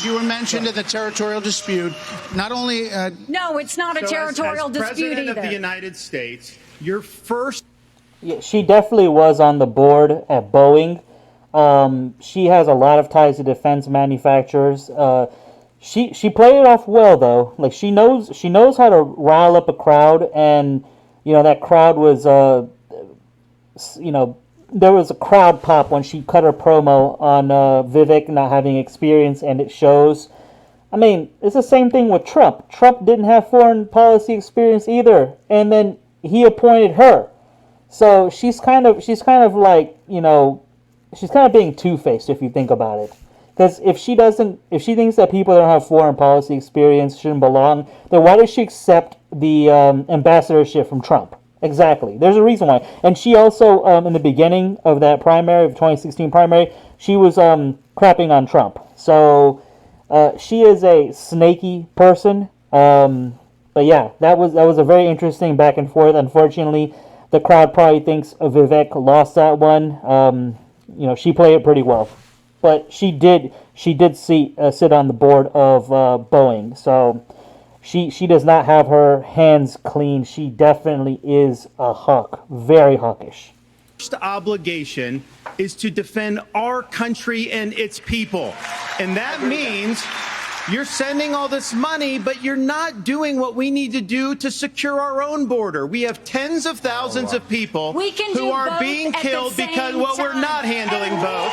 you were mentioned in the territorial dispute. Not only... no, it's not a territorial dispute President either. of the United States, your first... Yeah, she definitely was on the board at Boeing. She has a lot of ties to defense manufacturers. She played it off well though. Like she knows how to rile up a crowd, and that crowd was there was a crowd pop when she cut her promo on Vivek not having experience, and it shows. I mean, it's the same thing with Trump. Trump didn't have foreign policy experience either, and then he appointed her. So she's kind of like, she's kind of being two-faced if you think about it. Because if she thinks that people that don't have foreign policy experience shouldn't belong, then why does she accept the ambassadorship from Trump? Exactly. There's a reason why. And she also, in the beginning of that primary, of 2016 primary, she was crapping on Trump. So she is a snaky person. But yeah, that was a very interesting back and forth. Unfortunately, the crowd probably thinks Vivek lost that one. She played it pretty well. But she did sit on the board of Boeing, so she does not have her hands clean. She definitely is a hawk, very hawkish. First obligation is to defend our country and its people, and that means You're sending all this money, but you're not doing what we need to do to secure our own border. We have tens of thousands of people who are being killed because, well, we're not handling both.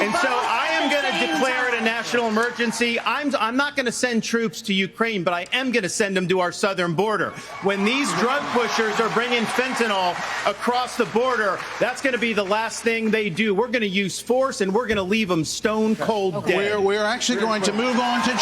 And so I am going to declare it a national emergency. I'm not going to send troops to Ukraine, but I am going to send them to our southern border. When these drug pushers are bringing fentanyl across the border, that's going to be the last thing they do. We're going to use force, and we're going to leave them stone cold dead. We're actually going to move on to China.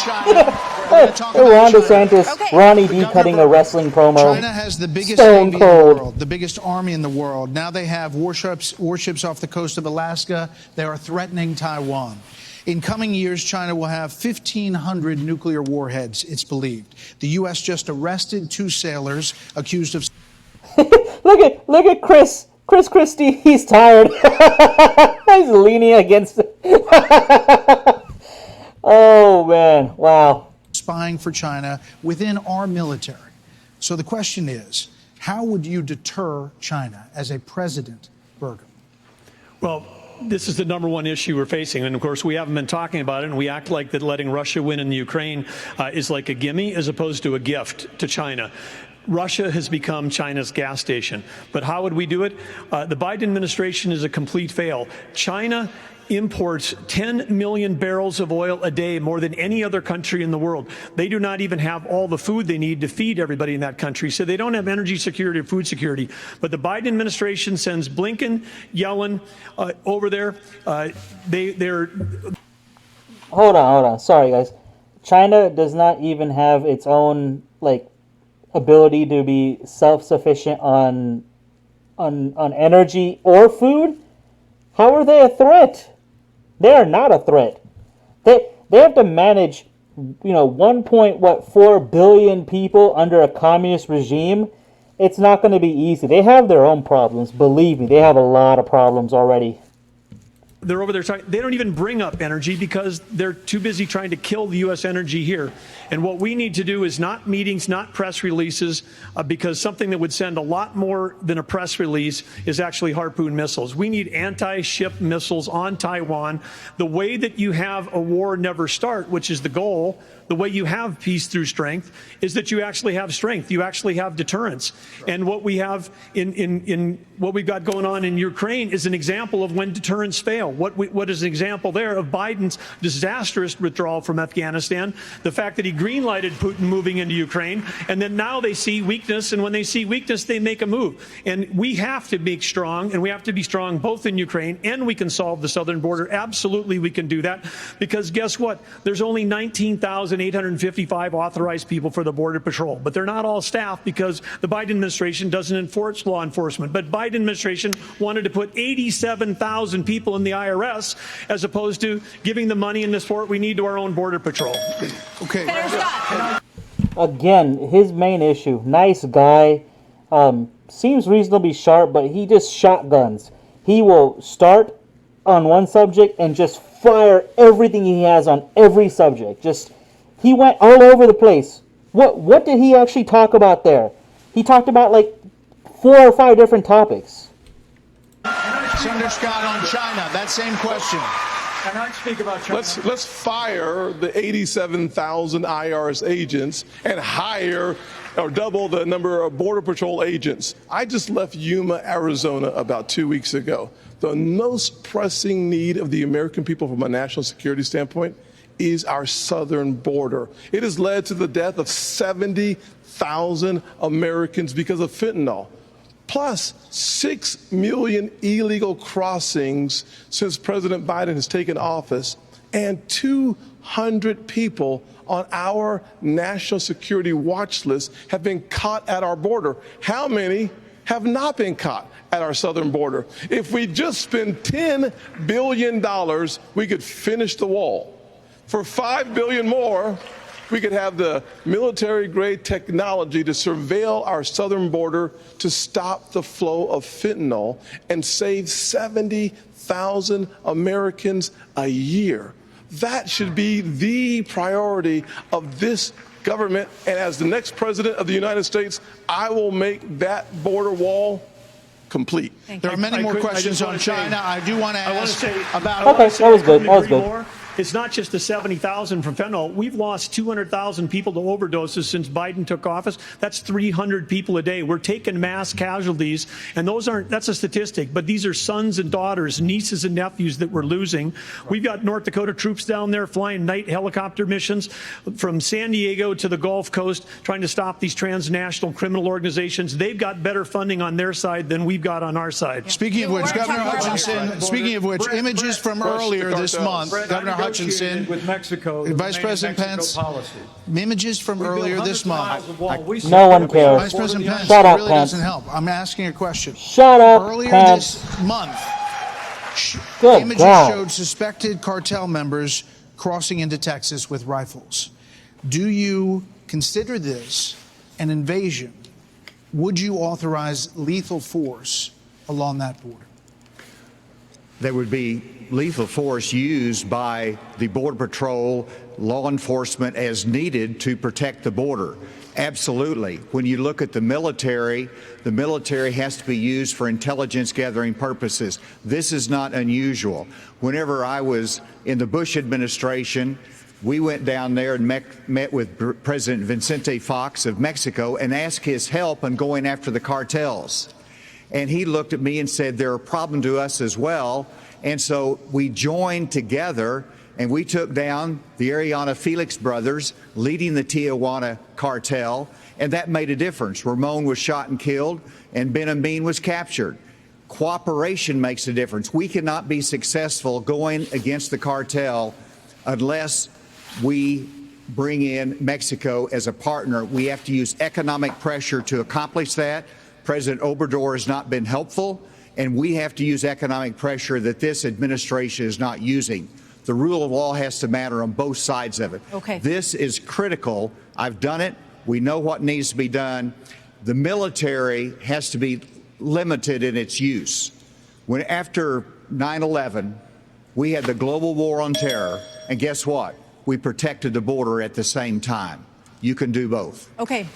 Ron DeSantis, Ronnie D cutting a wrestling promo. China has the biggest navy in the world, the biggest army in the world. Now they have warships off the coast of Alaska. They are threatening Taiwan. In coming years, China will have 1,500 nuclear warheads, it's believed. The U.S. just arrested 2 sailors accused of... Look at Chris Christie. He's tired. He's leaning against it. Oh, man. Wow. Spying for China within our military. So the question is, how would you deter China as a president, Burgum? Well, this is the number one issue we're facing. And of course, we haven't been talking about it, and we act like that letting Russia win in the Ukraine is like a gimme as opposed to a gift to China. Russia has become China's gas station. But how would we do it? The Biden administration is a complete fail. China imports 10 million barrels of oil a day, more than any other country in the world. They do not even have all the food they need to feed everybody in that country, so they don't have energy security or food security. But the Biden administration sends Blinken, Yellen over there. They're... Hold on. Sorry, guys. China does not even have its own, ability to be self-sufficient on energy or food. How are they a threat? They are not a threat. They have to manage, 1.4 billion people under a communist regime. It's not going to be easy. They have their own problems. Believe me, they have a lot of problems already. They're over there talking. They don't even bring up energy because they're too busy trying to kill the U.S. energy here. And what we need to do is not meetings, not press releases, because something that would send a lot more than a press release is actually Harpoon missiles. We need anti-ship missiles on Taiwan. The way that you have a war never start, which is the goal, the way you have peace through strength is that you actually have strength. You actually have deterrence. And what we have in what we've got going on in Ukraine is an example of when deterrence fail. What is an example there of Biden's disastrous withdrawal from Afghanistan, the fact that he green-lighted Putin moving into Ukraine, and then now they see weakness, and when they see weakness, they make a move. And we have to be strong, and we have to be strong both in Ukraine, and we can solve the southern border. Absolutely, we can do that, because guess what? There's only 19,855 authorized people for the Border Patrol, but they're not all staff because the Biden administration doesn't enforce law enforcement. But Biden administration wanted to put 87,000 people in the IRS as opposed to giving the money and the support we need to our own Border Patrol. Okay. Again, his main issue, nice guy, seems reasonably sharp, but he just shotguns. He will start on one subject and just fire everything he has on every subject. He went all over the place. What did he actually talk about there? He talked about 4 or 5 different topics. Senator Scott, on China, that same question. Can I speak about China? Let's fire the 87,000 IRS agents and hire or double the number of Border Patrol agents. I just left Yuma, Arizona about 2 weeks ago. The most pressing need of the American people from a national security standpoint is our southern border. It has led to the death of 70,000 Americans because of fentanyl, plus 6 million illegal crossings since President Biden has taken office, and 200 people on our national security watch list have been caught at our border. How many have not been caught at our southern border? If we just spend $10 billion, we could finish the wall. For $5 billion more, we could have the military-grade technology to surveil our southern border to stop the flow of fentanyl and save 70,000 Americans a year. That should be the priority of this government. And as the next president of the United States, I will make that border wall complete. There are many more questions on China. I do want to ask about... Okay, that was good. It's not just the 70,000 from fentanyl. We've lost 200,000 people to overdoses since Biden took office. That's 300 people a day. We're taking mass casualties, and that's a statistic, but these are sons and daughters, nieces and nephews that we're losing. We've got North Dakota troops down there flying night helicopter missions from San Diego to the Gulf Coast, trying to stop these transnational criminal organizations. They've got better funding on their side than we've got on our side. Speaking of which, Governor Hutchinson, images from earlier this month, Governor Hutchinson, with Mexico, Vice President Pence, images from earlier this month. No one cares. Vice President Pence, Shut up, really Pence. doesn't help. I'm asking a question. Shut up, Earlier Pence. this month, Good images God. showed suspected cartel members crossing into Texas with rifles. Do you consider this an invasion? Would you authorize lethal force along that border? There would be lethal force used by the Border Patrol, law enforcement as needed to protect the border. Absolutely. When you look at the military has to be used for intelligence gathering purposes. This is not unusual. Whenever I was in the Bush administration, we went down there and met with President Vicente Fox of Mexico and asked his help in going after the cartels. And he looked at me and said, they're a problem to us as well. And so we joined together and we took down the Ariana Felix brothers leading the Tijuana cartel. And that made a difference. Ramon was shot and killed and Ben Amin was captured. Cooperation makes a difference. We cannot be successful going against the cartel unless we bring in Mexico as a partner. We have to use economic pressure to accomplish that. President Obrador has not been helpful, and we have to use economic pressure that this administration is not using. The rule of law has to matter on both sides of it. Okay. This is critical. I've done it. We know what needs to be done. The military has to be limited in its use. When after 9/11, we had the global war on terror, and guess what? We protected the border at the same time. You can do both. Okay,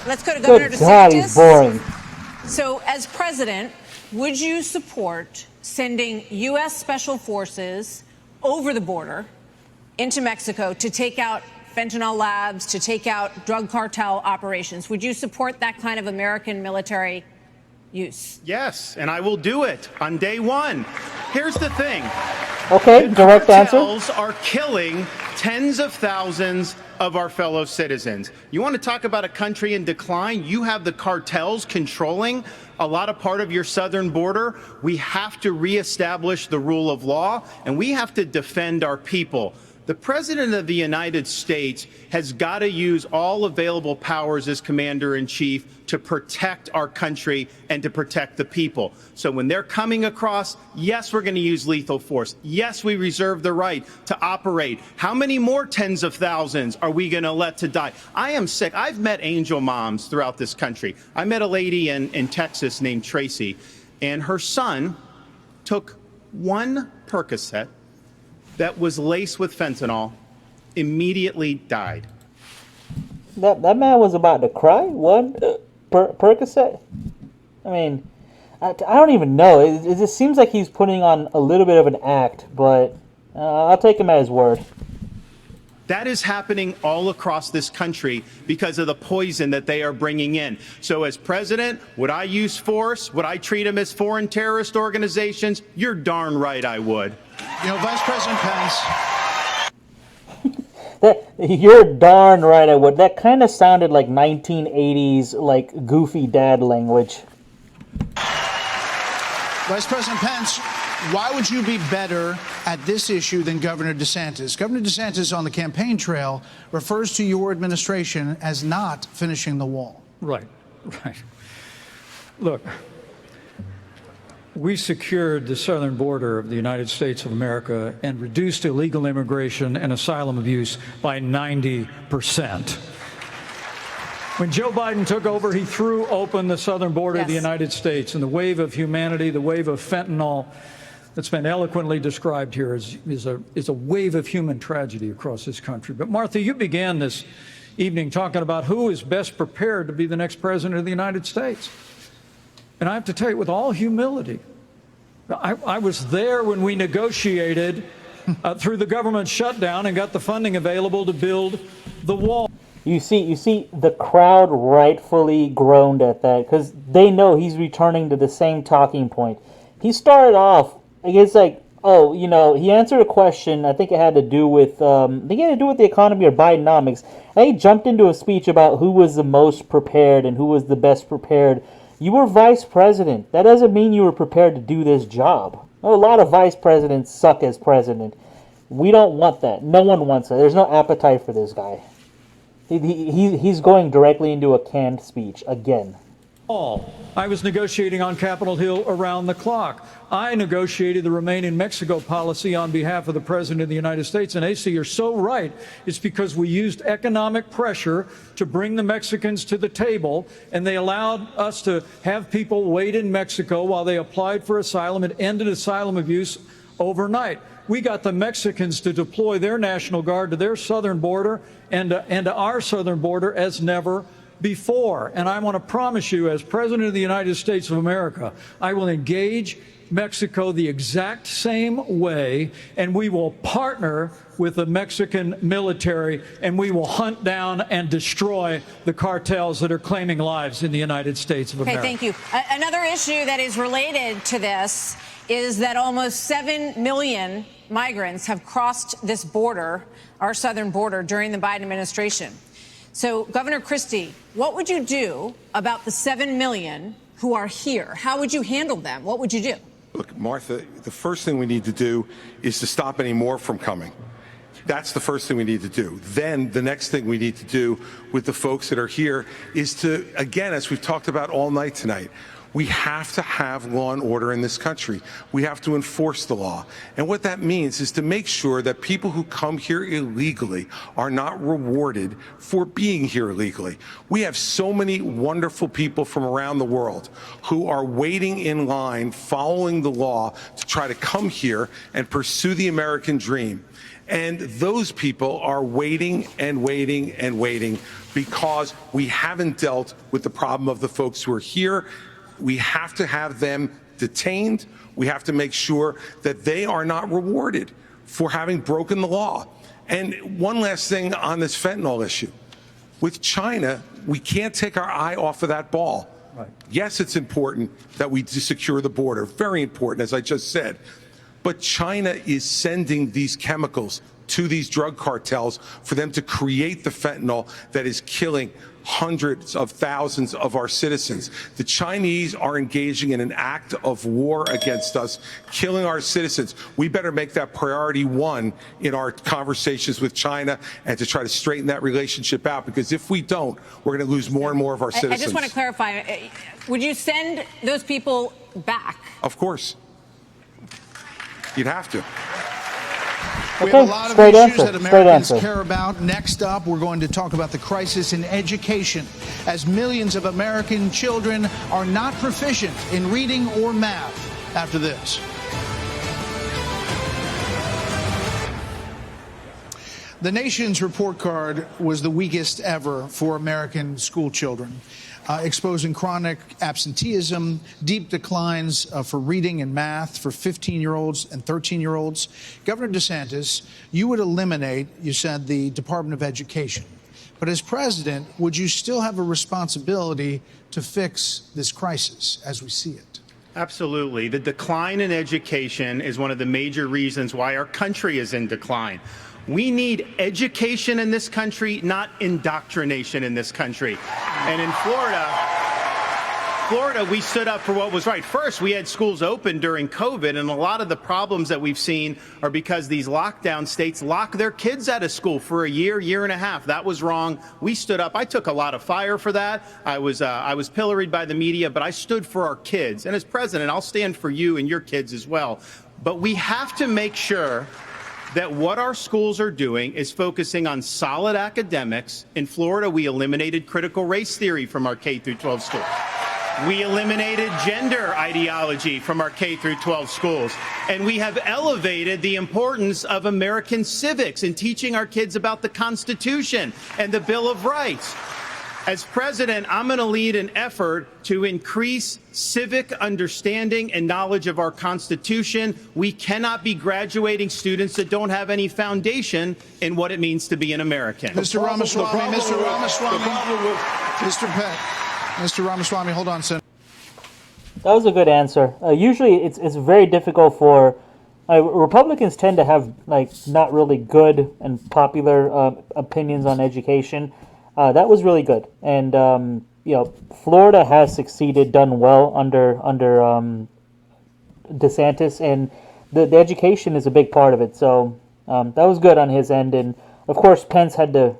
let's go to Governor Good God, DeSantis. he's boring. So, as president, would you support sending U.S. Special Forces over the border into Mexico to take out fentanyl labs, to take out drug cartel operations? Would you support that kind of American military use? Yes, and I will do it on day one. Here's the thing. Okay, direct answer. Cartels are killing tens of thousands of our fellow citizens. You want to talk about a country in decline? You have the cartels controlling a lot of part of your southern border. We have to reestablish the rule of law, and we have to defend our people. The President of the United States has got to use all available powers as Commander-in-Chief to protect our country and to protect the people. So when they're coming across, yes, we're going to use lethal force. Yes, we reserve the right to operate. How many more tens of thousands are we going to let to die? I am sick. I've met angel moms throughout this country. I met a lady in Texas named Tracy, and her son took one Percocet that was laced with fentanyl, immediately died. That man was about to cry. One Percocet. I mean, I don't even know. It just seems like he's putting on a little bit of an act, but I'll take him at his word. That is happening all across this country because of the poison that they are bringing in. So as president, would I use force? Would I treat them as foreign terrorist organizations? You're darn right I would. You know, Vice President Pence. You're darn right I would. That kind of sounded like 1980s, like goofy dad language. Vice President Pence, why would you be better at this issue than Governor DeSantis? Governor DeSantis on the campaign trail refers to your administration as not finishing the wall. Right. Look, we secured the southern border of the United States of America and reduced illegal immigration and asylum abuse by 90%. When Joe Biden took over, he threw open the southern border of the United States, and the wave of humanity, the wave of fentanyl that's been eloquently described here is a wave of human tragedy across this country. But Martha, you began this evening talking about who is best prepared to be the next president of the United States. And I have to tell you, with all humility, I was there when we negotiated through the government shutdown and got the funding available to build the wall. You see, the crowd rightfully groaned at that because they know he's returning to the same talking point. He started off, it's like, oh, he answered a question. I think it had to do with, the economy or Bidenomics. And he jumped into a speech about who was the most prepared and who was the best prepared. You were vice president. That doesn't mean you were prepared to do this job. A lot of vice presidents suck as president. We don't want that. No one wants that. There's no appetite for this guy. He's going directly into a canned speech again. I was negotiating on Capitol Hill around the clock. I negotiated the Remain in Mexico policy on behalf of the President of the United States. And Asa, you're so right. It's because we used economic pressure to bring the Mexicans to the table, and they allowed us to have people wait in Mexico while they applied for asylum and ended asylum abuse overnight. We got the Mexicans to deploy their National Guard to their southern border and to our southern border as never before. And I want to promise you, as President of the United States of America, I will engage Mexico the exact same way, and we will partner with the Mexican military, and we will hunt down and destroy the cartels that are claiming lives in the United States of America. Okay, thank you. Another issue that is related to this is that almost 7 million migrants have crossed this border, our southern border, during the Biden administration. So, Governor Christie, what would you do about the 7 million who are here? How would you handle them? What would you do? Look, Martha, the first thing we need to do is to stop any more from coming. That's the first thing we need to do. Then the next thing we need to do with the folks that are here is to, again, as we've talked about all night tonight, we have to have law and order in this country. We have to enforce the law. And what that means is to make sure that people who come here illegally are not rewarded for being here illegally. We have so many wonderful people from around the world who are waiting in line, following the law to try to come here and pursue the American dream. And those people are waiting and waiting and waiting because we haven't dealt with the problem of the folks who are here. We have to have them detained. We have to make sure that they are not rewarded for having broken the law. And one last thing on this fentanyl issue. With China, we can't take our eye off of that ball. Right. Yes, it's important that we secure the border. Very important, as I just said. But China is sending these chemicals to these drug cartels for them to create the fentanyl that is killing hundreds of thousands of our citizens. The Chinese are engaging in an act of war against us, killing our citizens. We better make that priority one in our conversations with China and to try to straighten that relationship out, because if we don't, we're going to lose more and more of our citizens. I just want to clarify, would you send those people back? Of course. You'd have to. We have a lot of issues that Americans care about. Next up, we're going to talk about the crisis in education, as millions of American children are not proficient in reading or math. After this. The nation's report card was the weakest ever for American school children, exposing chronic absenteeism, deep declines for reading and math for 15-year-olds and 13-year-olds. Governor DeSantis, you would eliminate, you said, the Department of Education. But as president, would you still have a responsibility to fix this crisis as we see it? Absolutely. The decline in education is one of the major reasons why our country is in decline. We need education in this country, not indoctrination in this country. And in Florida, we stood up for what was right. First, we had schools open during COVID, and a lot of the problems that we've seen are because these lockdown states lock their kids out of school for a year, year and a half. That was wrong. We stood up. I took a lot of fire for that. I was pilloried by the media, but I stood for our kids. And as president, I'll stand for you and your kids as well. But we have to make sure that what our schools are doing is focusing on solid academics. In Florida, we eliminated critical race theory from our K-12 schools. We eliminated gender ideology from our K-12 schools. And we have elevated the importance of American civics in teaching our kids about the Constitution and the Bill of Rights. As president, I'm going to lead an effort to increase civic understanding and knowledge of our Constitution. We cannot be graduating students that don't have any foundation in what it means to be an American. Mr. Ramaswamy, Mr. Ramaswamy, hold on, Senator. That was a good answer. Usually, it's very difficult for Republicans tend to have not really good and popular opinions on education. That was really good, and Florida has succeeded, done well under DeSantis, and the education is a big part of it. So that was good on his end, and of course Pence had to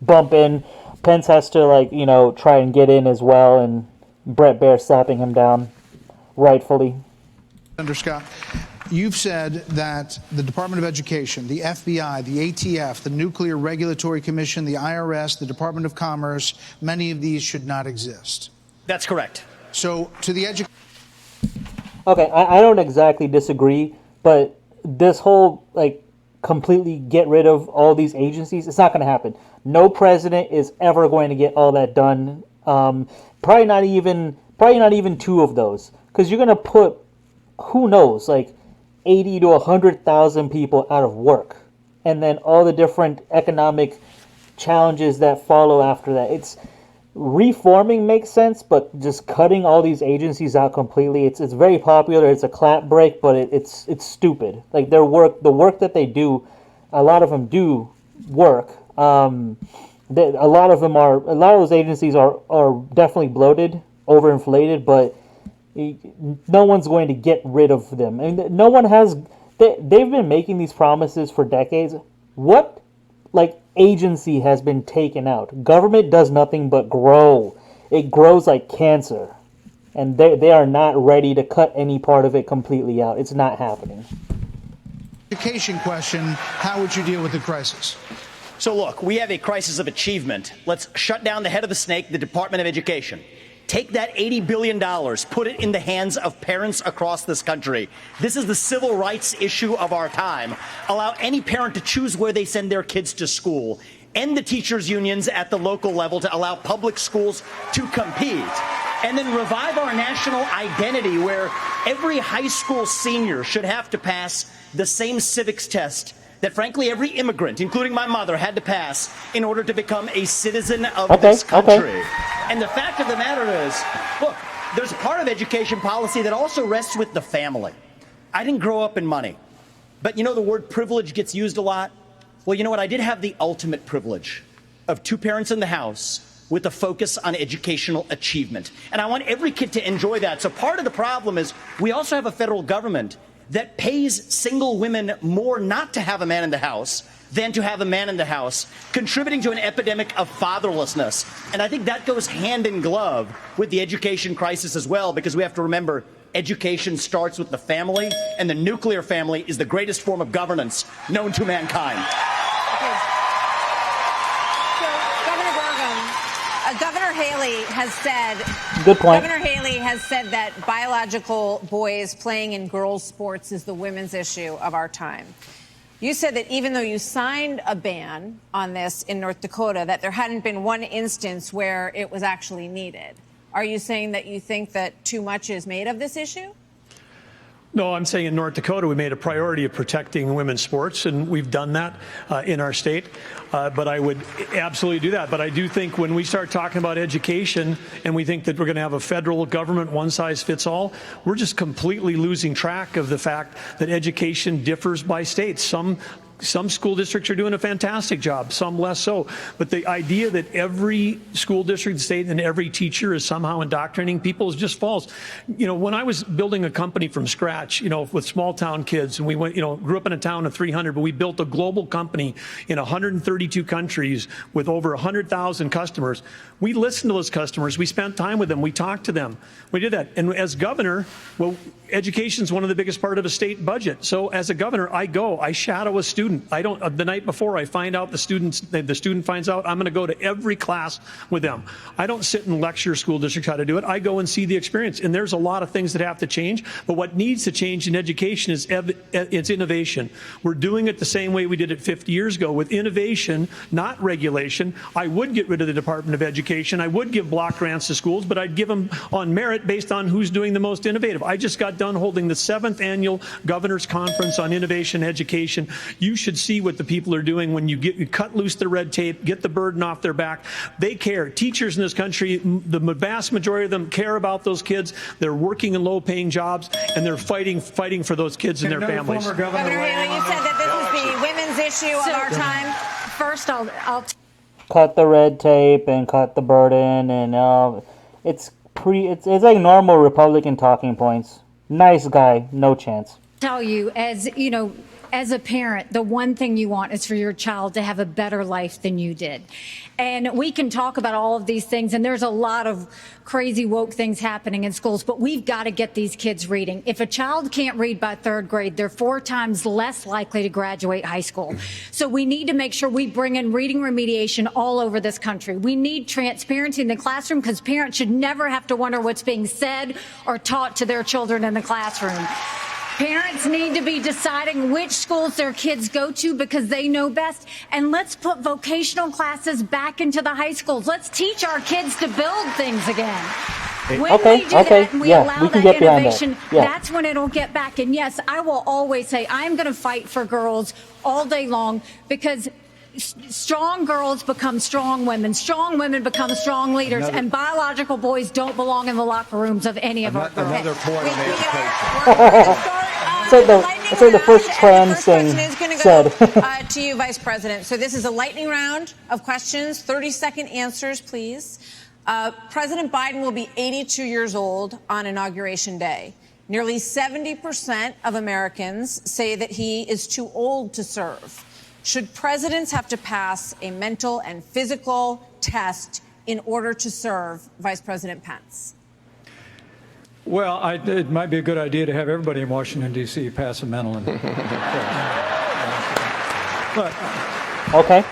bump in. Pence has to try and get in as well, and Brett Baer slapping him down, rightfully. Senator Scott, you've said that the Department of Education, the FBI, the ATF, the Nuclear Regulatory Commission, the IRS, the Department of Commerce, many of these should not exist. That's correct. So to the Okay, I don't exactly disagree, but this whole completely get rid of all these agencies, it's not going to happen. No president is ever going to get all that done. Probably not even two of those, because you're going to put, who knows, 80 to 100,000 people out of work, and then all the different economic challenges that follow after that. It's reforming makes sense, but just cutting all these agencies out completely, it's very popular. It's a clap break, but it's stupid. The work that they do, a lot of them do work. A lot of those agencies are definitely bloated, overinflated, but no one's going to get rid of them. I mean, no one has. They've been making these promises for decades. What agency has been taken out? Government does nothing but grow. It grows like cancer, and they are not ready to cut any part of it completely out. It's not happening. Education question: how would you deal with the crisis? So look, we have a crisis of achievement. Let's shut down the head of the snake, the Department of Education. Take that $80 billion, put it in the hands of parents across this country. This is the civil rights issue of our time. Allow any parent to choose where they send their kids to school. End the teachers' unions at the local level to allow public schools to compete. And then revive our national identity where every high school senior should have to pass the same civics test that, frankly, every immigrant, including my mother, had to pass in order to become a citizen of this country. And the fact of the matter is, look, there's a part of education policy that also rests with the family. I didn't grow up in money, but the word privilege gets used a lot. Well, you know what? I did have the ultimate privilege of two parents in the house with a focus on educational achievement. And I want every kid to enjoy that. So part of the problem is we also have a federal government that pays single women more not to have a man in the house than to have a man in the house, contributing to an epidemic of fatherlessness. And I think that goes hand in glove with the education crisis as well, because we have to remember education starts with the family, and the nuclear family is the greatest form of governance known to mankind. Governor Haley has said. Good point. Governor Haley has said that biological boys playing in girls' sports is the women's issue of our time. You said that even though you signed a ban on this in North Dakota, that there hadn't been one instance where it was actually needed. Are you saying that you think that too much is made of this issue? No, I'm saying in North Dakota, we made a priority of protecting women's sports, and we've done that in our state. But I would absolutely do that. But I do think when we start talking about education and we think that we're going to have a federal government one size fits all, we're just completely losing track of the fact that education differs by state. Some school districts are doing a fantastic job, some less so. But the idea that every school district in the state and every teacher is somehow indoctrinating people is just false. When I was building a company from scratch, with small town kids, and we went, grew up in a town of 300, but we built a global company in 132 countries with over 100,000 customers. We listened to those customers. We spent time with them. We talked to them. We did that. And as governor, education is one of the biggest part of a state budget. So as a governor, I shadow a student student. The night before I find out the student finds out, I'm going to go to every class with them. I don't sit and lecture school districts how to do it. I go and see the experience. And there's a lot of things that have to change. But what needs to change in education is it's innovation. We're doing it the same way we did it 50 years ago, with innovation, not regulation. I would get rid of the Department of Education. I would give block grants to schools, but I'd give them on merit based on who's doing the most innovative. I just got done holding the 7th annual Governor's Conference on Innovation Education. You should see what the people are doing when you cut loose the red tape, get the burden off their back. They care. Teachers in this country, the vast majority of them care about those kids. They're working in low-paying jobs, and they're fighting for those kids and their families. Governor Haley, you said that this is the women's issue of our time. First, I'll cut the red tape and cut the burden, and it's like normal Republican talking points. Nice guy, no chance. tell you, as a parent, the one thing you want is for your child to have a better life than you did. And we can talk about all of these things, and there's a lot of crazy woke things happening in schools, but we've got to get these kids reading. If a child can't read by 3rd grade, they're 4 times less likely to graduate high school. So we need to make sure we bring in reading remediation all over this country. We need transparency in the classroom, because parents should never have to wonder what's being said or taught to their children in the classroom. Parents need to be deciding which schools their kids go to because they know best. And let's put vocational classes back into the high schools. Let's teach our kids to build things again. When we do that and we allow that innovation, that's when it'll get back. And yes, I will always say I'm going to fight for girls all day long, because strong girls become strong women become strong leaders, and biological boys don't belong in the locker rooms of any of our girls. Another point on education. So the first trans thing said. To you, Vice President. So this is a lightning round of questions, 30-second answers, please. President Biden will be 82 years old on Inauguration Day. Nearly 70% of Americans say that he is too old to serve. Should presidents have to pass a mental and physical test in order to serve, Vice President Pence? Well, it might be a good idea to have everybody in Washington, D.C. pass a mental and Okay.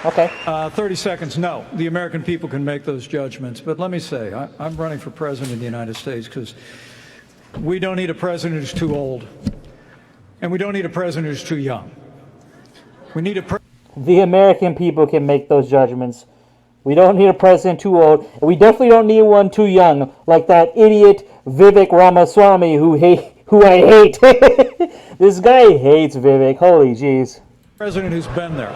30 seconds, no. The American people can make those judgments. But let me say, I'm running for president of the United States because we don't need a president who's too old, and we don't need a president who's too young. We need The American people can make those judgments. We don't need a president too old, and we definitely don't need one too young, like that idiot Vivek Ramaswamy who I hate. This guy hates Vivek. Holy jeez. President who's been there.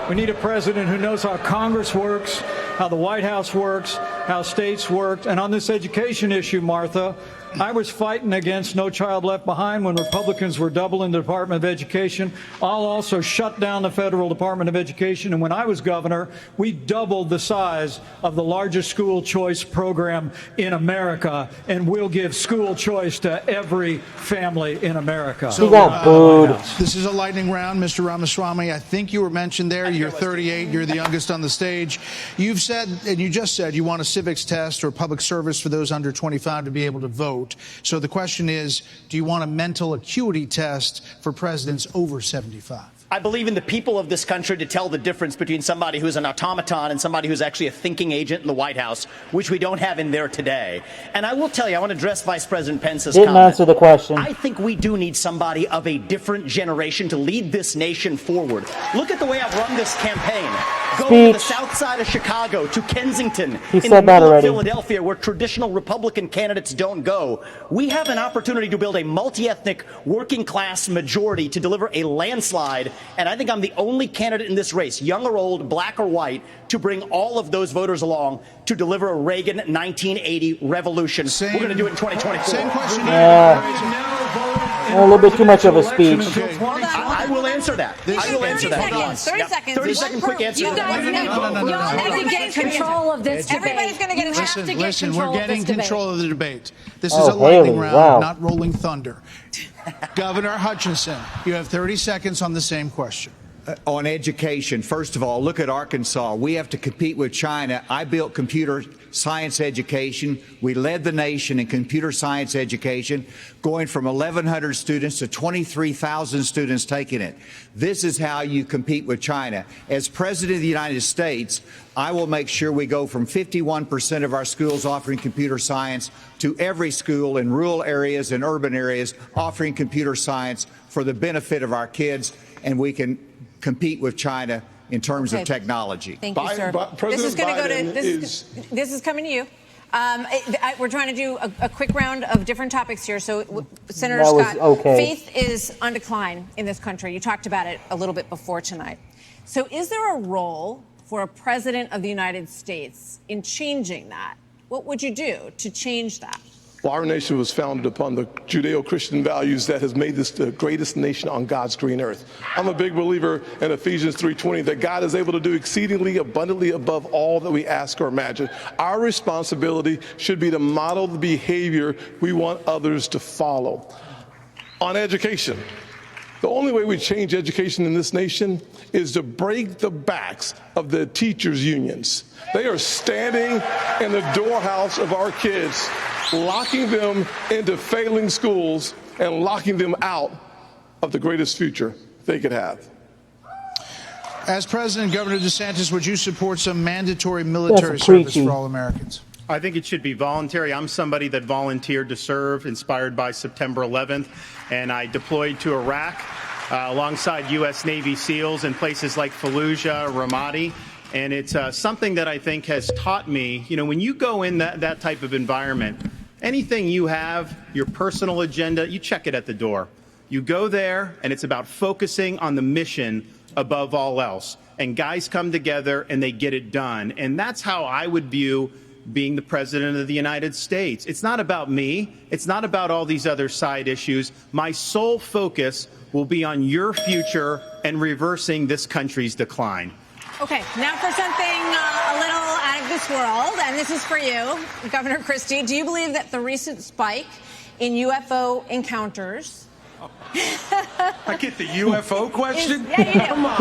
We need a president who knows how Congress works, how the White House works, how states work. And on this education issue, Martha, I was fighting against No Child Left Behind when Republicans were doubling the Department of Education. I'll also shut down the federal Department of Education. And when I was governor, we doubled the size of the largest school choice program in America, and we'll give school choice to every family in America. So, he got booed. This is a lightning round, Mr. Ramaswamy. I think you were mentioned there. You're 38. You're the youngest on the stage. You've said, and you just said, you want a civics test or public service for those under 25 to be able to vote. So the question is, do you want a mental acuity test for presidents over 75? I believe in the people of this country to tell the difference between somebody who's an automaton and somebody who's actually a thinking agent in the White House, which we don't have in there today. And I will tell you, I want to address Vice President Pence's Didn't comment. answer the question. I think we do need somebody of a different generation to lead this nation forward. Look at the way I've run this campaign. Going to the south side of Chicago, to Kensington, in the middle of Philadelphia, where traditional Republican candidates don't go. We have an opportunity to build a multi-ethnic working class majority to deliver a landslide. And I think I'm the only candidate in this race, young or old, black or white, to bring all of those voters along to deliver a Reagan 1980 revolution. We're going to do it in 2024. Same question. A little bit too much of a speech. I will answer that. I will answer that. 30 seconds. 30-second quick answer. You guys need to get control of this debate. Everybody's going to get a chance. Listen, we're getting control of the debate. This is a lightning round, not rolling thunder. Governor Hutchinson, you have 30 seconds on the same question. On education, first of all, look at Arkansas. We have to compete with China. I built computer science education. We led the nation in computer science education, going from 1,100 students to 23,000 students taking it. This is how you compete with China. As President of the United States, I will make sure we go from 51% of our schools offering computer science to every school in rural areas and urban areas offering computer science for the benefit of our kids, and we can compete with China in terms of technology. Thank you, sir. This is going to go to this is coming to you. We're trying to do a quick round of different topics here. So, Senator Scott, faith is on decline in this country. You talked about it a little bit before tonight. So, is there a role for a president of the United States in changing that? What would you do to change that? Well, our nation was founded upon the Judeo-Christian values that has made this the greatest nation on God's green earth. I'm a big believer in Ephesians 3:20 that God is able to do exceedingly abundantly above all that we ask or imagine. Our responsibility should be to model the behavior we want others to follow. On education, the only way we change education in this nation is to break the backs of the teachers' unions. They are standing in the doorhouse of our kids, locking them into failing schools and locking them out of the greatest future they could have. As President, Governor DeSantis, would you support some mandatory military service for all Americans? I think it should be voluntary. I'm somebody that volunteered to serve, inspired by September 11th, and I deployed to Iraq alongside U.S. Navy SEALs in places like Fallujah, Ramadi. And it's something that I think has taught me, you know, when you go in that type of environment, anything you have, your personal agenda, you check it at the door. You go there, and it's about focusing on the mission above all else. And guys come together, and they get it done. And that's how I would view being the President of the United States. It's not about me. It's not about all these other side issues. My sole focus will be on your future and reversing this country's decline. Okay, now for something a little out of this world, and this is for you, Governor Christie. Do you believe that the recent spike in UFO encounters... I get the UFO question? Yeah, you do. Come on.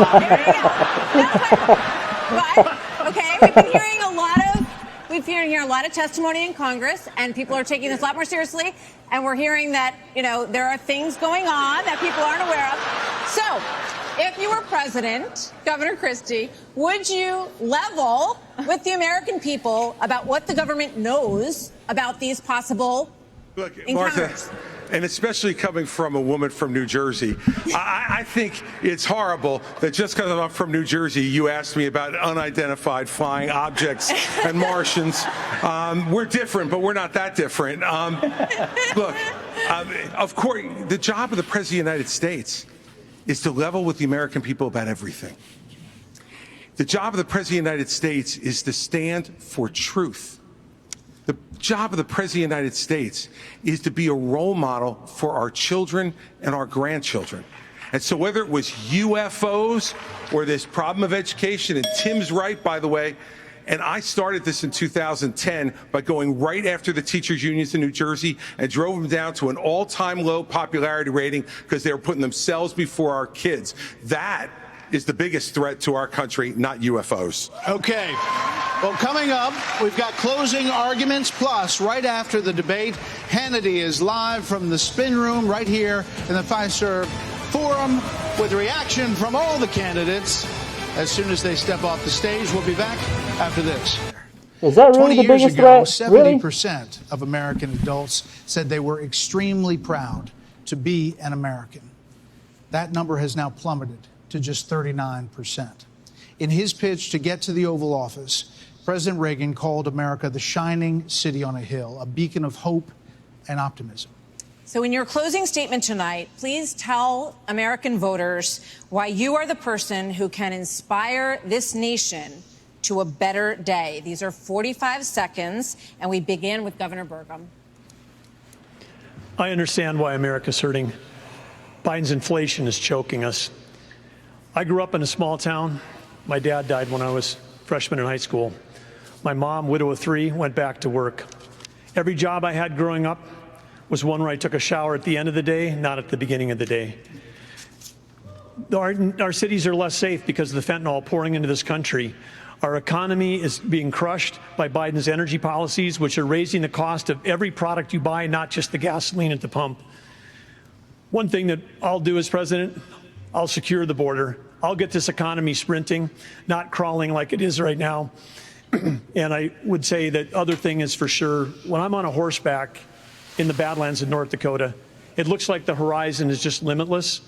But, okay, we've been hearing a lot of testimony in Congress, and people are taking this a lot more seriously, and we're hearing that, you know, there are things going on that people aren't aware of. So, if you were president, Governor Christie, would you level with the American people about what the government knows about these possible encounters? Martha, and especially coming from a woman from New Jersey, I think it's horrible that just because I'm from New Jersey, you asked me about unidentified flying objects and Martians. We're different, but we're not that different. Look, of course, the job of the President of the United States is to level with the American people about everything. The job of the President of the United States is to stand for truth. The job of the President of the United States is to be a role model for our children and our grandchildren. And so whether it was UFOs or this problem of education, and Tim's right, by the way, and I started this in 2010 by going right after the teachers' unions in New Jersey and drove them down to an all-time low popularity rating because they were putting themselves before our kids. That is the biggest threat to our country, not UFOs. Okay. Well, coming up, we've got closing arguments. Plus, right after the debate, Hannity is live from the spin room right here in the Fiserv Forum with reaction from all the candidates. As soon as they step off the stage, we'll be back after this. Is that really the biggest threat? 70% of American adults said they were extremely proud to be an American. That number has now plummeted to just 39%. In his pitch to get to the Oval Office, President Reagan called America the shining city on a hill, a beacon of hope and optimism. So in your closing statement tonight, please tell American voters why you are the person who can inspire this nation to a better day. These are 45 seconds, and we begin with Governor Burgum. I understand why America's hurting. Biden's inflation is choking us. I grew up in a small town. My dad died when I was a freshman in high school. My mom, widow of 3, went back to work. Every job I had growing up was one where I took a shower at the end of the day, not at the beginning of the day. Our cities are less safe because of the fentanyl pouring into this country. Our economy is being crushed by Biden's energy policies, which are raising the cost of every product you buy, not just the gasoline at the pump. One thing that I'll do as president, I'll secure the border. I'll get this economy sprinting, not crawling like it is right now. And I would say that other thing is for sure, when I'm on a horseback in the Badlands of North Dakota, it looks like the horizon is just limitless.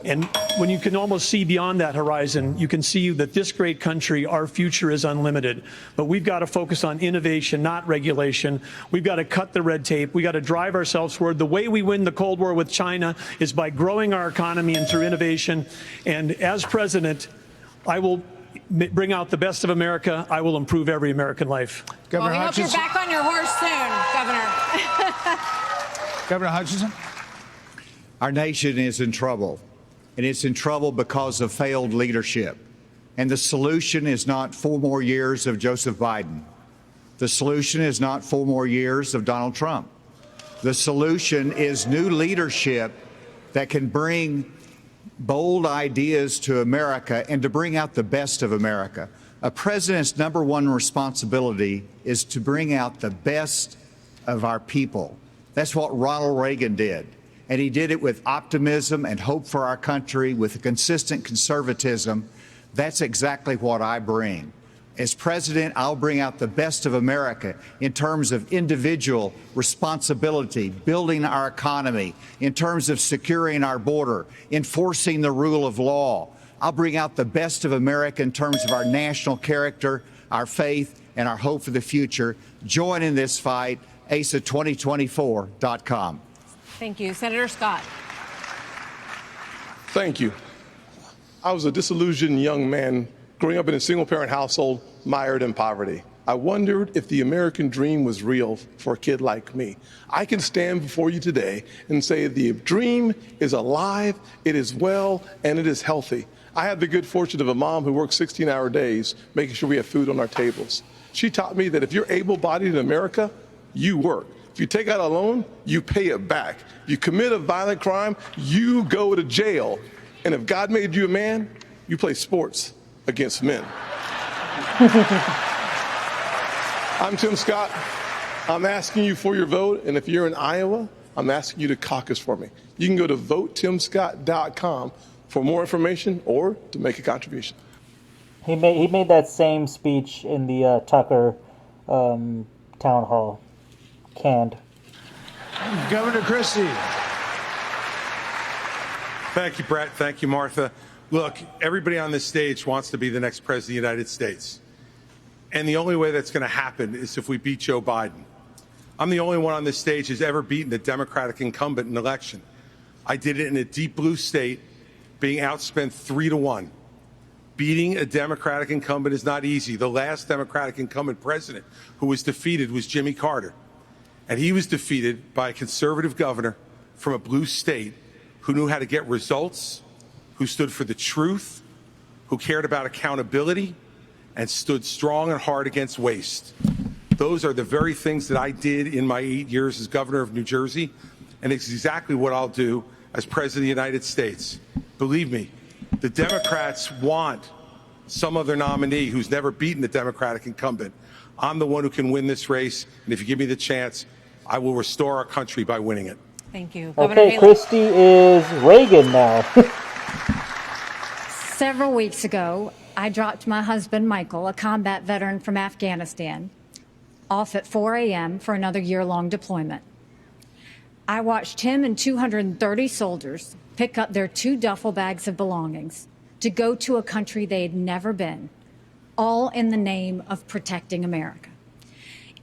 And when you can almost see beyond that horizon, you can see that this great country, our future is unlimited. But we've got to focus on innovation, not regulation. We've got to cut the red tape. We've got to drive ourselves forward. The way we win the Cold War with China is by growing our economy and through innovation. And as president, I will bring out the best of America. I will improve every American life. Governor well, we hope you're back on your horse soon, Governor. Governor Hutchinson? Our nation is in trouble, and it's in trouble because of failed leadership. And the solution is not 4 more years of Joseph Biden. The solution is not 4 more years of Donald Trump. The solution is new leadership that can bring bold ideas to America and to bring out the best of America. A president's #1 responsibility is to bring out the best of our people. That's what Ronald Reagan did. And he did it with optimism and hope for our country, with consistent conservatism. That's exactly what I bring. As president, I'll bring out the best of America in terms of individual responsibility, building our economy, in terms of securing our border, enforcing the rule of law. I'll bring out the best of America in terms of our national character, our faith, and our hope for the future. Join in this fight, asa2024.com. Thank you. Senator Scott. Thank you. I was a disillusioned young man growing up in a single-parent household, mired in poverty. I wondered if the American dream was real for a kid like me. I can stand before you today and say the dream is alive, it is well, and it is healthy. I had the good fortune of a mom who worked 16-hour days, making sure we have food on our tables. She taught me that if you're able-bodied in America, you work. If you take out a loan, you pay it back. You commit a violent crime, you go to jail. And if God made you a man, you play sports against men. I'm Tim Scott. I'm asking you for your vote. And if you're in Iowa, I'm asking you to caucus for me. You can go to votetimscott.com for more information or to make a contribution. He made that same speech in the Tucker town hall. Canned. Governor Christie. Thank you, Brett. Thank you, Martha. Look, everybody on this stage wants to be the next president of the United States. And the only way that's going to happen is if we beat Joe Biden. I'm the only one on this stage who's ever beaten a Democratic incumbent in an election. I did it in a deep blue state, being outspent 3-1. Beating a Democratic incumbent is not easy. The last Democratic incumbent president who was defeated was Jimmy Carter. And he was defeated by a conservative governor from a blue state who knew how to get results, who stood for the truth, who cared about accountability, and stood strong and hard against waste. Those are the very things that I did in my 8 years as governor of New Jersey, and it's exactly what I'll do as president of the United States. Believe me, the Democrats want some other nominee who's never beaten the Democratic incumbent. I'm the one who can win this race, and if you give me the chance, I will restore our country by winning it. Thank you. Okay, Christie is Reagan now. Several weeks ago, I dropped my husband, Michael, a combat veteran from Afghanistan, off at 4 a.m. for another year-long deployment. I watched him and 230 soldiers pick up their 2 duffel bags of belongings to go to a country they had never been, all in the name of protecting America.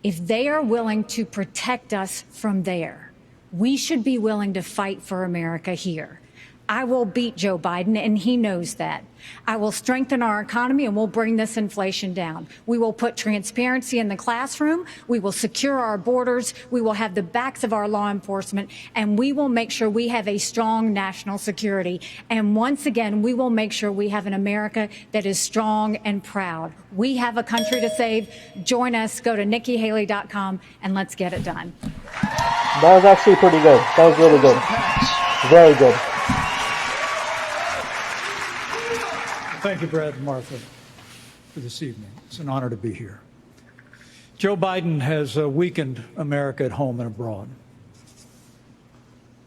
If they are willing to protect us from there, we should be willing to fight for America here. I will beat Joe Biden, and he knows that. I will strengthen our economy, and we'll bring this inflation down. We will put transparency in the classroom. We will secure our borders. We will have the backs of our law enforcement, and we will make sure we have a strong national security. And once again, we will make sure we have an America that is strong and proud. We have a country to save. Join us. Go to NikkiHaley.com, and let's get it done. That was actually pretty good. That was really good. Very good. Thank you, Brad and Martha. for this evening. It's an honor to be here. Joe Biden has weakened America at home and abroad.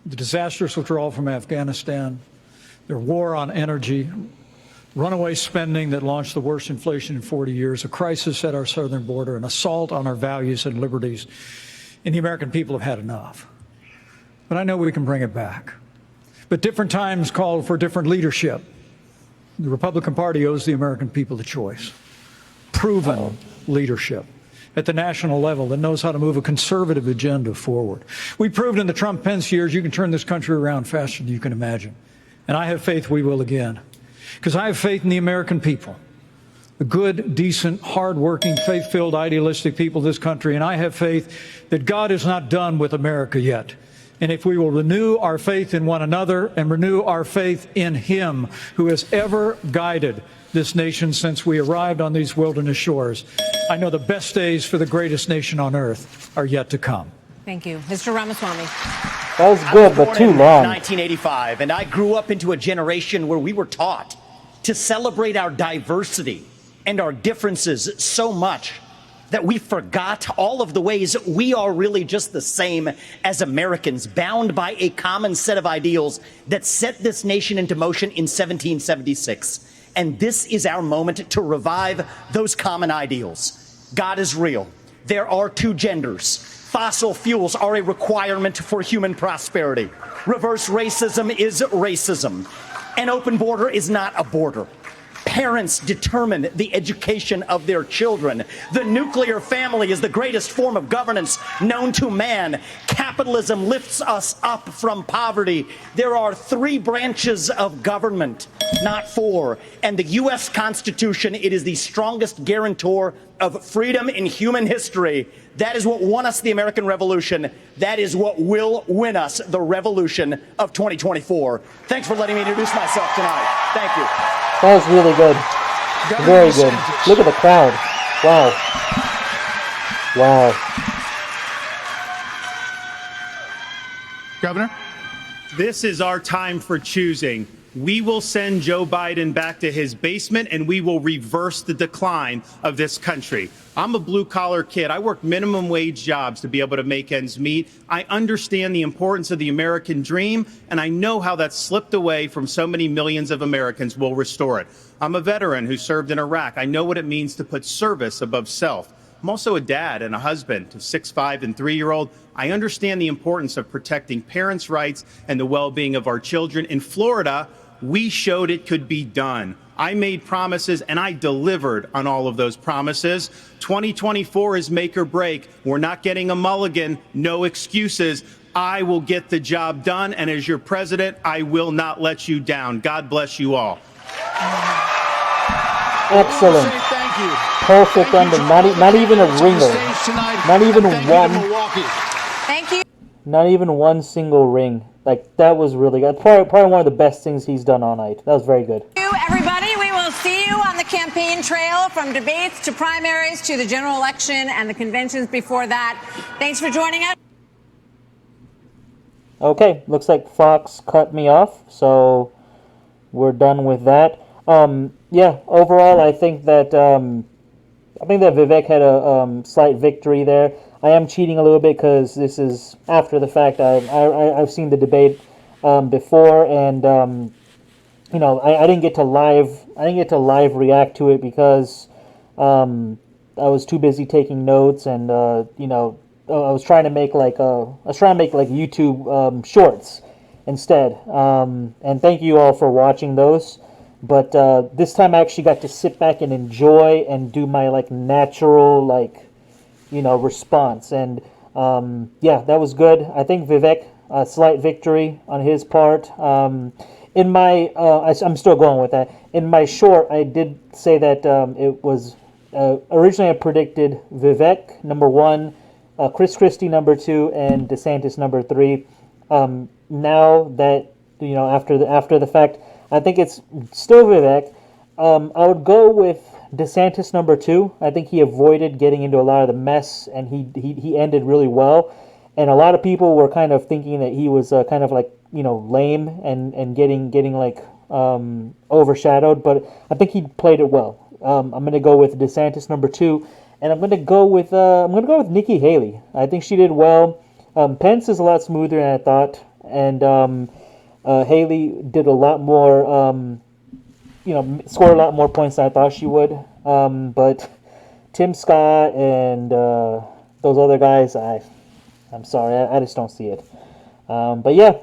The disastrous withdrawal from Afghanistan, their war on energy, runaway spending that launched the worst inflation in 40 years, a crisis at our southern border, an assault on our values and liberties, and the American people have had enough. But I know we can bring it back. But different times call for different leadership. The Republican Party owes the American people a choice. Proven leadership at the national level that knows how to move a conservative agenda forward. We proved in the Trump-Pence years you can turn this country around faster than you can imagine. And I have faith we will again. Because I have faith in the American people, the good, decent, hardworking, faith-filled, idealistic people of this country. And I have faith that God is not done with America yet. And if we will renew our faith in one another and renew our faith in Him who has ever guided this nation since we arrived on these wilderness shores, I know the best days for the greatest nation on earth are yet to come. Thank you. Mr. Ramaswamy. That was good, but too long. 1985, and I grew up into a generation where we were taught to celebrate our diversity and our differences so much that we forgot all of the ways we are really just the same as Americans, bound by a common set of ideals that set this nation into motion in 1776. And this is our moment to revive those common ideals. God is real. There are two genders. Fossil fuels are a requirement for human prosperity. Reverse racism is racism. An open border is not a border. Parents determine the education of their children. The nuclear family is the greatest form of governance known to man. Capitalism lifts us up from poverty. There are 3 branches of government, not 4. And the U.S. Constitution, it is the strongest guarantor of freedom in human history. That is what won us the American Revolution. That is what will win us the revolution of 2024. Thanks for letting me introduce myself tonight. Thank you. That was really good. Very good. Look at the crowd. Wow. Wow. Governor? This is our time for choosing. We will send Joe Biden back to his basement and we will reverse the decline of this country. I'm a blue-collar kid. I work minimum wage jobs to be able to make ends meet. I understand the importance of the American dream, and I know how that's slipped away from so many millions of Americans. We'll restore it. I'm a veteran who served in Iraq. I know what it means to put service above self. I'm also a dad and a husband to 6'5" and 3-year-old. I understand the importance of protecting parents' rights and the well-being of our children. In Florida, we showed it could be done. I made promises and I delivered on all of those promises. 2024 is make or break. We're not getting a mulligan, no excuses. I will get the job done, and as your president, I will not let you down. God bless you all. Excellent. Thank you. Perfect ending. Not even a ringer. Not even one. Thank you. Not even one single ring. Like, that was really good. Probably one of the best things he's done all night. That was very good. Thank you, everybody. We will see you on the campaign trail, from debates to primaries to the general election and the conventions before that. Thanks for joining us. Okay, looks like Fox cut me off, so we're done with that. Yeah, overall, I think that Vivek had a slight victory there. I am cheating a little bit because this is after the fact. I've seen the debate before, and I didn't get to live react to it because I was too busy taking notes, and I was trying to make YouTube shorts instead. And thank you all for watching those. But this time I actually got to sit back and enjoy and do my natural response. And yeah, that was good. I think Vivek, a slight victory on his part. In my, I'm still going with that. In my short, I did say that it was originally I predicted Vivek number 1, Chris Christie number 2, and DeSantis number 3. Now that after the fact, I think it's still Vivek. I would go with DeSantis number 2. I think he avoided getting into a lot of the mess, and he ended really well. And a lot of people were kind of thinking that he was kind of lame and getting overshadowed. But I think he played it well. I'm gonna go with DeSantis number 2, and I'm gonna go with Nikki Haley. I think she did well. Pence is a lot smoother than I thought, and Haley did a lot more. Scored a lot more points than I thought she would. But Tim Scott and those other guys, I'm sorry, I just don't see it. But yeah,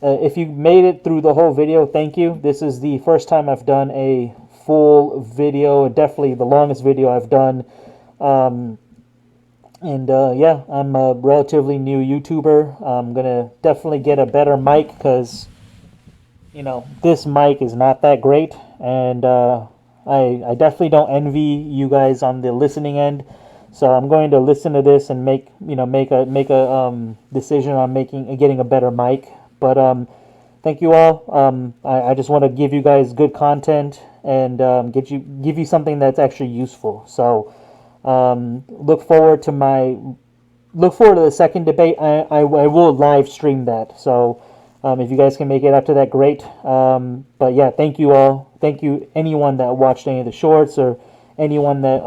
if you made it through the whole video, thank you. This is the first time I've done a full video, definitely the longest video I've done. Yeah, I'm a relatively new YouTuber. I'm gonna definitely get a better mic because, this mic is not that great, and I definitely don't envy you guys on the listening end. So I'm going to listen to this and make a decision on getting a better mic. But thank you all. I just want to give you guys good content and give you something that's actually useful. So look forward to the second debate. I will live stream that. So if you guys can make it up to that, great. But yeah, thank you all. Thank you anyone that watched any of the shorts or anyone that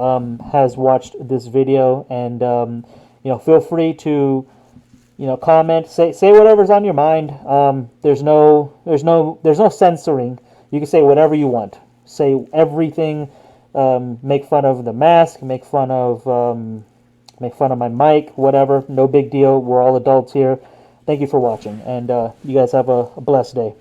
has watched this video, and feel free to comment, say whatever's on your mind. There's no censoring. You can say whatever you want. Say everything. Make fun of the mask. Make fun of my mic. Whatever. No big deal. We're all adults here. Thank you for watching, and you guys have a blessed day.